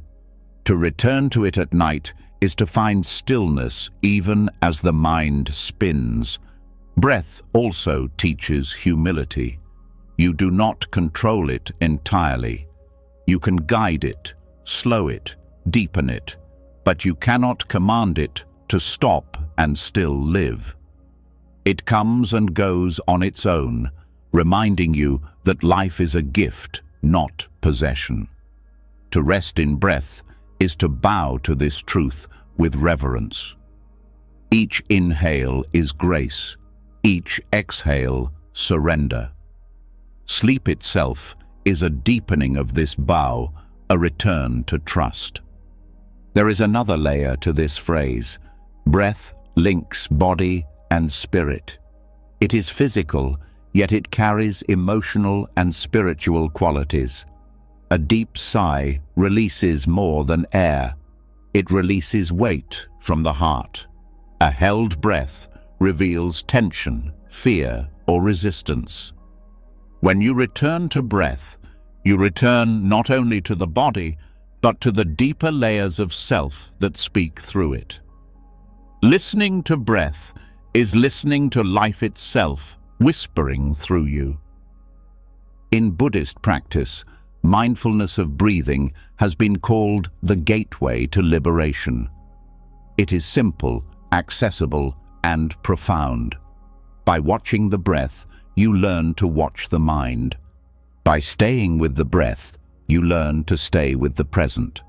To return to it at night is to find stillness even as the mind spins. Breath also teaches humility. You do not control it entirely. You can guide it, slow it, deepen it, but you cannot command it to stop and still live. It comes and goes on its own, reminding you that life is a gift, not possession. To rest in breath is to bow to this truth with reverence. Each inhale is grace, each exhale surrender. Sleep itself is a deepening of this bow, a return to trust. There is another layer to this phrase. Breath links body and spirit. It is physical, yet it carries emotional and spiritual qualities. A deep sigh releases more than air. It releases weight from the heart. A held breath reveals tension, fear, or resistance. When you return to breath, you return not only to the body, but to the deeper layers of self that speak through it. Listening to breath is listening to life itself, whispering through you. In Buddhist practice, mindfulness of breathing has been called the gateway to liberation. It is simple, accessible, and profound. By watching the breath, you learn to watch the mind. By staying with the breath, you learn to stay with the present.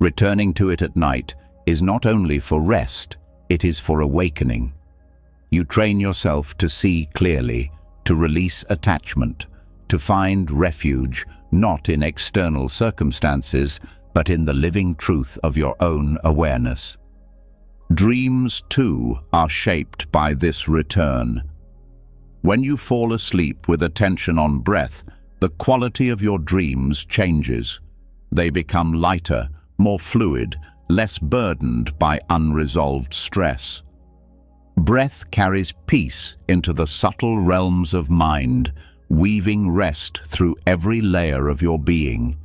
Returning to it at night is not only for rest, it is for awakening. You train yourself to see clearly, to release attachment, to find refuge not in external circumstances, but in the living truth of your own awareness. Dreams, too, are shaped by this return. When you fall asleep with attention on breath, the quality of your dreams changes. They become lighter, more fluid, less burdened by unresolved stress. Breath carries peace into the subtle realms of mind, weaving rest through every layer of your being.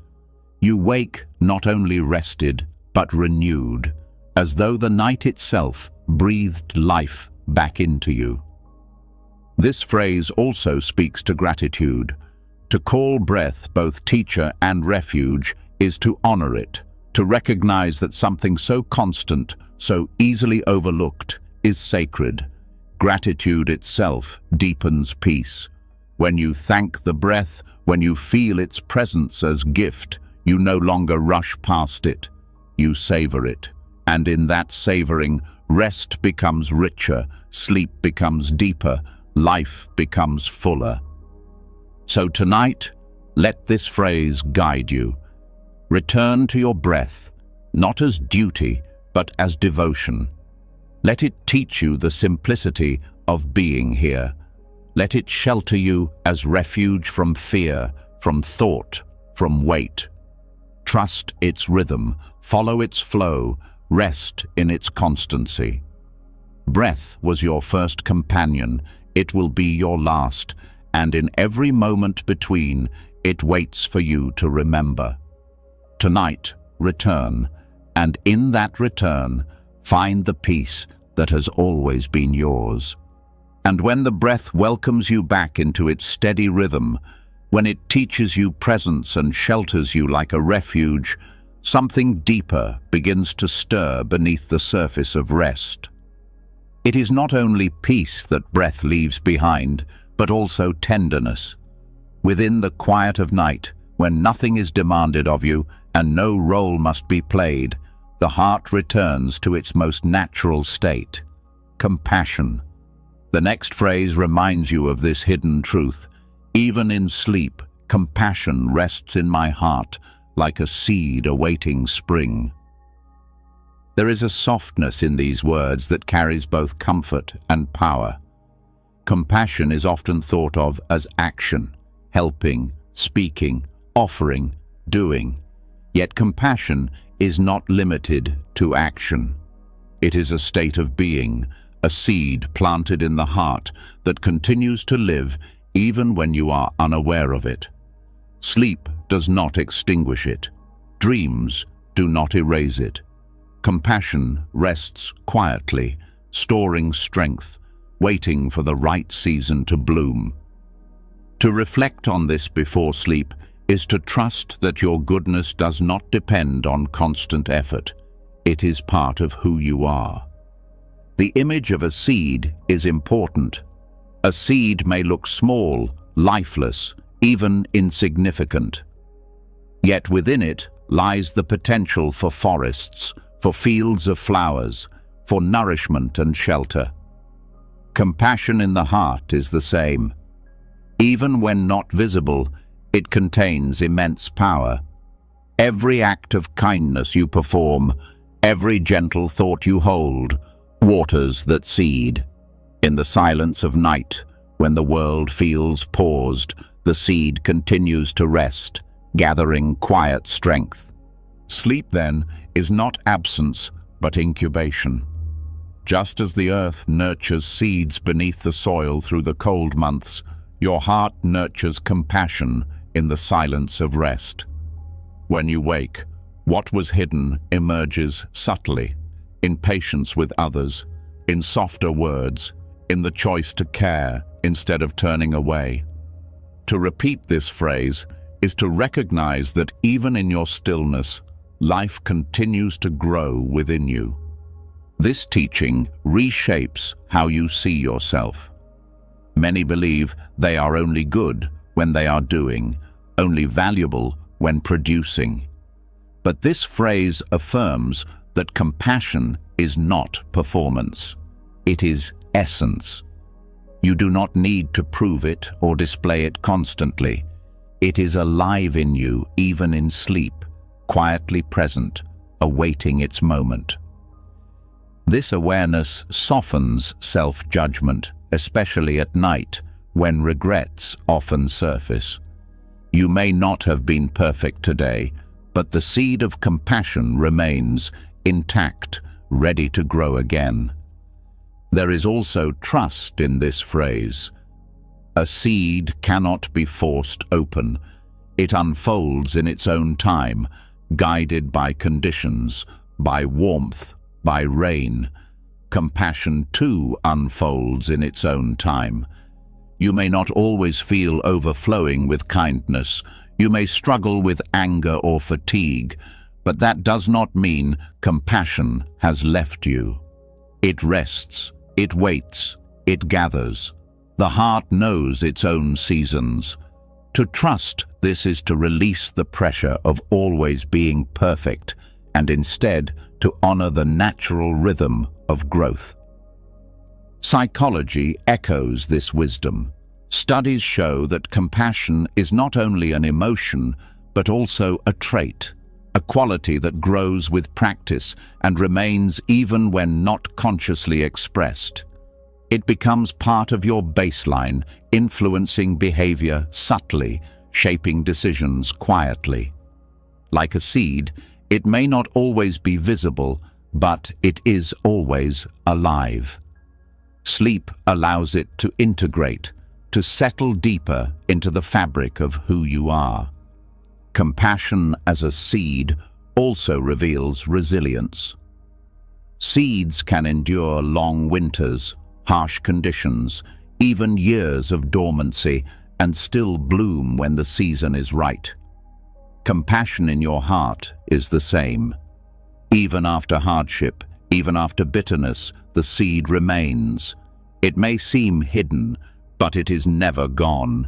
You wake not only rested, but renewed, as though the night itself breathed life back into you. This phrase also speaks to gratitude. To call breath both teacher and refuge is to honor it, to recognize that something so constant, so easily overlooked, is sacred. Gratitude itself deepens peace. When you thank the breath, when you feel its presence as gift, you no longer rush past it. You savor it. And in that savoring, rest becomes richer, sleep becomes deeper, life becomes fuller. So tonight, let this phrase guide you. Return to your breath, not as duty, but as devotion. Let it teach you the simplicity of being here. Let it shelter you as refuge from fear, from thought, from weight. Trust its rhythm, follow its flow, rest in its constancy. Breath was your first companion, it will be your last, and in every moment between, it waits for you to remember. Tonight, return, and in that return, find the peace that has always been yours. And when the breath welcomes you back into its steady rhythm, when it teaches you presence and shelters you like a refuge, something deeper begins to stir beneath the surface of rest. It is not only peace that breath leaves behind, but also tenderness. Within the quiet of night, when nothing is demanded of you and no role must be played, the heart returns to its most natural state, compassion. The next phrase reminds you of this hidden truth. Even in sleep, compassion rests in my heart like a seed awaiting spring. There is a softness in these words that carries both comfort and power. Compassion is often thought of as action, helping, speaking, offering, doing. Yet compassion is not limited to action. It is a state of being, a seed planted in the heart that continues to live even when you are unaware of it. Sleep does not extinguish it. Dreams do not erase it. Compassion rests quietly, storing strength, waiting for the right season to bloom. To reflect on this before sleep is to trust that your goodness does not depend on constant effort. It is part of who you are. The image of a seed is important. A seed may look small, lifeless, even insignificant. Yet within it lies the potential for forests, for fields of flowers, for nourishment and shelter. Compassion in the heart is the same. Even when not visible, it contains immense power. Every act of kindness you perform, every gentle thought you hold, waters that seed. In the silence of night, when the world feels paused, the seed continues to rest, gathering quiet strength. Sleep, then, is not absence, but incubation. Just as the earth nurtures seeds beneath the soil through the cold months, your heart nurtures compassion in the silence of rest. When you wake, what was hidden emerges subtly, in patience with others, in softer words, in the choice to care instead of turning away. To repeat this phrase is to recognize that even in your stillness, life continues to grow within you. This teaching reshapes how you see yourself. Many believe they are only good when they are doing, only valuable when producing. But this phrase affirms that compassion is not performance. It is essence. You do not need to prove it or display it constantly. It is alive in you, even in sleep, quietly present, awaiting its moment. This awareness softens self-judgment, especially at night, when regrets often surface. You may not have been perfect today, but the seed of compassion remains intact, ready to grow again. There is also trust in this phrase. A seed cannot be forced open. It unfolds in its own time, guided by conditions, by warmth, by rain. Compassion too unfolds in its own time. You may not always feel overflowing with kindness. You may struggle with anger or fatigue, but that does not mean compassion has left you. It rests, it waits, it gathers. The heart knows its own seasons. To trust this is to release the pressure of always being perfect and instead to honor the natural rhythm of growth. Psychology echoes this wisdom. Studies show that compassion is not only an emotion, but also a trait, a quality that grows with practice and remains even when not consciously expressed. It becomes part of your baseline, influencing behavior subtly, shaping decisions quietly. Like a seed, it may not always be visible, but it is always alive. Sleep allows it to integrate, to settle deeper into the fabric of who you are. Compassion as a seed also reveals resilience. Seeds can endure long winters, harsh conditions, even years of dormancy, and still bloom when the season is right. Compassion in your heart is the same. Even after hardship, even after bitterness, the seed remains. It may seem hidden, but it is never gone.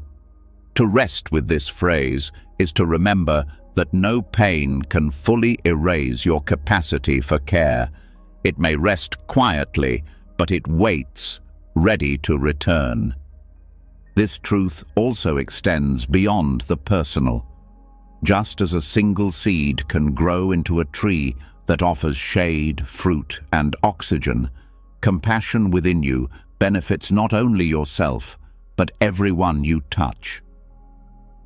To rest with this phrase is to remember that no pain can fully erase your capacity for care. It may rest quietly, but it waits, ready to return. This truth also extends beyond the personal. Just as a single seed can grow into a tree that offers shade, fruit, and oxygen, compassion within you benefits not only yourself, but everyone you touch.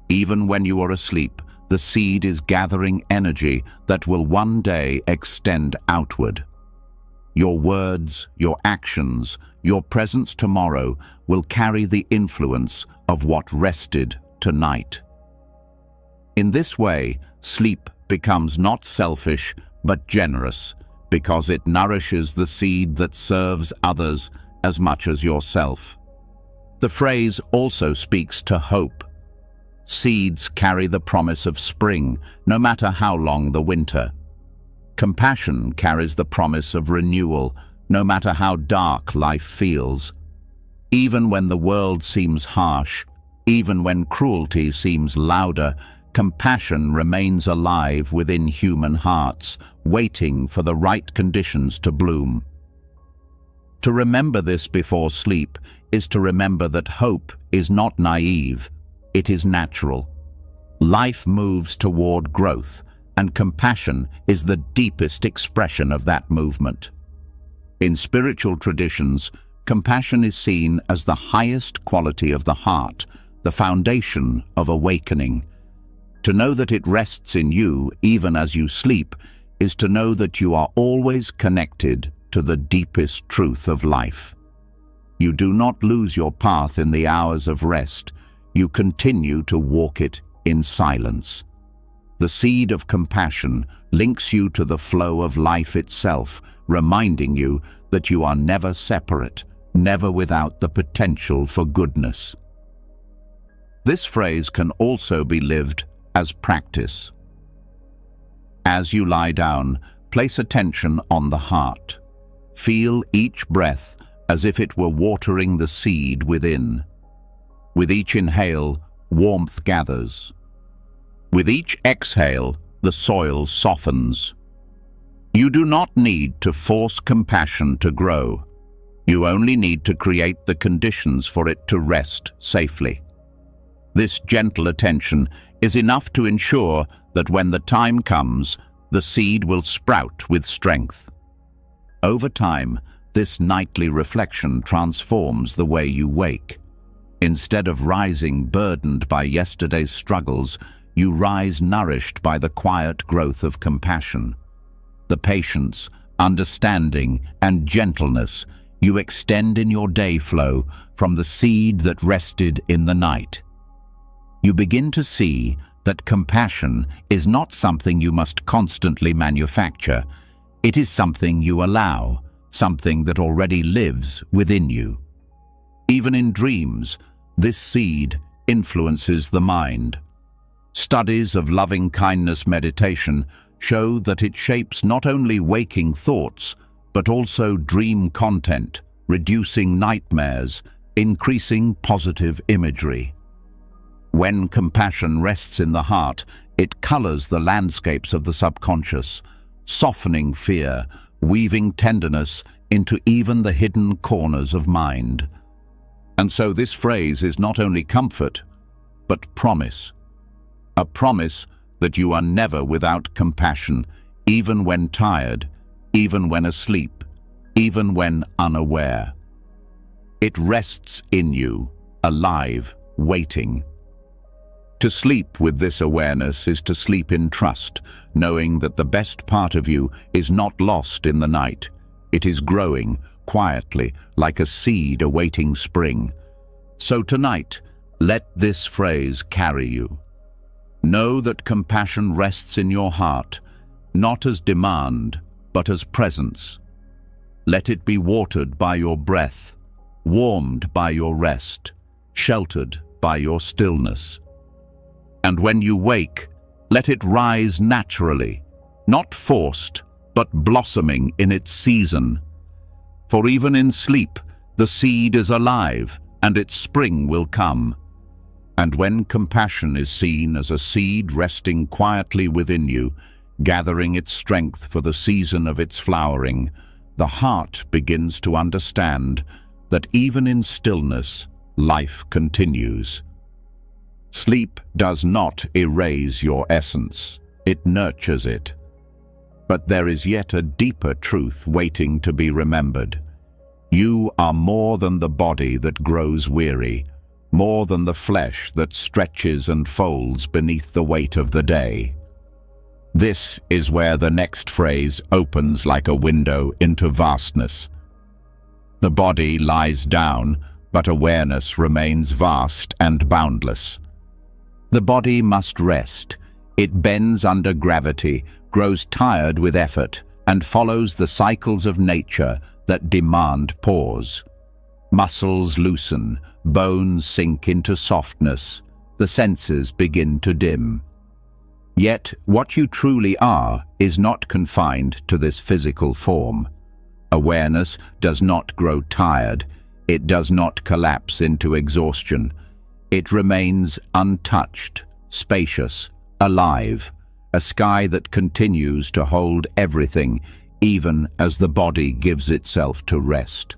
Even when you are asleep, the seed is gathering energy that will one day extend outward. Your words, your actions, your presence tomorrow will carry the influence of what rested tonight. In this way, sleep becomes not selfish, but generous, because it nourishes the seed that serves others as much as yourself. The phrase also speaks to hope. Seeds carry the promise of spring, no matter how long the winter. Compassion carries the promise of renewal, no matter how dark life feels. Even when the world seems harsh, even when cruelty seems louder, compassion remains alive within human hearts, waiting for the right conditions to bloom. To remember this before sleep is to remember that hope is not naive, it is natural. Life moves toward growth, and compassion is the deepest expression of that movement. In spiritual traditions, compassion is seen as the highest quality of the heart, the foundation of awakening. To know that it rests in you, even as you sleep, is to know that you are always connected to the deepest truth of life. You do not lose your path in the hours of rest. You continue to walk it in silence. The seed of compassion links you to the flow of life itself, reminding you that you are never separate, never without the potential for goodness. This phrase can also be lived as practice. As you lie down, place attention on the heart. Feel each breath as if it were watering the seed within. With each inhale, warmth gathers. With each exhale, the soil softens. You do not need to force compassion to grow. You only need to create the conditions for it to rest safely. This gentle attention is enough to ensure that when the time comes, the seed will sprout with strength. Over time, this nightly reflection transforms the way you wake. Instead of rising burdened by yesterday's struggles, you rise nourished by the quiet growth of compassion. The patience, understanding, and gentleness you extend in your day flow from the seed that rested in the night. You begin to see that compassion is not something you must constantly manufacture. It is something you allow, something that already lives within you. Even in dreams, This seed influences the mind. Studies of loving-kindness meditation show that it shapes not only waking thoughts, but also dream content, reducing nightmares, increasing positive imagery. When compassion rests in the heart, it colors the landscapes of the subconscious, softening fear, weaving tenderness into even the hidden corners of mind. And so this phrase is not only comfort, but promise. A promise that you are never without compassion, even when tired, even when asleep, even when unaware. It rests in you, alive, waiting. To sleep with this awareness is to sleep in trust, knowing that the best part of you is not lost in the night. It is growing quietly, like a seed awaiting spring. So tonight, let this phrase carry you. Know that compassion rests in your heart, not as demand, but as presence. Let it be watered by your breath, warmed by your rest, sheltered by your stillness. And when you wake, let it rise naturally, not forced, but blossoming in its season. For even in sleep, the seed is alive, and its spring will come. And when compassion is seen as a seed resting quietly within you, gathering its strength for the season of its flowering, the heart begins to understand that even in stillness, life continues. Sleep does not erase your essence, it nurtures it. But there is yet a deeper truth waiting to be remembered. You are more than the body that grows weary, more than the flesh that stretches and folds beneath the weight of the day. This is where the next phrase opens like a window into vastness. The body lies down, but awareness remains vast and boundless. The body must rest. It bends under gravity, grows tired with effort, and follows the cycles of nature that demand pause. Muscles loosen, bones sink into softness, the senses begin to dim. Yet what you truly are is not confined to this physical form. Awareness does not grow tired, it does not collapse into exhaustion. It remains untouched, spacious, alive, a sky that continues to hold everything, even as the body gives itself to rest.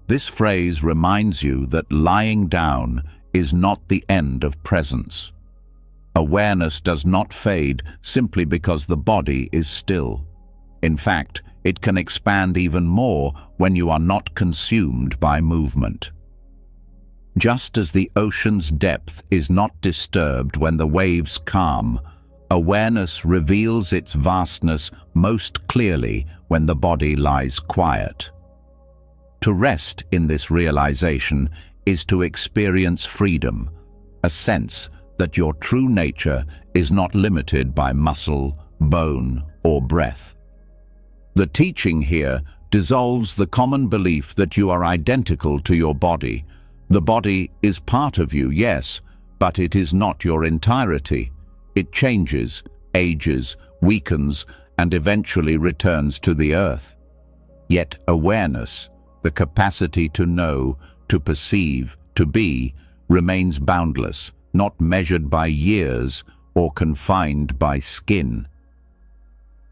This phrase reminds you that lying down is not the end of presence. Awareness does not fade simply because the body is still. In fact, it can expand even more when you are not consumed by movement. Just as the ocean's depth is not disturbed when the waves calm, awareness reveals its vastness most clearly when the body lies quiet. To rest in this realization is to experience freedom, a sense that your true nature is not limited by muscle, bone, or breath. The teaching here dissolves the common belief that you are identical to your body. The body is part of you, yes, but it is not your entirety. It changes, ages, weakens, and eventually returns to the earth. Yet awareness, the capacity to know, to perceive, to be, remains boundless, not measured by years or confined by skin.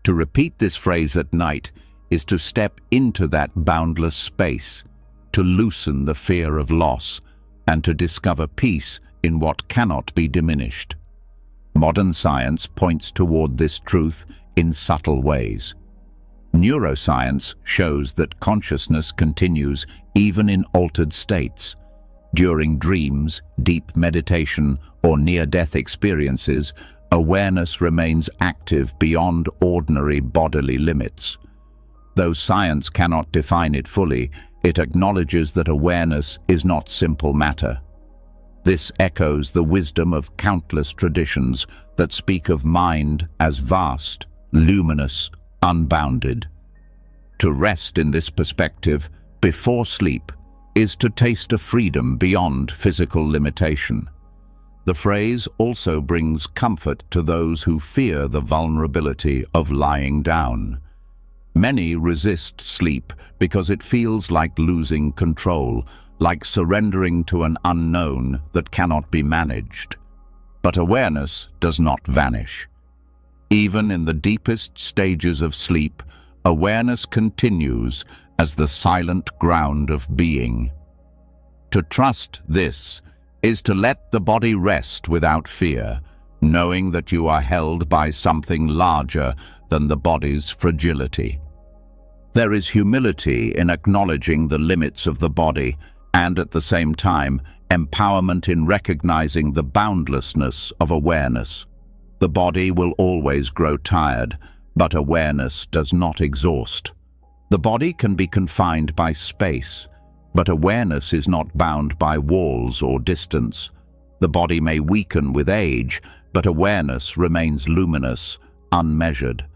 To repeat this phrase at night is to step into that boundless space, to loosen the fear of loss, and to discover peace in what cannot be diminished. Modern science points toward this truth in subtle ways. Neuroscience shows that consciousness continues even in altered states. During dreams, deep meditation, or near-death experiences, awareness remains active beyond ordinary bodily limits. Though science cannot define it fully, it acknowledges that awareness is not simple matter. This echoes the wisdom of countless traditions that speak of mind as vast, luminous, unbounded. To rest in this perspective, before sleep, is to taste a freedom beyond physical limitation. The phrase also brings comfort to those who fear the vulnerability of lying down. Many resist sleep because it feels like losing control, like surrendering to an unknown that cannot be managed. But awareness does not vanish. Even in the deepest stages of sleep, awareness continues as the silent ground of being. To trust this is to let the body rest without fear, knowing that you are held by something larger than the body's fragility. There is humility in acknowledging the limits of the body and, at the same time, empowerment in recognizing the boundlessness of awareness. The body will always grow tired, but awareness does not exhaust. The body can be confined by space, but awareness is not bound by walls or distance. The body may weaken with age, but awareness remains luminous, unmeasured.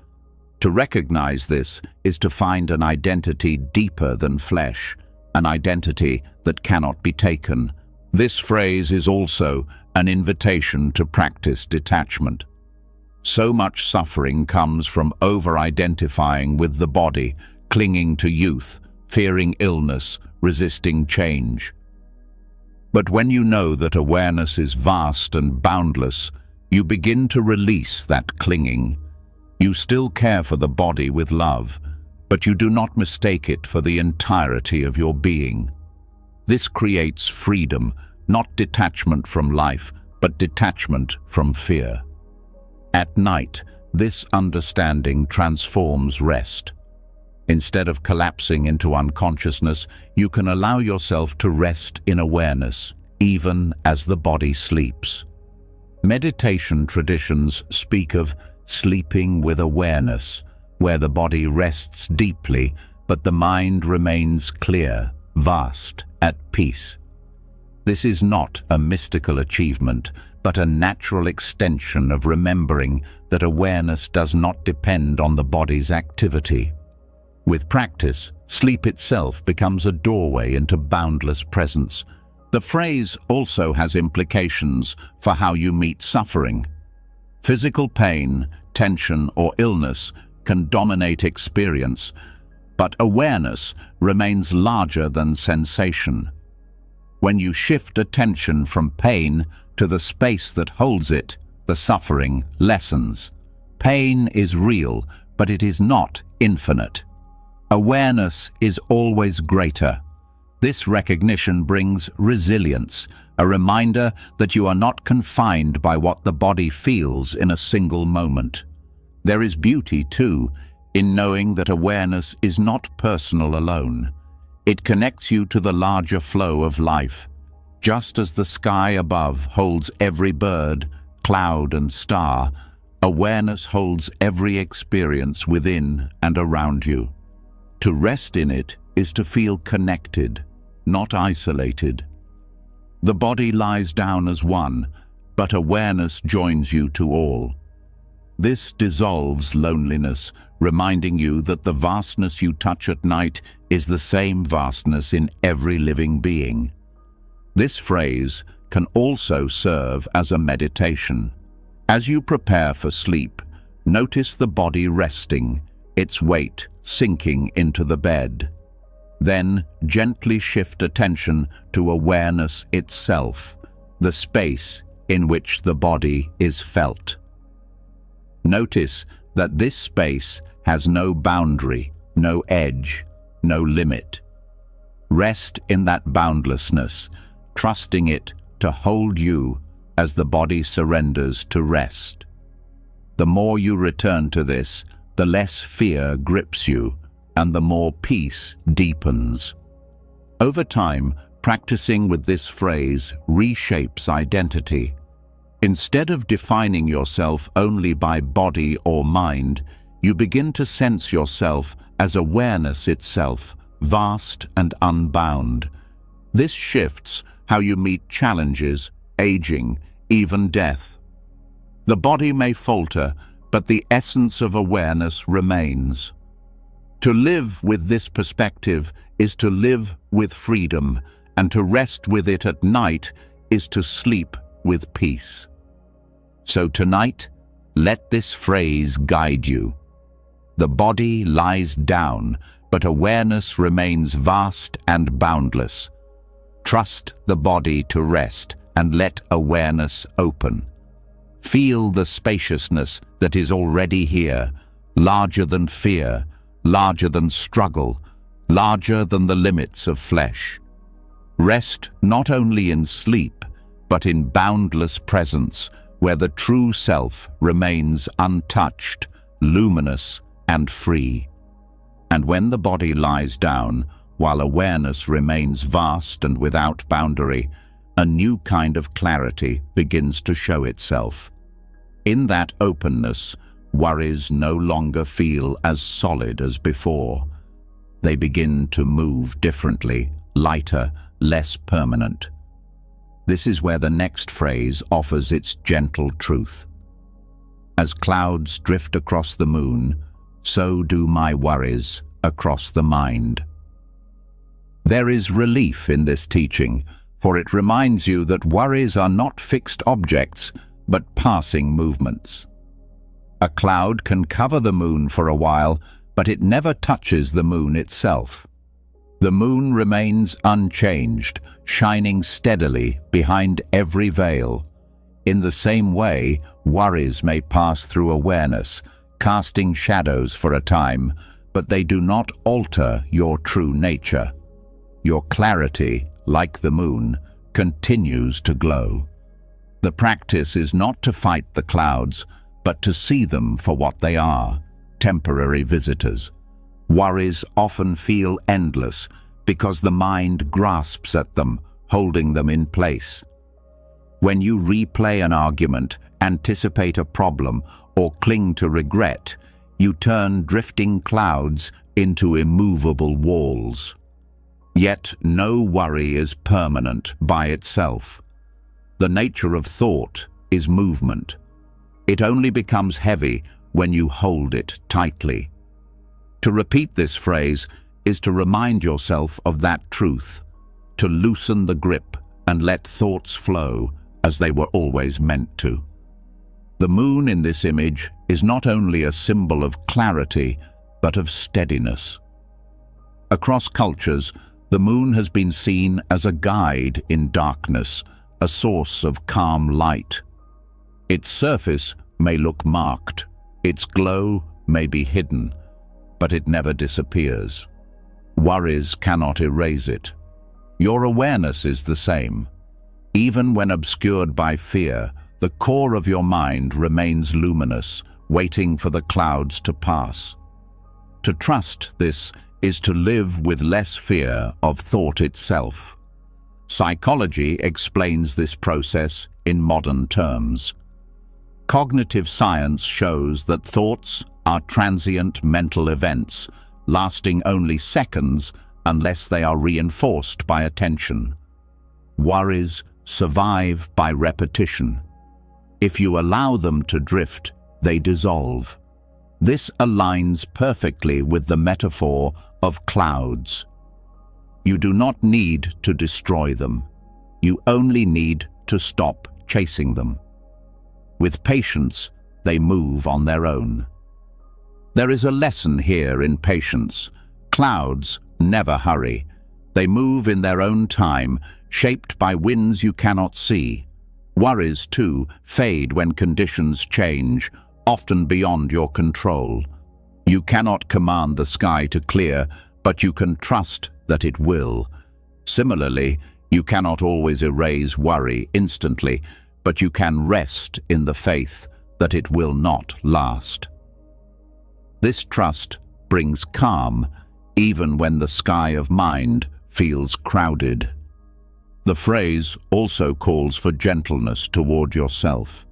To recognize this is to find an identity deeper than flesh, an identity that cannot be taken. This phrase is also an invitation to practice detachment. So much suffering comes from over-identifying with the body, clinging to youth, fearing illness, resisting change. But when you know that awareness is vast and boundless, you begin to release that clinging. You still care for the body with love, but you do not mistake it for the entirety of your being. This creates freedom, not detachment from life, but detachment from fear. At night, this understanding transforms rest. Instead of collapsing into unconsciousness, you can allow yourself to rest in awareness, even as the body sleeps. Meditation traditions speak of sleeping with awareness, where the body rests deeply, but the mind remains clear, vast, at peace. This is not a mystical achievement, but a natural extension of remembering that awareness does not depend on the body's activity. With practice, sleep itself becomes a doorway into boundless presence. The phrase also has implications for how you meet suffering. Physical pain, tension, or illness can dominate experience, but awareness remains larger than sensation. When you shift attention from pain to the space that holds it, the suffering lessens. Pain is real, but it is not infinite. Awareness is always greater. This recognition brings resilience, a reminder that you are not confined by what the body feels in a single moment. There is beauty, too, in knowing that awareness is not personal alone. It connects you to the larger flow of life. Just as the sky above holds every bird, cloud, and star, awareness holds every experience within and around you. To rest in it is to feel connected, not isolated. The body lies down as one, but awareness joins you to all. This dissolves loneliness, reminding you that the vastness you touch at night is the same vastness in every living being. This phrase can also serve as a meditation. As you prepare for sleep, notice the body resting, its weight sinking into the bed. Then gently shift attention to awareness itself, the space in which the body is felt. Notice that this space has no boundary, no edge, no limit. Rest in that boundlessness, trusting it to hold you as the body surrenders to rest. The more you return to this, the less fear grips you, and the more peace deepens. Over time, practicing with this phrase reshapes identity. Instead of defining yourself only by body or mind, you begin to sense yourself as awareness itself, vast and unbound. This shifts how you meet challenges, aging, even death. The body may falter, but the essence of awareness remains. To live with this perspective is to live with freedom, and to rest with it at night is to sleep with peace. So tonight, let this phrase guide you. The body lies down, but awareness remains vast and boundless. Trust the body to rest and let awareness open. Feel the spaciousness that is already here, larger than fear, larger than struggle, larger than the limits of flesh. Rest not only in sleep, but in boundless presence, where the true self remains untouched, luminous, and free. And when the body lies down, while awareness remains vast and without boundary, a new kind of clarity begins to show itself. In that openness, worries no longer feel as solid as before. They begin to move differently, lighter, less permanent. This is where the next phrase offers its gentle truth. As clouds drift across the moon, so do my worries across the mind. There is relief in this teaching, for it reminds you that worries are not fixed objects, but passing movements. A cloud can cover the moon for a while, but it never touches the moon itself. The moon remains unchanged, shining steadily behind every veil. In the same way, worries may pass through awareness, casting shadows for a time, but they do not alter your true nature. Your clarity, like the moon, continues to glow. The practice is not to fight the clouds, but to see them for what they are, temporary visitors. Worries often feel endless because the mind grasps at them, holding them in place. When you replay an argument, anticipate a problem, or cling to regret, you turn drifting clouds into immovable walls. Yet no worry is permanent by itself. The nature of thought is movement. It only becomes heavy when you hold it tightly. To repeat this phrase is to remind yourself of that truth, to loosen the grip and let thoughts flow as they were always meant to. The moon in this image is not only a symbol of clarity, but of steadiness. Across cultures, the moon has been seen as a guide in darkness, a source of calm light. Its surface may look marked, its glow may be hidden, but it never disappears. Worries cannot erase it. Your awareness is the same. Even when obscured by fear, the core of your mind remains luminous, waiting for the clouds to pass. To trust this is to live with less fear of thought itself. Psychology explains this process in modern terms. Cognitive science shows that thoughts are transient mental events, lasting only seconds unless they are reinforced by attention. Worries survive by repetition. If you allow them to drift, they dissolve. This aligns perfectly with the metaphor of clouds. You do not need to destroy them. You only need to stop chasing them. With patience, they move on their own. There is a lesson here in patience. Clouds never hurry. They move in their own time, shaped by winds you cannot see. Worries, too, fade when conditions change, often beyond your control. You cannot command the sky to clear, but you can trust that it will. Similarly, you cannot always erase worry instantly, but you can rest in the faith that it will not last. This trust brings calm, even when the sky of mind feels crowded. The phrase also calls for gentleness toward yourself.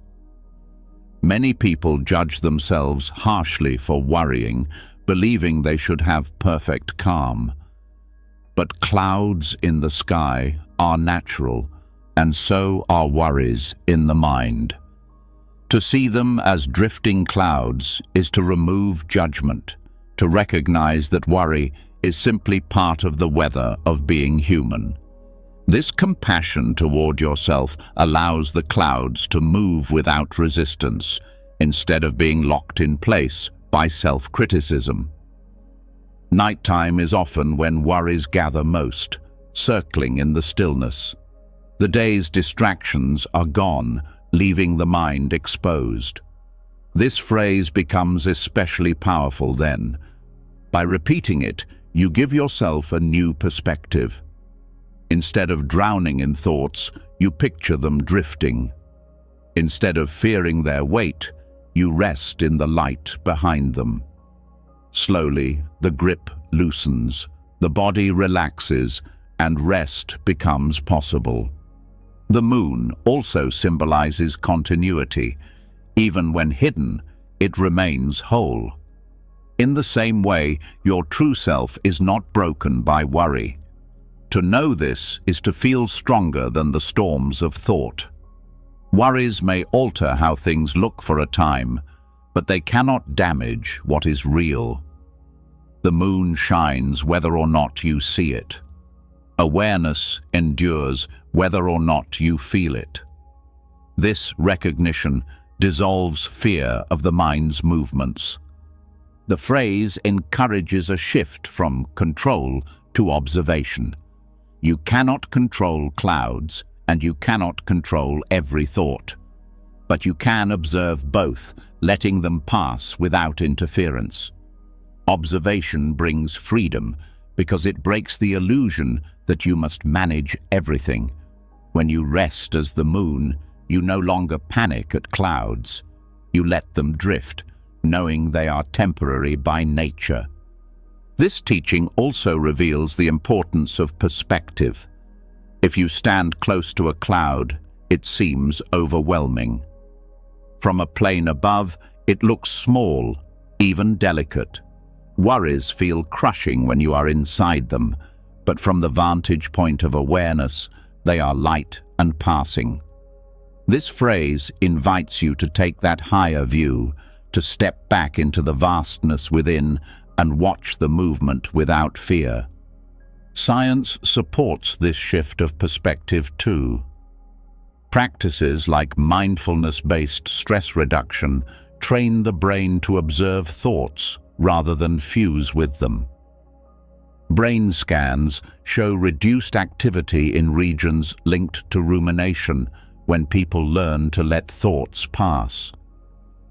Many people judge themselves harshly for worrying, believing they should have perfect calm. But clouds in the sky are natural, and so are worries in the mind. To see them as drifting clouds is to remove judgment, to recognize that worry is simply part of the weather of being human. This compassion toward yourself allows the clouds to move without resistance, instead of being locked in place by self-criticism. Nighttime is often when worries gather most, circling in the stillness. The day's distractions are gone, leaving the mind exposed. This phrase becomes especially powerful then. By repeating it, you give yourself a new perspective. Instead of drowning in thoughts, you picture them drifting. Instead of fearing their weight, you rest in the light behind them. Slowly, the grip loosens, the body relaxes, and rest becomes possible. The moon also symbolizes continuity. Even when hidden, it remains whole. In the same way, your true self is not broken by worry. To know this is to feel stronger than the storms of thought. Worries may alter how things look for a time, but they cannot damage what is real. The moon shines whether or not you see it. Awareness endures whether or not you feel it. This recognition dissolves fear of the mind's movements. The phrase encourages a shift from control to observation. You cannot control clouds, and you cannot control every thought. But you can observe both, letting them pass without interference. Observation brings freedom, because it breaks the illusion that you must manage everything. When you rest as the moon, you no longer panic at clouds. You let them drift, knowing they are temporary by nature. This teaching also reveals the importance of perspective. If you stand close to a cloud, it seems overwhelming. From a plane above, it looks small, even delicate. Worries feel crushing when you are inside them, but from the vantage point of awareness, they are light and passing. This phrase invites you to take that higher view, to step back into the vastness within and watch the movement without fear. Science supports this shift of perspective too. Practices like mindfulness-based stress reduction train the brain to observe thoughts rather than fuse with them. Brain scans show reduced activity in regions linked to rumination when people learn to let thoughts pass.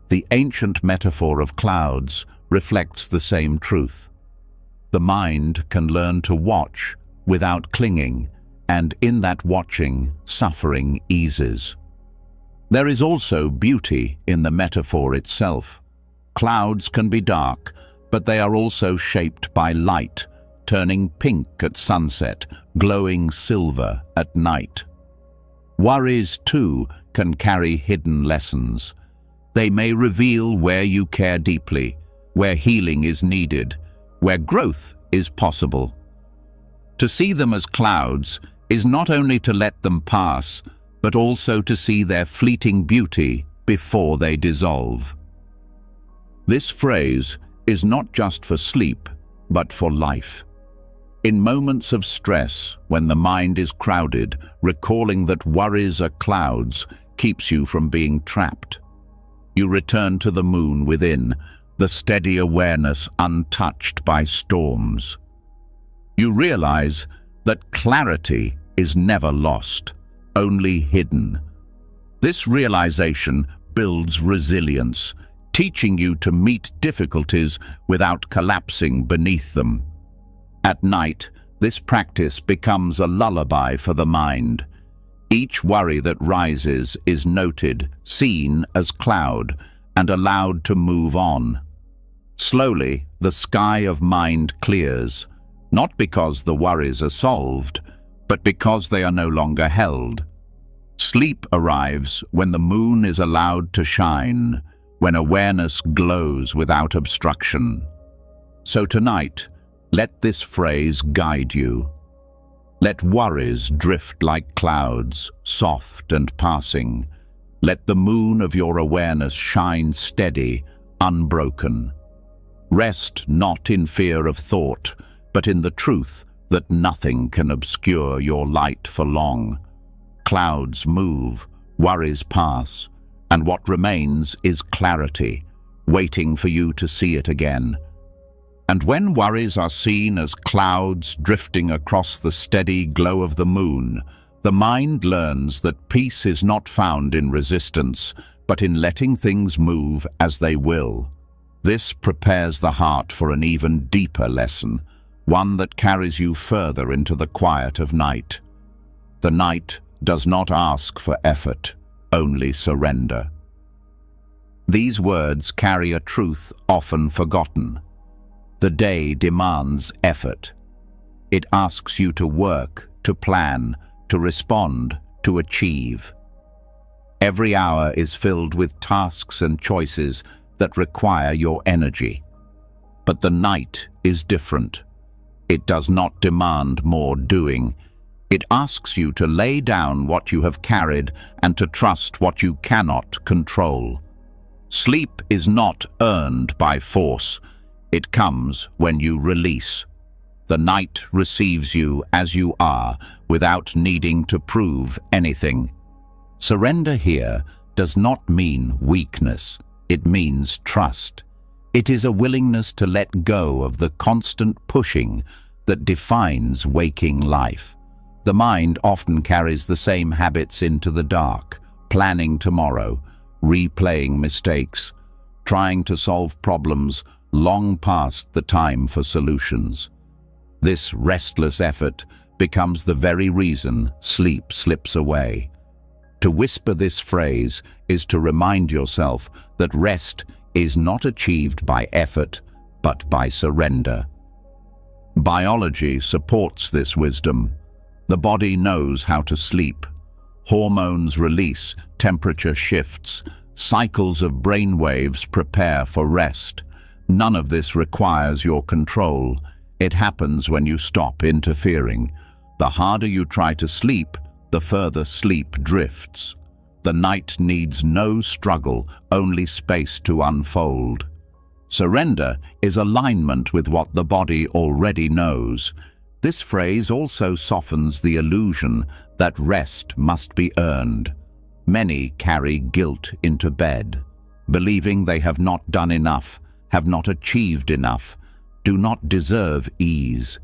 The ancient metaphor of clouds reflects the same truth. The mind can learn to watch without clinging, and in that watching, suffering eases. There is also beauty in the metaphor itself. Clouds can be dark, but they are also shaped by light, turning pink at sunset, glowing silver at night. Worries, too, can carry hidden lessons. They may reveal where you care deeply, where healing is needed, where growth is possible. To see them as clouds is not only to let them pass, but also to see their fleeting beauty before they dissolve. This phrase is not just for sleep, but for life. In moments of stress, when the mind is crowded, recalling that worries are clouds keeps you from being trapped. You return to the moon within, the steady awareness untouched by storms. You realize that clarity is never lost, only hidden. This realization builds resilience, teaching you to meet difficulties without collapsing beneath them. At night, this practice becomes a lullaby for the mind. Each worry that rises is noted, seen as cloud, and allowed to move on. Slowly, the sky of mind clears, not because the worries are solved, but because they are no longer held. Sleep arrives when the moon is allowed to shine, when awareness glows without obstruction. So tonight, let this phrase guide you. Let worries drift like clouds, soft and passing. Let the moon of your awareness shine steady, unbroken. Rest not in fear of thought, but in the truth that nothing can obscure your light for long. Clouds move, worries pass, and what remains is clarity, waiting for you to see it again. And when worries are seen as clouds drifting across the steady glow of the moon, the mind learns that peace is not found in resistance, but in letting things move as they will. This prepares the heart for an even deeper lesson, one that carries you further into the quiet of night. The night does not ask for effort, only surrender. These words carry a truth often forgotten. The day demands effort. It asks you to work, to plan, to respond, to achieve. Every hour is filled with tasks and choices that require your energy. But the night is different. It does not demand more doing. It asks you to lay down what you have carried and to trust what you cannot control. Sleep is not earned by force. It comes when you release. The night receives you as you are, without needing to prove anything. Surrender here does not mean weakness. It means trust. It is a willingness to let go of the constant pushing that defines waking life. The mind often carries the same habits into the dark, planning tomorrow, replaying mistakes, trying to solve problems long past the time for solutions. This restless effort becomes the very reason sleep slips away. To whisper this phrase is to remind yourself that rest is not achieved by effort, but by surrender. Biology supports this wisdom. The body knows how to sleep. Hormones release, temperature shifts, cycles of brain waves prepare for rest. None of this requires your control. It happens when you stop interfering. The harder you try to sleep, the further sleep drifts. The night needs no struggle, only space to unfold. Surrender is alignment with what the body already knows. This phrase also softens the illusion that rest must be earned. Many carry guilt into bed, believing they have not done enough, have not achieved enough, do not deserve ease.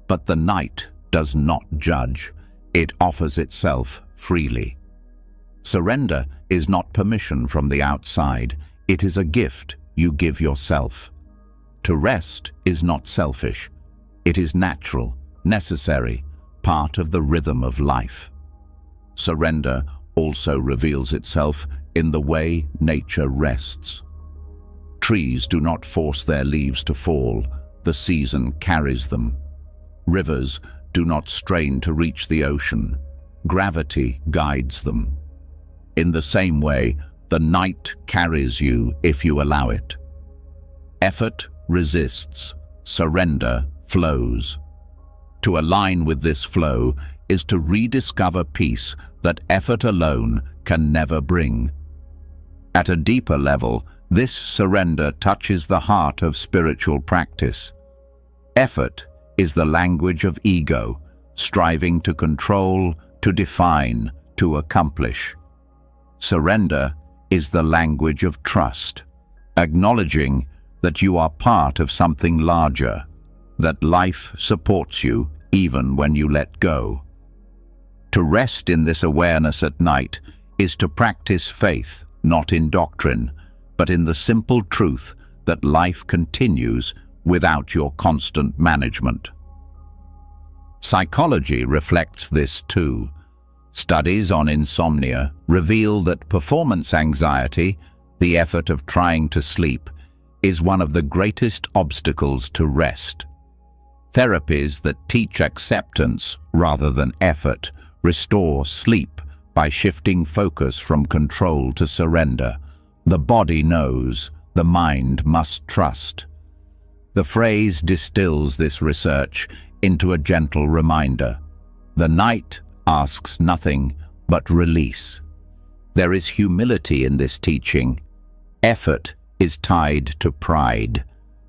But the night does not judge. It offers itself freely. Surrender is not permission from the outside. It is a gift you give yourself. To rest is not selfish. It is natural, necessary, part of the rhythm of life. Surrender also reveals itself in the way nature rests. Trees do not force their leaves to fall. The season carries them. Rivers do not strain to reach the ocean. Gravity guides them. In the same way, the night carries you if you allow it. Effort resists. Surrender flows. To align with this flow is to rediscover peace that effort alone can never bring. At a deeper level, this surrender touches the heart of spiritual practice. Effort is the language of ego, striving to control, to define, to accomplish. Surrender is the language of trust, acknowledging that you are part of something larger, that life supports you even when you let go. To rest in this awareness at night is to practice faith, not in doctrine, but in the simple truth that life continues without your constant management. Psychology reflects this too. Studies on insomnia reveal that performance anxiety, the effort of trying to sleep, is one of the greatest obstacles to rest. Therapies that teach acceptance rather than effort restore sleep by shifting focus from control to surrender. The body knows, the mind must trust. The phrase distills this research into a gentle reminder. The night asks nothing but release. There is humility in this teaching. Effort is tied to pride.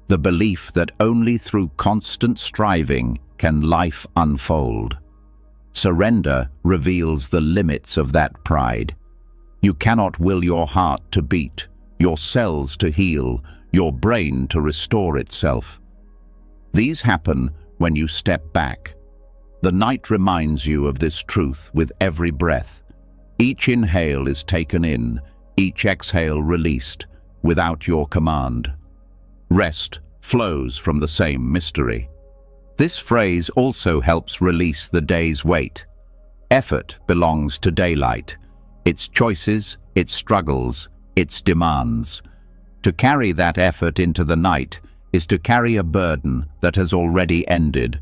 the belief that only through constant striving can life unfold. Surrender reveals the limits of that pride. You cannot will your heart to beat, your cells to heal, your brain to restore itself. These happen when you step back. The night reminds you of this truth with every breath. Each inhale is taken in, each exhale released, without your command. Rest flows from the same mystery. This phrase also helps release the day's weight. Effort belongs to daylight, its choices, its struggles, its demands. To carry that effort into the night is to carry a burden that has already ended.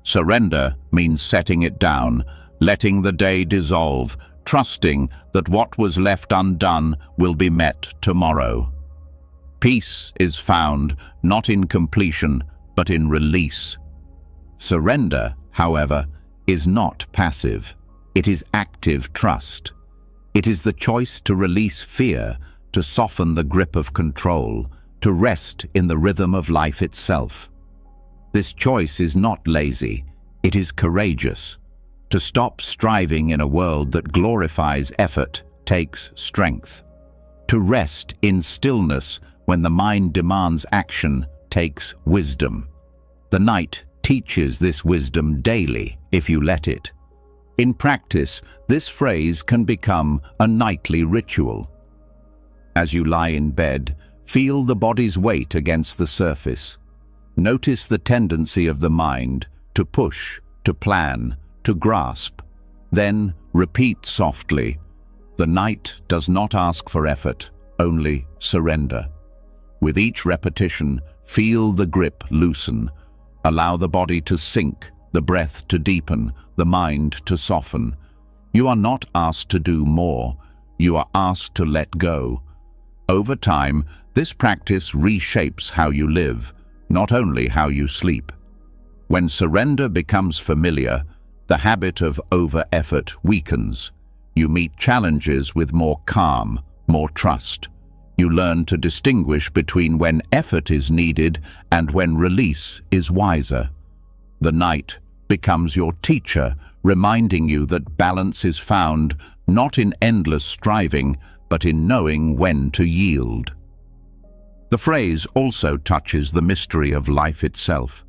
Surrender means setting it down, letting the day dissolve, trusting that what was left undone will be met tomorrow. Peace is found not in completion, but in release. Surrender, however, is not passive. It is active trust. It is the choice to release fear, to soften the grip of control, to rest in the rhythm of life itself. This choice is not lazy, it is courageous. To stop striving in a world that glorifies effort takes strength. To rest in stillness when the mind demands action takes wisdom. The night teaches this wisdom daily if you let it. In practice, this phrase can become a nightly ritual. As you lie in bed, feel the body's weight against the surface. Notice the tendency of the mind to push, to plan, to grasp. Then repeat softly. The night does not ask for effort, only surrender. With each repetition, feel the grip loosen. Allow the body to sink, the breath to deepen, the mind to soften. You are not asked to do more. You are asked to let go. Over time, this practice reshapes how you live, not only how you sleep. When surrender becomes familiar, the habit of over-effort weakens. You meet challenges with more calm, more trust. You learn to distinguish between when effort is needed and when release is wiser. The night becomes your teacher, reminding you that balance is found not in endless striving, but in knowing when to yield. The phrase also touches the mystery of life itself.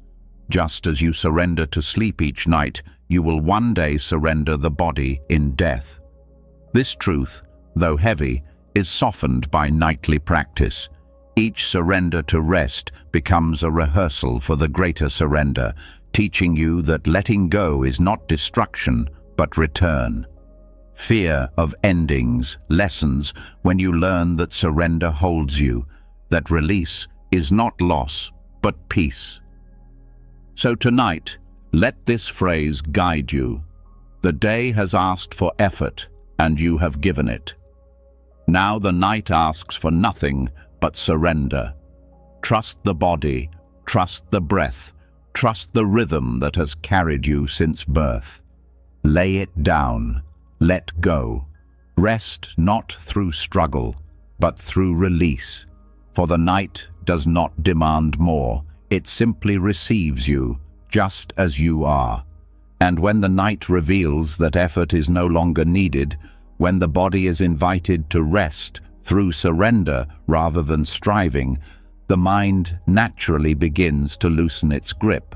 Just as you surrender to sleep each night, you will one day surrender the body in death. This truth, though heavy, is softened by nightly practice. Each surrender to rest becomes a rehearsal for the greater surrender, teaching you that letting go is not destruction, but return. Fear of endings lessens when you learn that surrender holds you, that release is not loss, but peace. So tonight, let this phrase guide you. The day has asked for effort, and you have given it. Now the night asks for nothing but surrender. Trust the body, trust the breath, trust the rhythm that has carried you since birth. Lay it down. Let go. Rest not through struggle, but through release. For the night does not demand more. It simply receives you, just as you are. And when the night reveals that effort is no longer needed, when the body is invited to rest through surrender rather than striving, the mind naturally begins to loosen its grip.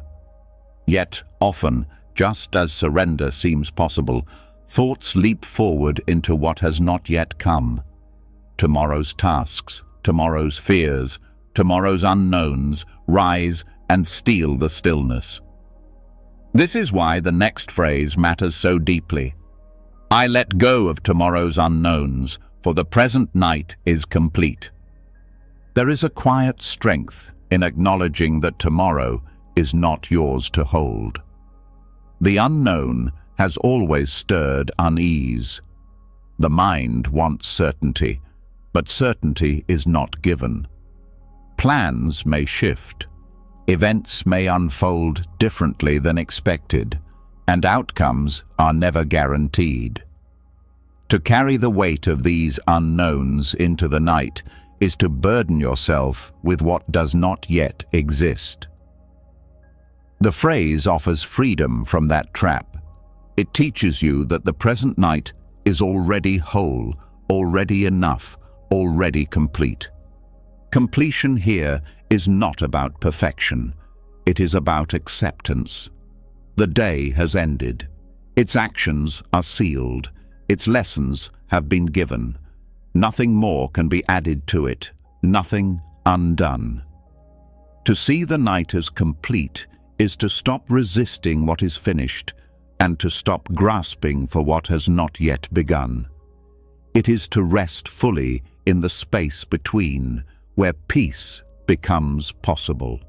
Yet often, just as surrender seems possible, thoughts leap forward into what has not yet come. Tomorrow's tasks, tomorrow's fears, tomorrow's unknowns rise and steal the stillness. This is why the next phrase matters so deeply. I let go of tomorrow's unknowns, for the present night is complete. There is a quiet strength in acknowledging that tomorrow is not yours to hold. The unknown has always stirred unease. The mind wants certainty, but certainty is not given. Plans may shift. Events may unfold differently than expected, and outcomes are never guaranteed. To carry the weight of these unknowns into the night is to burden yourself with what does not yet exist. The phrase offers freedom from that trap. It teaches you that the present night is already whole, already enough, already complete. Completion here is not about perfection. It is about acceptance. The day has ended. Its actions are sealed. Its lessons have been given. Nothing more can be added to it, nothing undone. To see the night as complete is to stop resisting what is finished and to stop grasping for what has not yet begun. It is to rest fully in the space between, where peace becomes possible.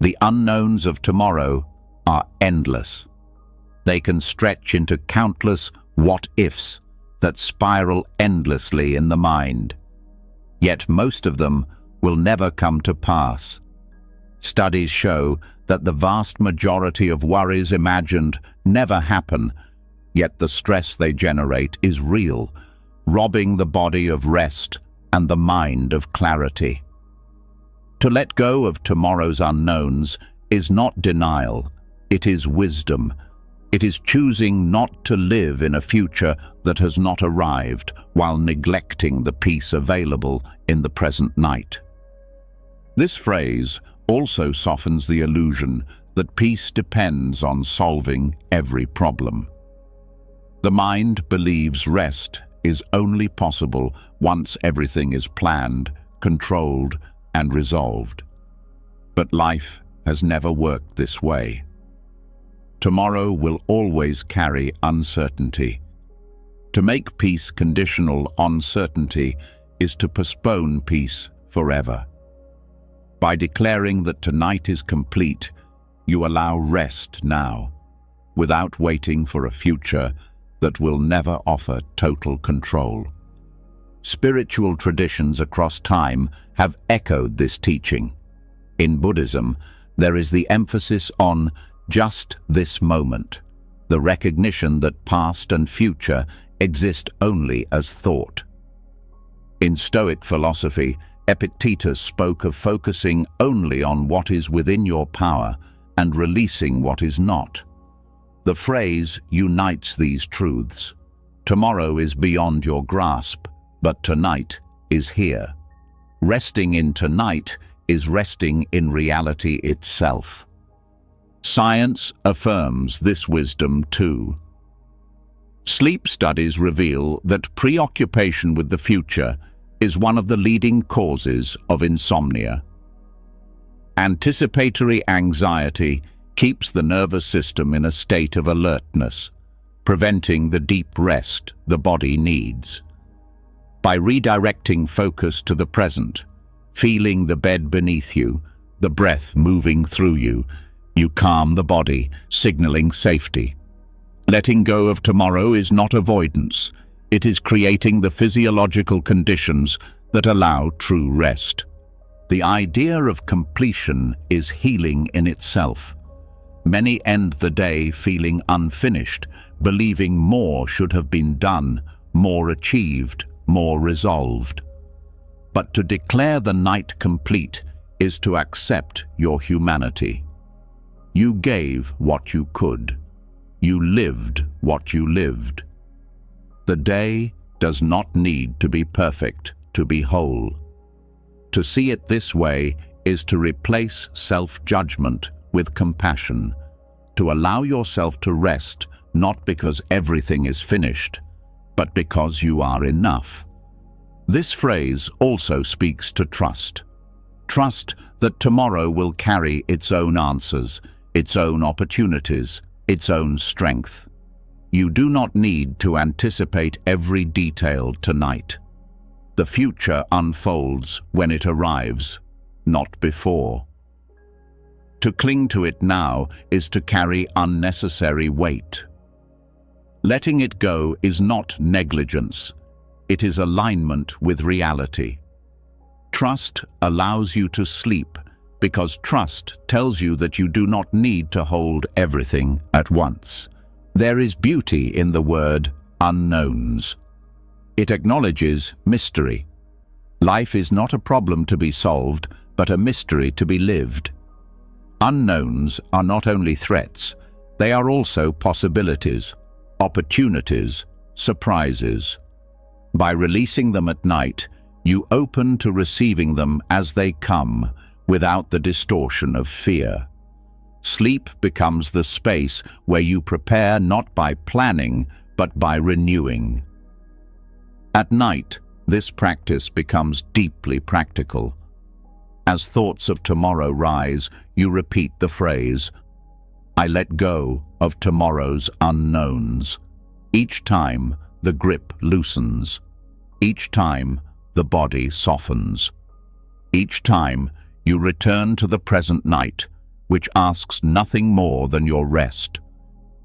The unknowns of tomorrow are endless. They can stretch into countless what-ifs that spiral endlessly in the mind. Yet most of them will never come to pass. Studies show that the vast majority of worries imagined never happen, yet the stress they generate is real, robbing the body of rest and the mind of clarity. To let go of tomorrow's unknowns is not denial, it is wisdom. It is choosing not to live in a future that has not arrived while neglecting the peace available in the present night. This phrase also softens the illusion that peace depends on solving every problem. The mind believes rest is only possible once everything is planned, controlled, and resolved. But life has never worked this way. Tomorrow will always carry uncertainty. To make peace conditional on certainty is to postpone peace forever. By declaring that tonight is complete, you allow rest now, without waiting for a future that will never offer total control. Spiritual traditions across time have echoed this teaching. In Buddhism, there is the emphasis on just this moment, the recognition that past and future exist only as thought. In Stoic philosophy, Epictetus spoke of focusing only on what is within your power and releasing what is not. The phrase unites these truths. Tomorrow is beyond your grasp, but tonight is here. Resting in tonight is resting in reality itself. Science affirms this wisdom too. Sleep studies reveal that preoccupation with the future is one of the leading causes of insomnia. Anticipatory anxiety keeps the nervous system in a state of alertness, preventing the deep rest the body needs. By redirecting focus to the present, feeling the bed beneath you, the breath moving through you, you calm the body, signaling safety. Letting go of tomorrow is not avoidance. It is creating the physiological conditions that allow true rest. The idea of completion is healing in itself. Many end the day feeling unfinished, believing more should have been done, more achieved, more resolved. But to declare the night complete is to accept your humanity. You gave what you could. You lived what you lived. The day does not need to be perfect to be whole. To see it this way is to replace self-judgment with compassion, to allow yourself to rest not because everything is finished, but because you are enough. This phrase also speaks to trust. Trust that tomorrow will carry its own answers, its own opportunities, its own strength. You do not need to anticipate every detail tonight. The future unfolds when it arrives, not before. To cling to it now is to carry unnecessary weight. Letting it go is not negligence. It is alignment with reality. Trust allows you to sleep because trust tells you that you do not need to hold everything at once. There is beauty in the word unknowns. It acknowledges mystery. Life is not a problem to be solved, but a mystery to be lived. Unknowns are not only threats, they are also possibilities, opportunities, surprises. By releasing them at night, you open to receiving them as they come, without the distortion of fear. Sleep becomes the space where you prepare not by planning, but by renewing. At night, this practice becomes deeply practical. As thoughts of tomorrow rise, you repeat the phrase, "I let go of tomorrow's unknowns." Each time, the grip loosens. Each time, the body softens. Each time, you return to the present night, which asks nothing more than your rest.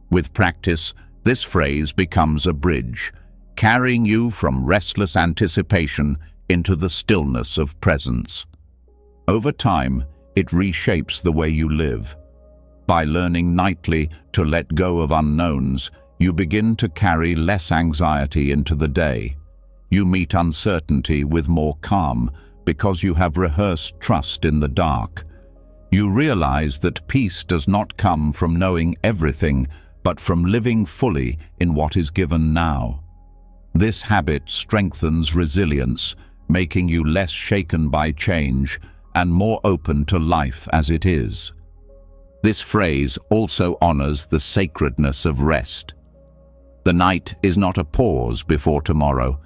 With practice, this phrase becomes a bridge, carrying you from restless anticipation into the stillness of presence. Over time, it reshapes the way you live. By learning nightly to let go of unknowns, you begin to carry less anxiety into the day. You meet uncertainty with more calm because you have rehearsed trust in the dark. You realize that peace does not come from knowing everything, but from living fully in what is given now. This habit strengthens resilience, making you less shaken by change and more open to life as it is. This phrase also honors the sacredness of rest. The night is not a pause before tomorrow.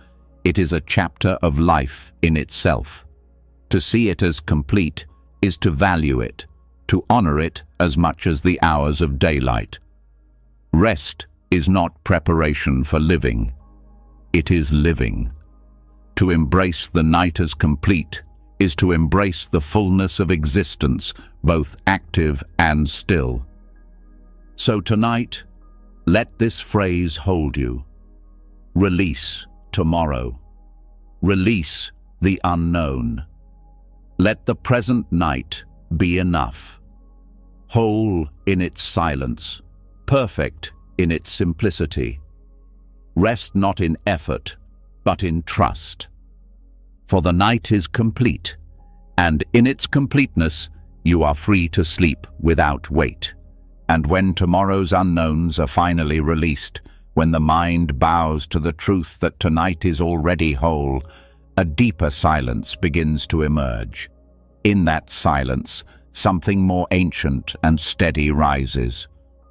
It is a chapter of life in itself. To see it as complete is to value it, to honor it as much as the hours of daylight. Rest is not preparation for living. It is living. To embrace the night as complete is to embrace the fullness of existence, both active and still. So tonight, let this phrase hold you. Release tomorrow. Release the unknown. Let the present night be enough. Whole in its silence, perfect in its simplicity. Rest not in effort, but in trust. For the night is complete, and in its completeness you are free to sleep without weight. And when tomorrow's unknowns are finally released, when the mind bows to the truth that tonight is already whole, a deeper silence begins to emerge. In that silence, something more ancient and steady rises,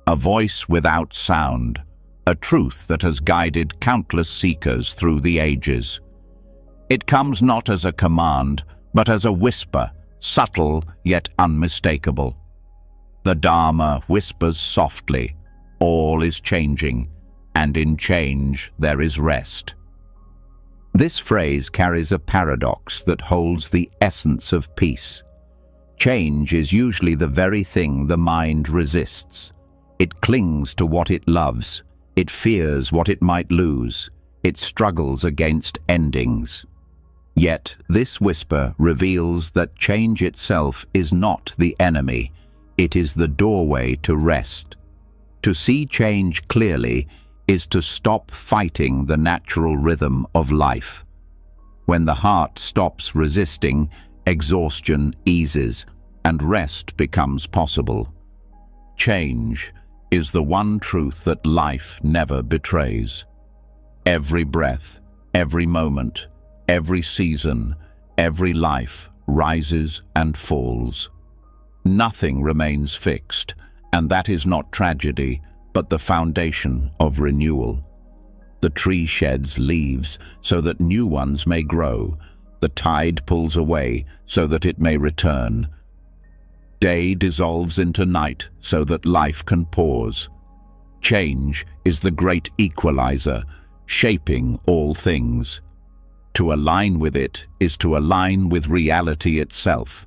a voice without sound, a truth that has guided countless seekers through the ages. It comes not as a command, but as a whisper, subtle yet unmistakable. The Dharma whispers softly, all is changing, and in change there is rest. This phrase carries a paradox that holds the essence of peace. Change is usually the very thing the mind resists. It clings to what it loves, it fears what it might lose, it struggles against endings. Yet this whisper reveals that change itself is not the enemy, it is the doorway to rest. To see change clearly is to stop fighting the natural rhythm of life. When the heart stops resisting, exhaustion eases, and rest becomes possible. Change is the one truth that life never betrays. Every breath, every moment, every season, every life rises and falls. Nothing remains fixed, and that is not tragedy, but the foundation of renewal. The tree sheds leaves so that new ones may grow. The tide pulls away so that it may return. Day dissolves into night so that life can pause. Change is the great equalizer, shaping all things. To align with it is to align with reality itself.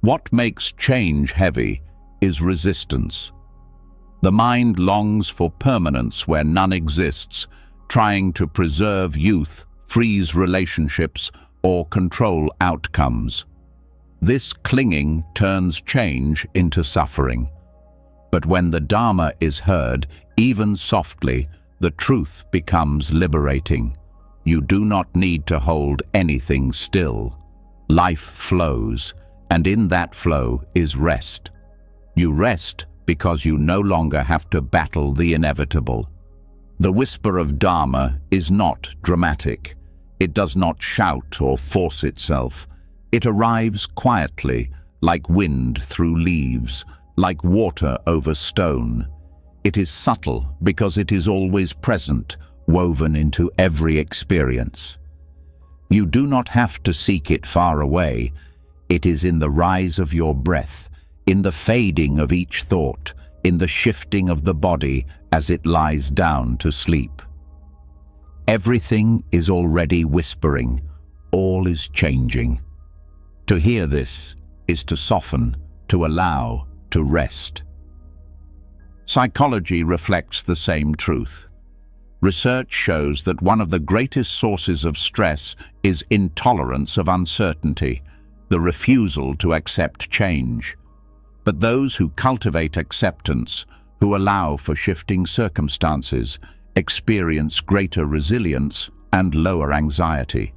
What makes change heavy is resistance. The mind longs for permanence where none exists, trying to preserve youth, freeze relationships, or control outcomes. This clinging turns change into suffering. But when the Dharma is heard, even softly, the truth becomes liberating. You do not need to hold anything still. Life flows, and in that flow is rest. You rest because you no longer have to battle the inevitable. The whisper of Dharma is not dramatic. It does not shout or force itself. It arrives quietly, like wind through leaves, like water over stone. It is subtle because it is always present, woven into every experience. You do not have to seek it far away. It is in the rise of your breath, in the fading of each thought, in the shifting of the body as it lies down to sleep. Everything is already whispering. All is changing. To hear this is to soften, to allow, to rest. Psychology reflects the same truth. Research shows that one of the greatest sources of stress is intolerance of uncertainty, the refusal to accept change. But those who cultivate acceptance, who allow for shifting circumstances, experience greater resilience and lower anxiety.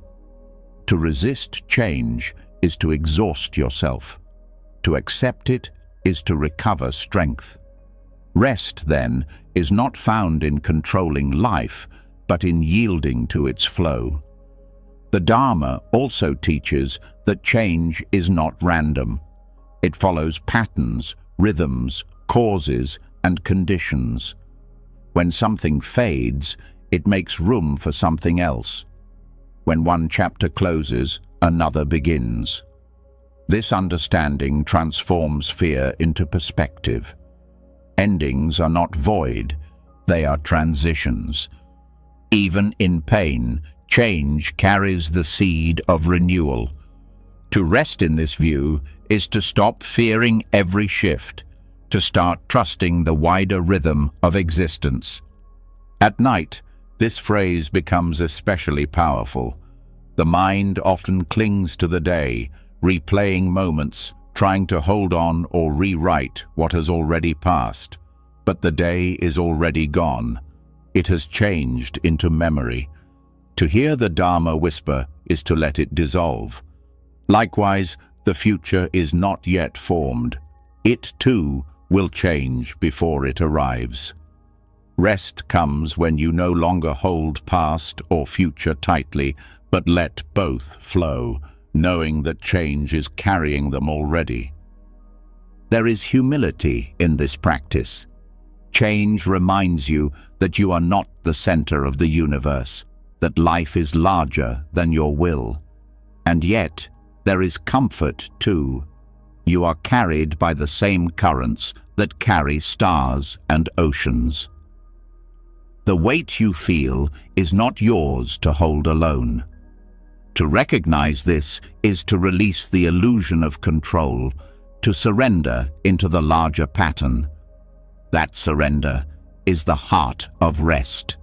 To resist change is to exhaust yourself. To accept it is to recover strength. Rest, then, is not found in controlling life, but in yielding to its flow. The Dharma also teaches that change is not random. It follows patterns, rhythms, causes, and conditions. When something fades, it makes room for something else. When one chapter closes, another begins. This understanding transforms fear into perspective. Endings are not void, they are transitions. Even in pain, change carries the seed of renewal. To rest in this view is to stop fearing every shift, to start trusting the wider rhythm of existence. At night, this phrase becomes especially powerful. The mind often clings to the day, replaying moments, trying to hold on or rewrite what has already passed. But the day is already gone. It has changed into memory. To hear the Dharma whisper is to let it dissolve. Likewise, the future is not yet formed. It, too, will change before it arrives. Rest comes when you no longer hold past or future tightly, but let both flow, knowing that change is carrying them already. There is humility in this practice. Change reminds you that you are not the center of the universe, that life is larger than your will. And yet, there is comfort too. You are carried by the same currents that carry stars and oceans. The weight you feel is not yours to hold alone. To recognize this is to release the illusion of control, to surrender into the larger pattern. That surrender is the heart of rest.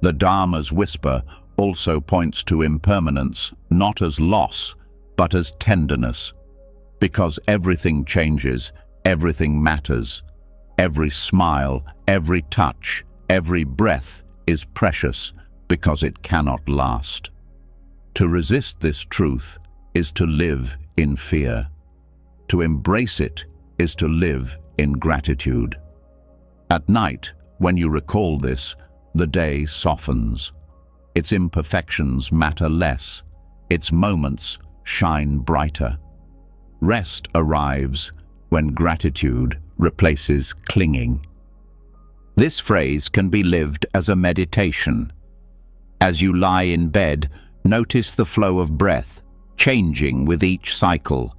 The Dharma's whisper also points to impermanence, not as loss, but as tenderness. Because everything changes, everything matters. Every smile, every touch, every breath is precious because it cannot last. To resist this truth is to live in fear. To embrace it is to live in gratitude. At night, when you recall this, the day softens. Its imperfections matter less. Its moments shine brighter. Rest arrives when gratitude replaces clinging. This phrase can be lived as a meditation. As you lie in bed, notice the flow of breath, changing with each cycle.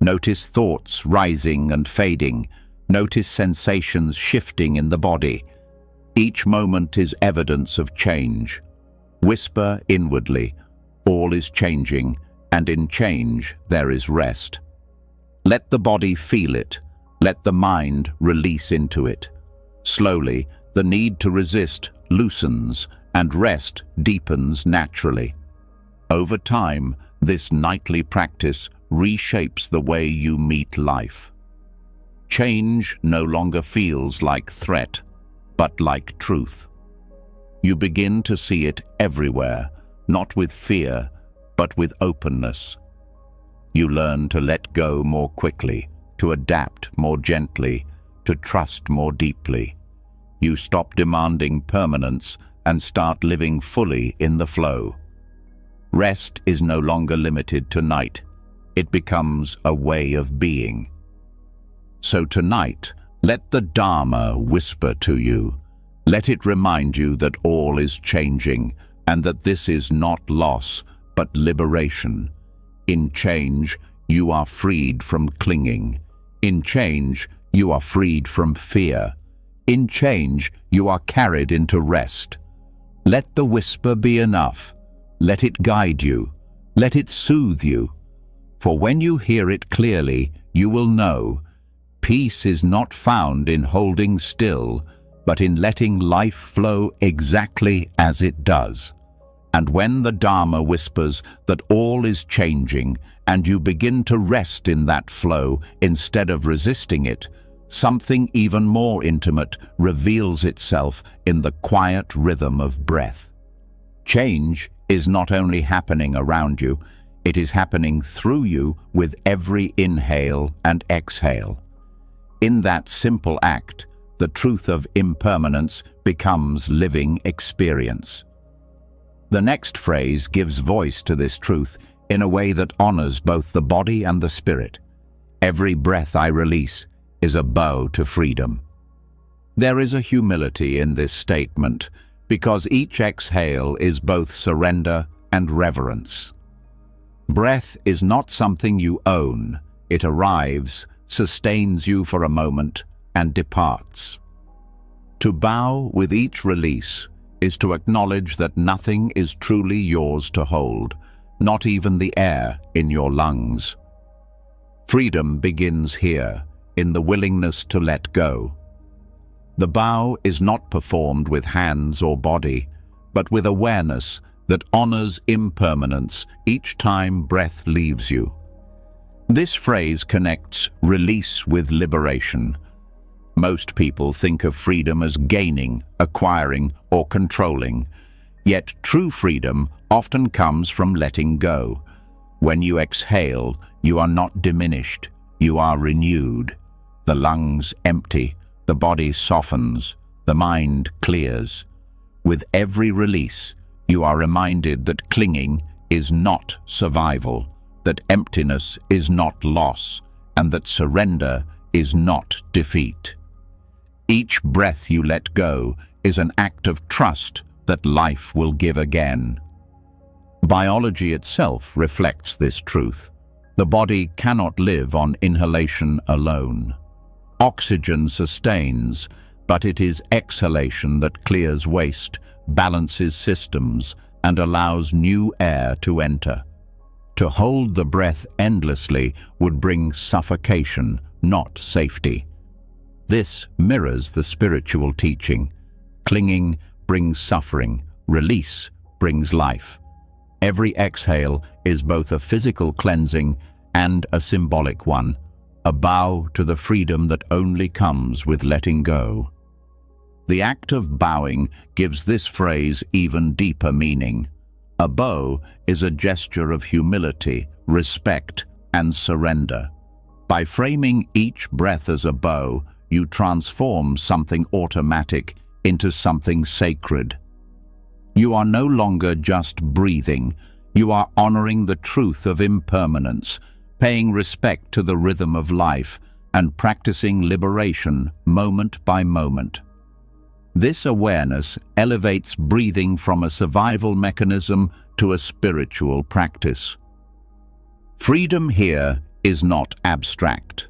Notice thoughts rising and fading. Notice sensations shifting in the body. Each moment is evidence of change. Whisper inwardly, all is changing, and in change there is rest. Let the body feel it. Let the mind release into it. Slowly, the need to resist loosens, and rest deepens naturally. Over time, this nightly practice reshapes the way you meet life. Change no longer feels like threat, but like truth. You begin to see it everywhere, not with fear, but with openness. You learn to let go more quickly, to adapt more gently, to trust more deeply. You stop demanding permanence and start living fully in the flow. Rest is no longer limited to night. It becomes a way of being. So tonight, let the Dharma whisper to you. Let it remind you that all is changing and that this is not loss, but liberation. In change, you are freed from clinging. In change, you are freed from fear. In change, you are carried into rest. Let the whisper be enough. Let it guide you. Let it soothe you. For when you hear it clearly, you will know peace is not found in holding still, but in letting life flow exactly as it does. And when the Dharma whispers that all is changing and you begin to rest in that flow instead of resisting it, something even more intimate reveals itself in the quiet rhythm of breath. Change is not only happening around you, it is happening through you with every inhale and exhale. In that simple act, the truth of impermanence becomes living experience. The next phrase gives voice to this truth in a way that honors both the body and the spirit. Every breath I release is a bow to freedom. There is a humility in this statement because each exhale is both surrender and reverence. Breath is not something you own. It arrives, sustains you for a moment, and departs. To bow with each release is to acknowledge that nothing is truly yours to hold, not even the air in your lungs. Freedom begins here, in the willingness to let go. The bow is not performed with hands or body, but with awareness that honors impermanence each time breath leaves you. This phrase connects release with liberation. Most people think of freedom as gaining, acquiring, or controlling, yet true freedom often comes from letting go. When you exhale, you are not diminished, you are renewed. The lungs empty, the body softens, the mind clears. With every release, you are reminded that clinging is not survival, that emptiness is not loss, and that surrender is not defeat. Each breath you let go is an act of trust that life will give again. Biology itself reflects this truth. The body cannot live on inhalation alone. Oxygen sustains, but it is exhalation that clears waste, balances systems, and allows new air to enter. To hold the breath endlessly would bring suffocation, not safety. This mirrors the spiritual teaching. Clinging brings suffering, release brings life. Every exhale is both a physical cleansing and a symbolic one, a bow to the freedom that only comes with letting go. The act of bowing gives this phrase even deeper meaning. A bow is a gesture of humility, respect, and surrender. By framing each breath as a bow, you transform something automatic into something sacred. You are no longer just breathing, you are honoring the truth of impermanence, paying respect to the rhythm of life, and practicing liberation moment by moment. This awareness elevates breathing from a survival mechanism to a spiritual practice. Freedom here is not abstract.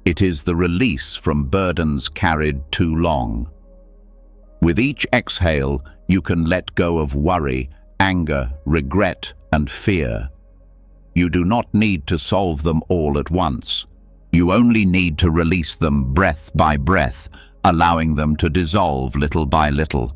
It is the release from burdens carried too long. With each exhale, you can let go of worry, anger, regret, and fear. You do not need to solve them all at once. You only need to release them breath by breath, allowing them to dissolve little by little.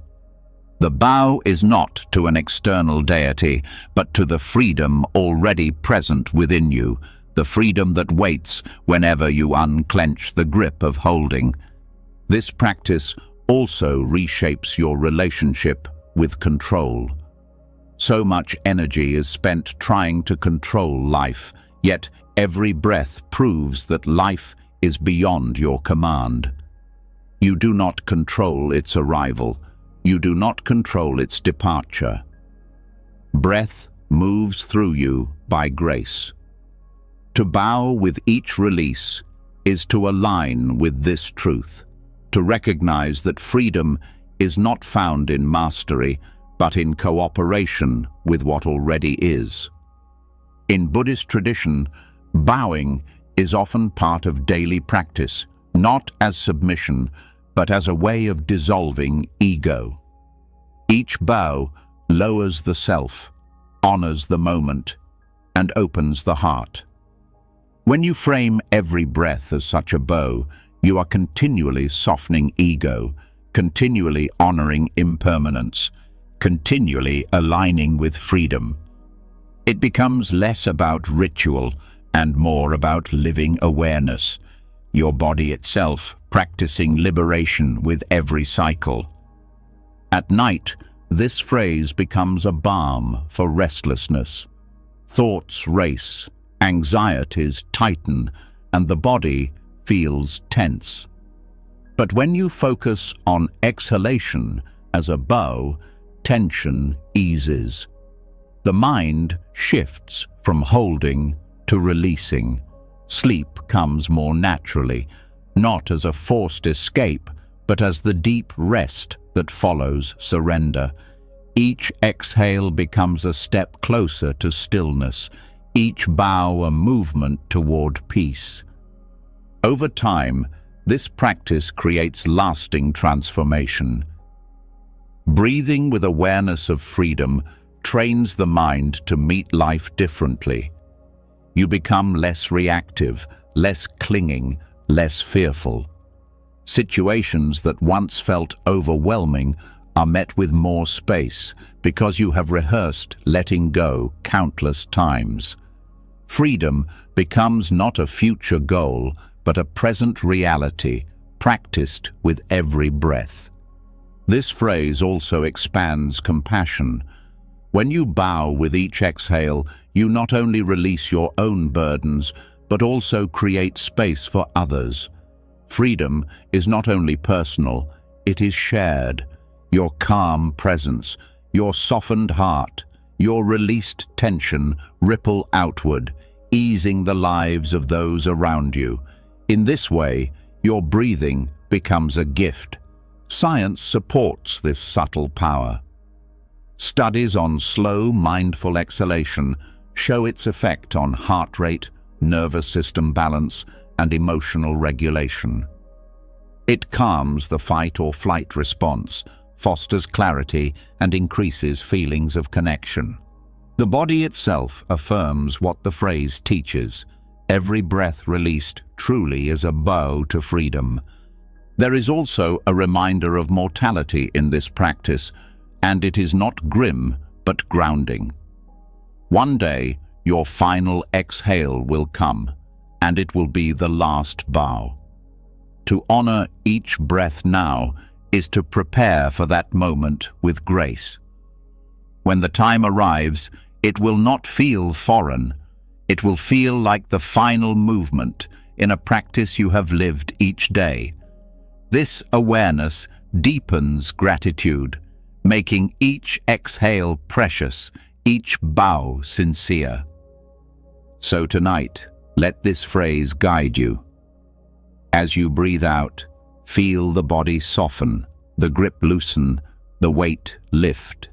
The bow is not to an external deity, but to the freedom already present within you, the freedom that waits whenever you unclench the grip of holding. This practice also reshapes your relationship with control. So much energy is spent trying to control life, yet every breath proves that life is beyond your command. You do not control its arrival. You do not control its departure. Breath moves through you by grace. To bow with each release is to align with this truth, to recognize that freedom is not found in mastery, but in cooperation with what already is. In Buddhist tradition, bowing is often part of daily practice, not as submission, but as a way of dissolving ego. Each bow lowers the self, honors the moment, and opens the heart. When you frame every breath as such a bow, you are continually softening ego, continually honoring impermanence, continually aligning with freedom. It becomes less about ritual and more about living awareness, your body itself practicing liberation with every cycle. At night, this phrase becomes a balm for restlessness. Thoughts race, anxieties tighten, and the body feels tense. But when you focus on exhalation as a bow, tension eases. The mind shifts from holding to releasing. Sleep comes more naturally, not as a forced escape, but as the deep rest that follows surrender. Each exhale becomes a step closer to stillness, each bow a movement toward peace. Over time, this practice creates lasting transformation. Breathing with awareness of freedom trains the mind to meet life differently. You become less reactive, less clinging, less fearful. Situations that once felt overwhelming are met with more space because you have rehearsed letting go countless times. Freedom becomes not a future goal, but a present reality, practiced with every breath. This phrase also expands compassion. When you bow with each exhale, you not only release your own burdens, but also create space for others. Freedom is not only personal, it is shared. Your calm presence, your softened heart, your released tension ripple outward, easing the lives of those around you. In this way, your breathing becomes a gift. Science supports this subtle power. Studies on slow, mindful exhalation show its effect on heart rate, nervous system balance, and emotional regulation. It calms the fight or flight response, fosters clarity, and increases feelings of connection. The body itself affirms what the phrase teaches. Every breath released truly is a bow to freedom. There is also a reminder of mortality in this practice, and it is not grim, but grounding. One day, your final exhale will come, and it will be the last bow. To honor each breath now is to prepare for that moment with grace. When the time arrives, it will not feel foreign. It will feel like the final movement in a practice you have lived each day. This awareness deepens gratitude, making each exhale precious, each bow sincere. So tonight, let this phrase guide you. As you breathe out, feel the body soften, the grip loosen, the weight lift.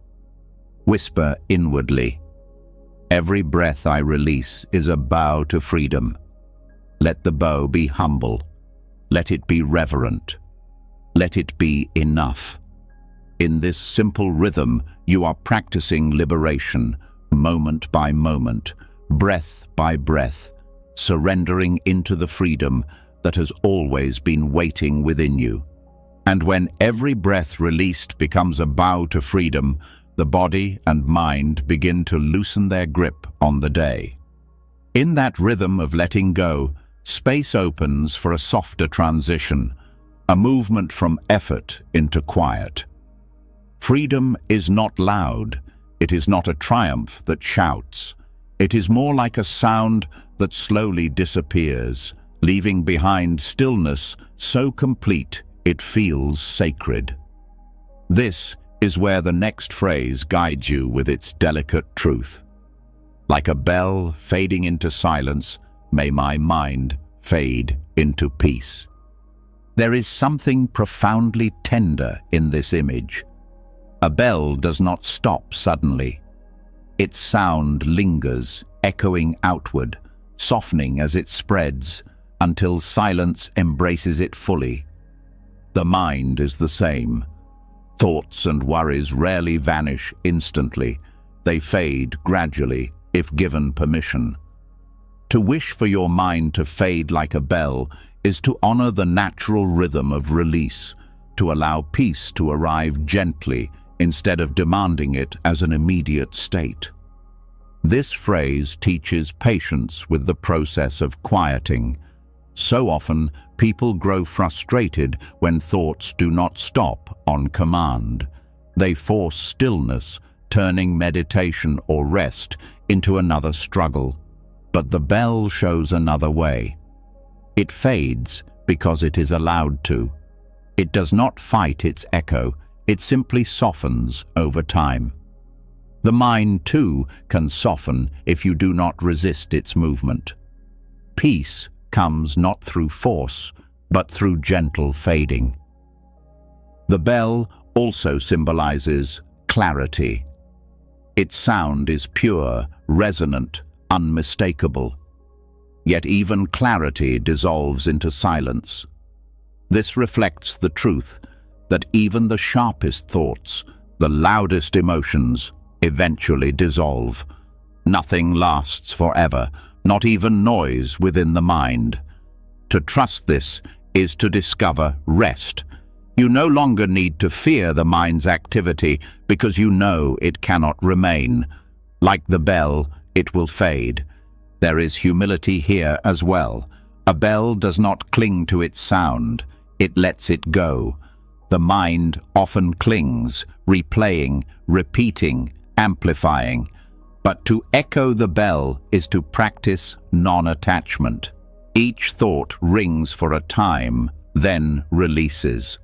Whisper inwardly, "Every breath I release is a bow to freedom." Let the bow be humble. Let it be reverent. Let it be enough. In this simple rhythm, you are practicing liberation, moment by moment, breath by breath, surrendering into the freedom that has always been waiting within you. And when every breath released becomes a bow to freedom, the body and mind begin to loosen their grip on the day. In that rhythm of letting go, space opens for a softer transition, a movement from effort into quiet. Freedom is not loud. It is not a triumph that shouts. It is more like a sound that slowly disappears, leaving behind stillness so complete it feels sacred. This is where the next phrase guides you with its delicate truth. Like a bell fading into silence, may my mind fade into peace. There is something profoundly tender in this image. A bell does not stop suddenly. Its sound lingers, echoing outward, softening as it spreads, until silence embraces it fully. The mind is the same. Thoughts and worries rarely vanish instantly. They fade gradually, if given permission. To wish for your mind to fade like a bell is to honor the natural rhythm of release, to allow peace to arrive gently instead of demanding it as an immediate state. This phrase teaches patience with the process of quieting. So often, people grow frustrated when thoughts do not stop on command. They force stillness, turning meditation or rest into another struggle. But the bell shows another way. It fades because it is allowed to. It does not fight its echo, it simply softens over time. The mind, too, can soften if you do not resist its movement. Peace comes not through force, but through gentle fading. The bell also symbolizes clarity. Its sound is pure, resonant, unmistakable. Yet even clarity dissolves into silence. This reflects the truth that even the sharpest thoughts, the loudest emotions, eventually dissolve. Nothing lasts forever, not even noise within the mind. To trust this is to discover rest. You no longer need to fear the mind's activity because you know it cannot remain. Like the bell, it will fade. There is humility here as well. A bell does not cling to its sound, it lets it go. The mind often clings, replaying, repeating, amplifying. But to echo the bell is to practice non-attachment. Each thought rings for a time, then releases.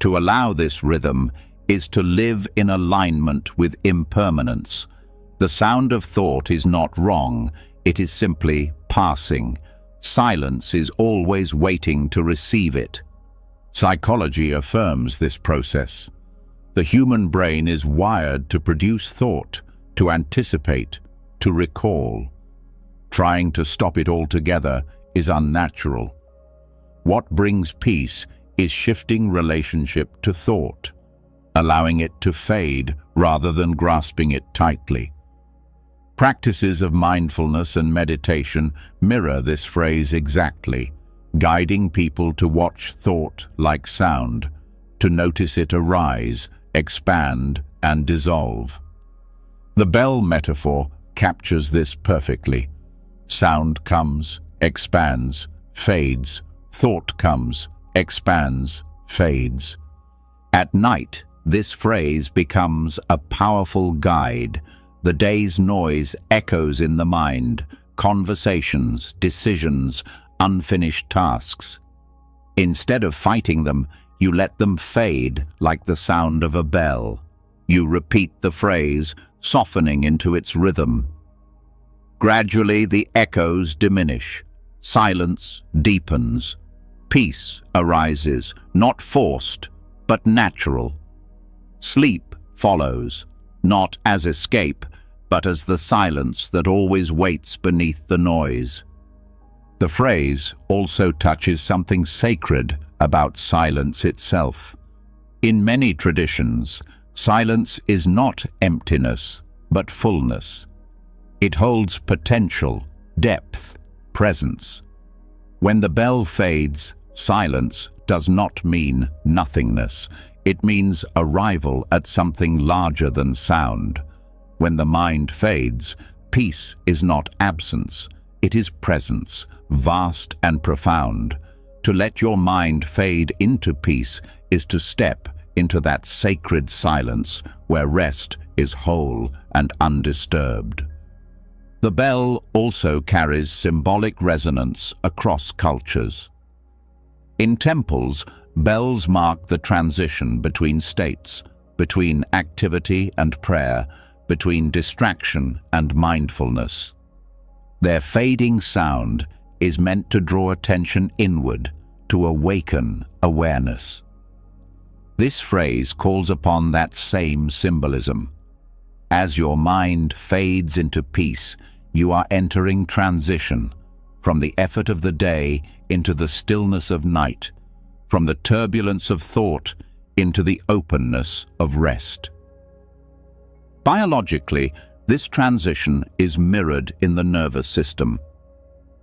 To allow this rhythm is to live in alignment with impermanence. The sound of thought is not wrong, it is simply passing. Silence is always waiting to receive it. Psychology affirms this process. The human brain is wired to produce thought, to anticipate, to recall. Trying to stop it altogether is unnatural. What brings peace is shifting relationship to thought, allowing it to fade rather than grasping it tightly. Practices of mindfulness and meditation mirror this phrase exactly, guiding people to watch thought like sound, to notice it arise, expand, and dissolve. The bell metaphor captures this perfectly. Sound comes, expands, fades. Thought comes, expands, fades. At night, this phrase becomes a powerful guide. The day's noise echoes in the mind, conversations, decisions, unfinished tasks. Instead of fighting them, you let them fade like the sound of a bell. You repeat the phrase, softening into its rhythm. Gradually, the echoes diminish. Silence deepens. Peace arises, not forced, but natural. Sleep follows, not as escape, but as the silence that always waits beneath the noise. The phrase also touches something sacred about silence itself. In many traditions, silence is not emptiness, but fullness. It holds potential, depth, presence. When the bell fades, silence does not mean nothingness. It means arrival at something larger than sound. When the mind fades, peace is not absence, it is presence, vast and profound. To let your mind fade into peace is to step into that sacred silence where rest is whole and undisturbed. The bell also carries symbolic resonance across cultures. In temples, bells mark the transition between states, between activity and prayer, between distraction and mindfulness. Their fading sound is meant to draw attention inward, to awaken awareness. This phrase calls upon that same symbolism. As your mind fades into peace, you are entering transition, from the effort of the day into the stillness of night, from the turbulence of thought into the openness of rest. Biologically, this transition is mirrored in the nervous system.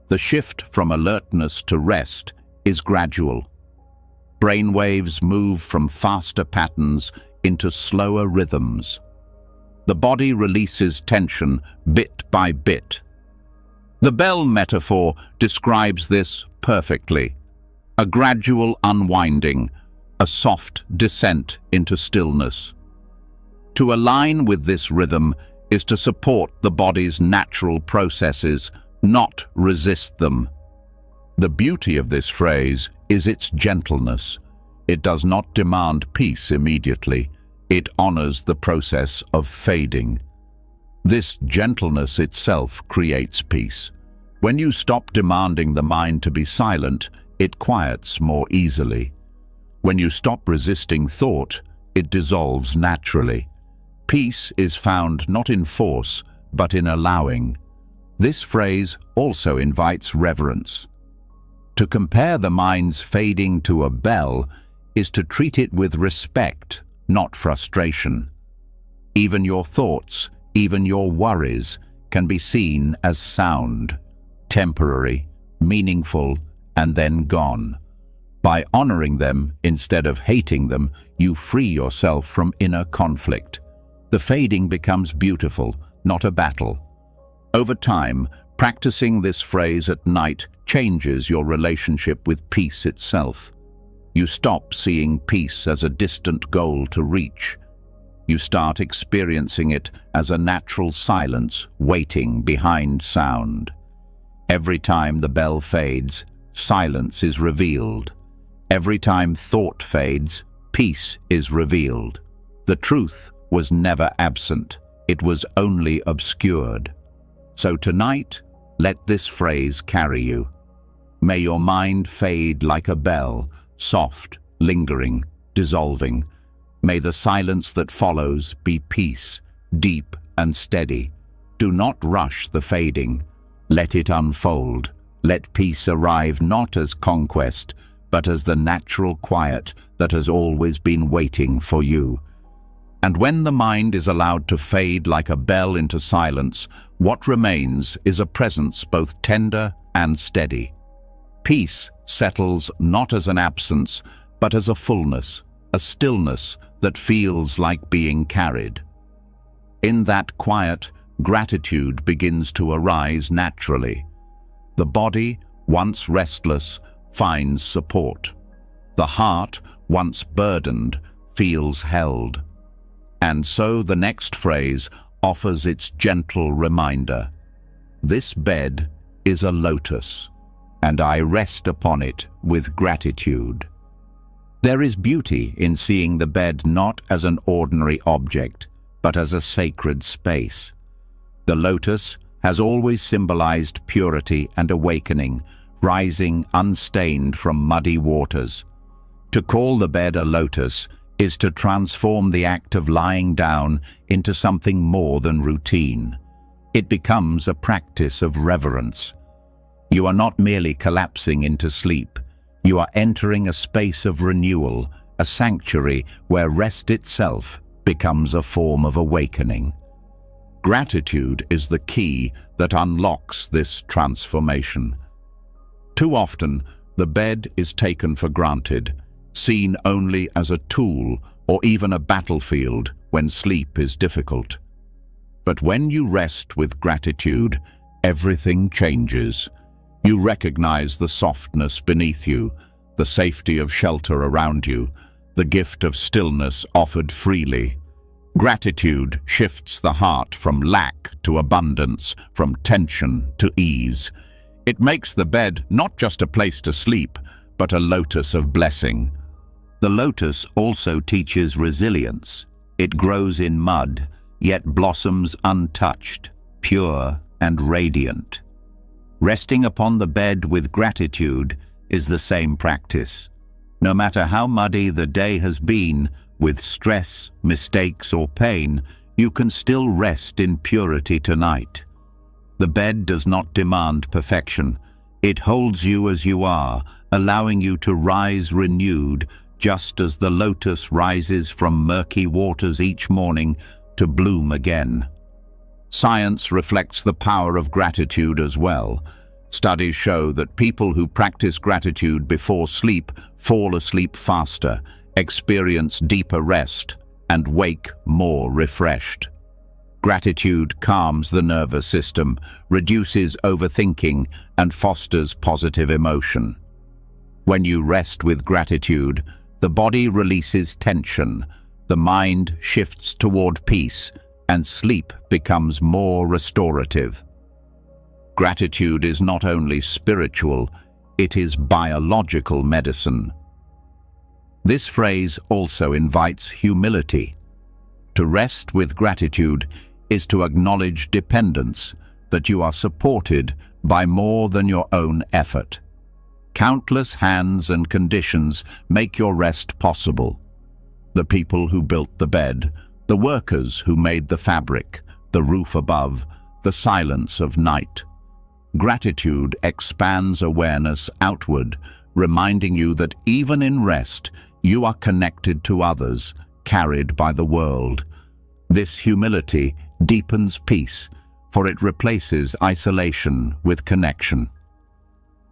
The shift from alertness to rest is gradual. Brainwaves move from faster patterns into slower rhythms. The body releases tension bit by bit. The bell metaphor describes this perfectly. A gradual unwinding, a soft descent into stillness. To align with this rhythm is to support the body's natural processes, not resist them. The beauty of this phrase is its gentleness. It does not demand peace immediately. It honors the process of fading. This gentleness itself creates peace. When you stop demanding the mind to be silent, it quiets more easily. When you stop resisting thought, it dissolves naturally. Peace is found not in force, but in allowing. This phrase also invites reverence. To compare the mind's fading to a bell is to treat it with respect, not frustration. Even your thoughts, even your worries, can be seen as sound, temporary, meaningful, and then gone. By honoring them instead of hating them, you free yourself from inner conflict. The fading becomes beautiful, not a battle. Over time, practicing this phrase at night changes your relationship with peace itself. You stop seeing peace as a distant goal to reach. You start experiencing it as a natural silence waiting behind sound. Every time the bell fades, silence is revealed. Every time thought fades, peace is revealed. The truth was never absent. It was only obscured. So tonight, let this phrase carry you. May your mind fade like a bell, soft, lingering, dissolving. May the silence that follows be peace, deep and steady. Do not rush the fading. Let it unfold. Let peace arrive not as conquest, but as the natural quiet that has always been waiting for you. And when the mind is allowed to fade like a bell into silence, what remains is a presence both tender and steady. Peace settles not as an absence, but as a fullness, a stillness that feels like being carried. In that quiet, gratitude begins to arise naturally. The body, once restless, finds support. The heart, once burdened, feels held. And so the next phrase offers its gentle reminder. This bed is a lotus, and I rest upon it with gratitude. There is beauty in seeing the bed not as an ordinary object, but as a sacred space. The lotus has always symbolized purity and awakening, rising unstained from muddy waters. To call the bed a lotus is to transform the act of lying down into something more than routine. It becomes a practice of reverence. You are not merely collapsing into sleep. You are entering a space of renewal, a sanctuary where rest itself becomes a form of awakening. Gratitude is the key that unlocks this transformation. Too often, the bed is taken for granted, seen only as a tool or even a battlefield when sleep is difficult. But when you rest with gratitude, everything changes. You recognize the softness beneath you, the safety of shelter around you, the gift of stillness offered freely. Gratitude shifts the heart from lack to abundance, from tension to ease. It makes the bed not just a place to sleep, but a lotus of blessing. The lotus also teaches resilience. It grows in mud, yet blossoms untouched, pure and radiant. Resting upon the bed with gratitude is the same practice. No matter how muddy the day has been, with stress, mistakes, or pain, you can still rest in purity tonight. The bed does not demand perfection. It holds you as you are, allowing you to rise renewed, just as the lotus rises from murky waters each morning to bloom again. Science reflects the power of gratitude as well. Studies show that people who practice gratitude before sleep fall asleep faster, experience deeper rest, and wake more refreshed. Gratitude calms the nervous system, reduces overthinking, and fosters positive emotion. When you rest with gratitude, the body releases tension, the mind shifts toward peace, and sleep becomes more restorative. Gratitude is not only spiritual, it is biological medicine. This phrase also invites humility. To rest with gratitude is to acknowledge dependence, that you are supported by more than your own effort. Countless hands and conditions make your rest possible. The people who built the bed, the workers who made the fabric, the roof above, the silence of night. Gratitude expands awareness outward, reminding you that even in rest, you are connected to others, carried by the world. This humility deepens peace, for it replaces isolation with connection.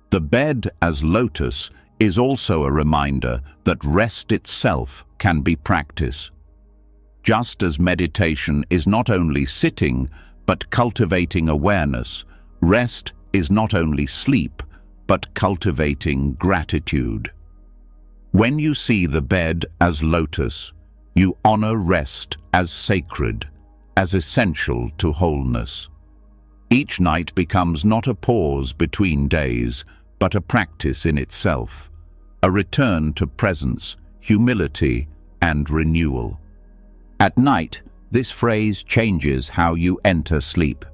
The bed as lotus is also a reminder that rest itself can be practice. Just as meditation is not only sitting, but cultivating awareness, rest is not only sleep, but cultivating gratitude. When you see the bed as lotus, you honor rest as sacred, as essential to wholeness. Each night becomes not a pause between days, but a practice in itself, a return to presence, humility, and renewal. At night, this phrase changes how you enter sleep.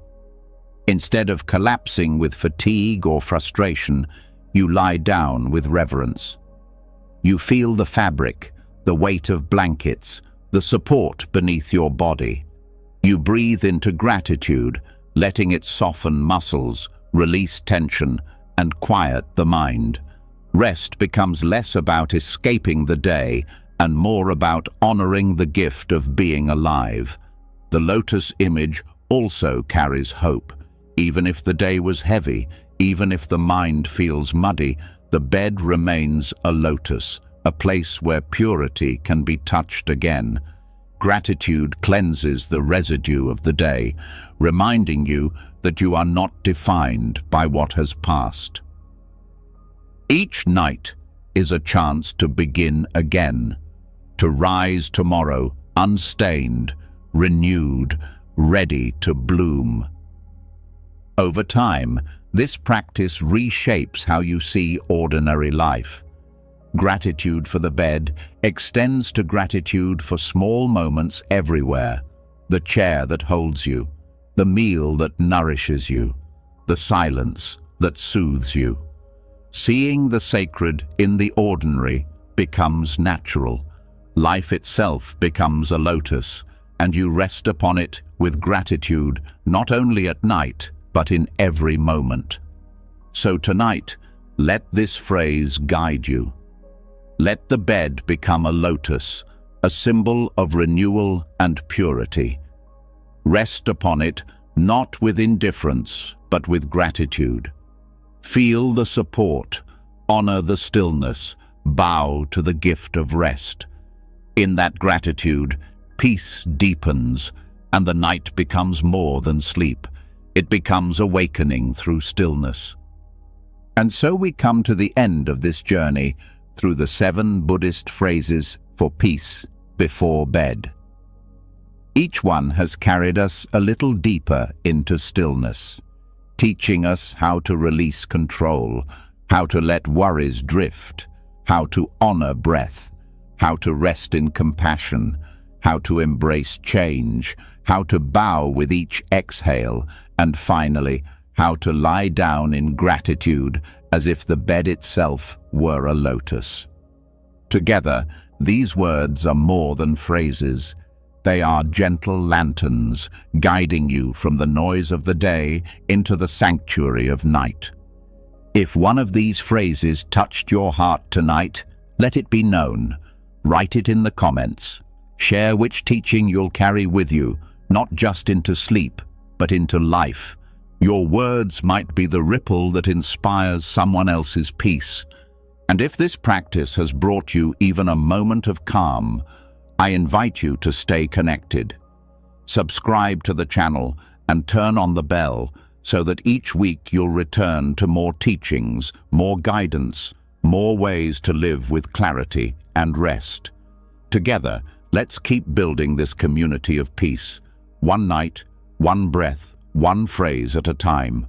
Instead of collapsing with fatigue or frustration, you lie down with reverence. You feel the fabric, the weight of blankets, the support beneath your body. You breathe into gratitude, letting it soften muscles, release tension, and quiet the mind. Rest becomes less about escaping the day and more about honoring the gift of being alive. The lotus image also carries hope. Even if the day was heavy, even if the mind feels muddy, the bed remains a lotus, a place where purity can be touched again. Gratitude cleanses the residue of the day, reminding you that you are not defined by what has passed. Each night is a chance to begin again, to rise tomorrow unstained, renewed, ready to bloom. Over time, this practice reshapes how you see ordinary life. Gratitude for the bed extends to gratitude for small moments everywhere. The chair that holds you, the meal that nourishes you, the silence that soothes you. Seeing the sacred in the ordinary becomes natural. Life itself becomes a lotus, and you rest upon it with gratitude not only at night, but in every moment. So tonight, let this phrase guide you. Let the bed become a lotus, a symbol of renewal and purity. Rest upon it, not with indifference, but with gratitude. Feel the support, honor the stillness, bow to the gift of rest. In that gratitude, peace deepens, and the night becomes more than sleep. It becomes awakening through stillness. And so we come to the end of this journey through the 7 Buddhist phrases for peace before bed. Each one has carried us a little deeper into stillness, teaching us how to release control, how to let worries drift, how to honor breath, how to rest in compassion, how to embrace change, how to bow with each exhale, and finally, how to lie down in gratitude as if the bed itself were a lotus. Together, these words are more than phrases. They are gentle lanterns guiding you from the noise of the day into the sanctuary of night. If one of these phrases touched your heart tonight, let it be known. Write it in the comments. Share which teaching you'll carry with you, not just into sleep, but into life. Your words might be the ripple that inspires someone else's peace. And if this practice has brought you even a moment of calm, I invite you to stay connected. Subscribe to the channel and turn on the bell so that each week you'll return to more teachings, more guidance, more ways to live with clarity and rest. Together, let's keep building this community of peace, one night, one breath, one phrase at a time.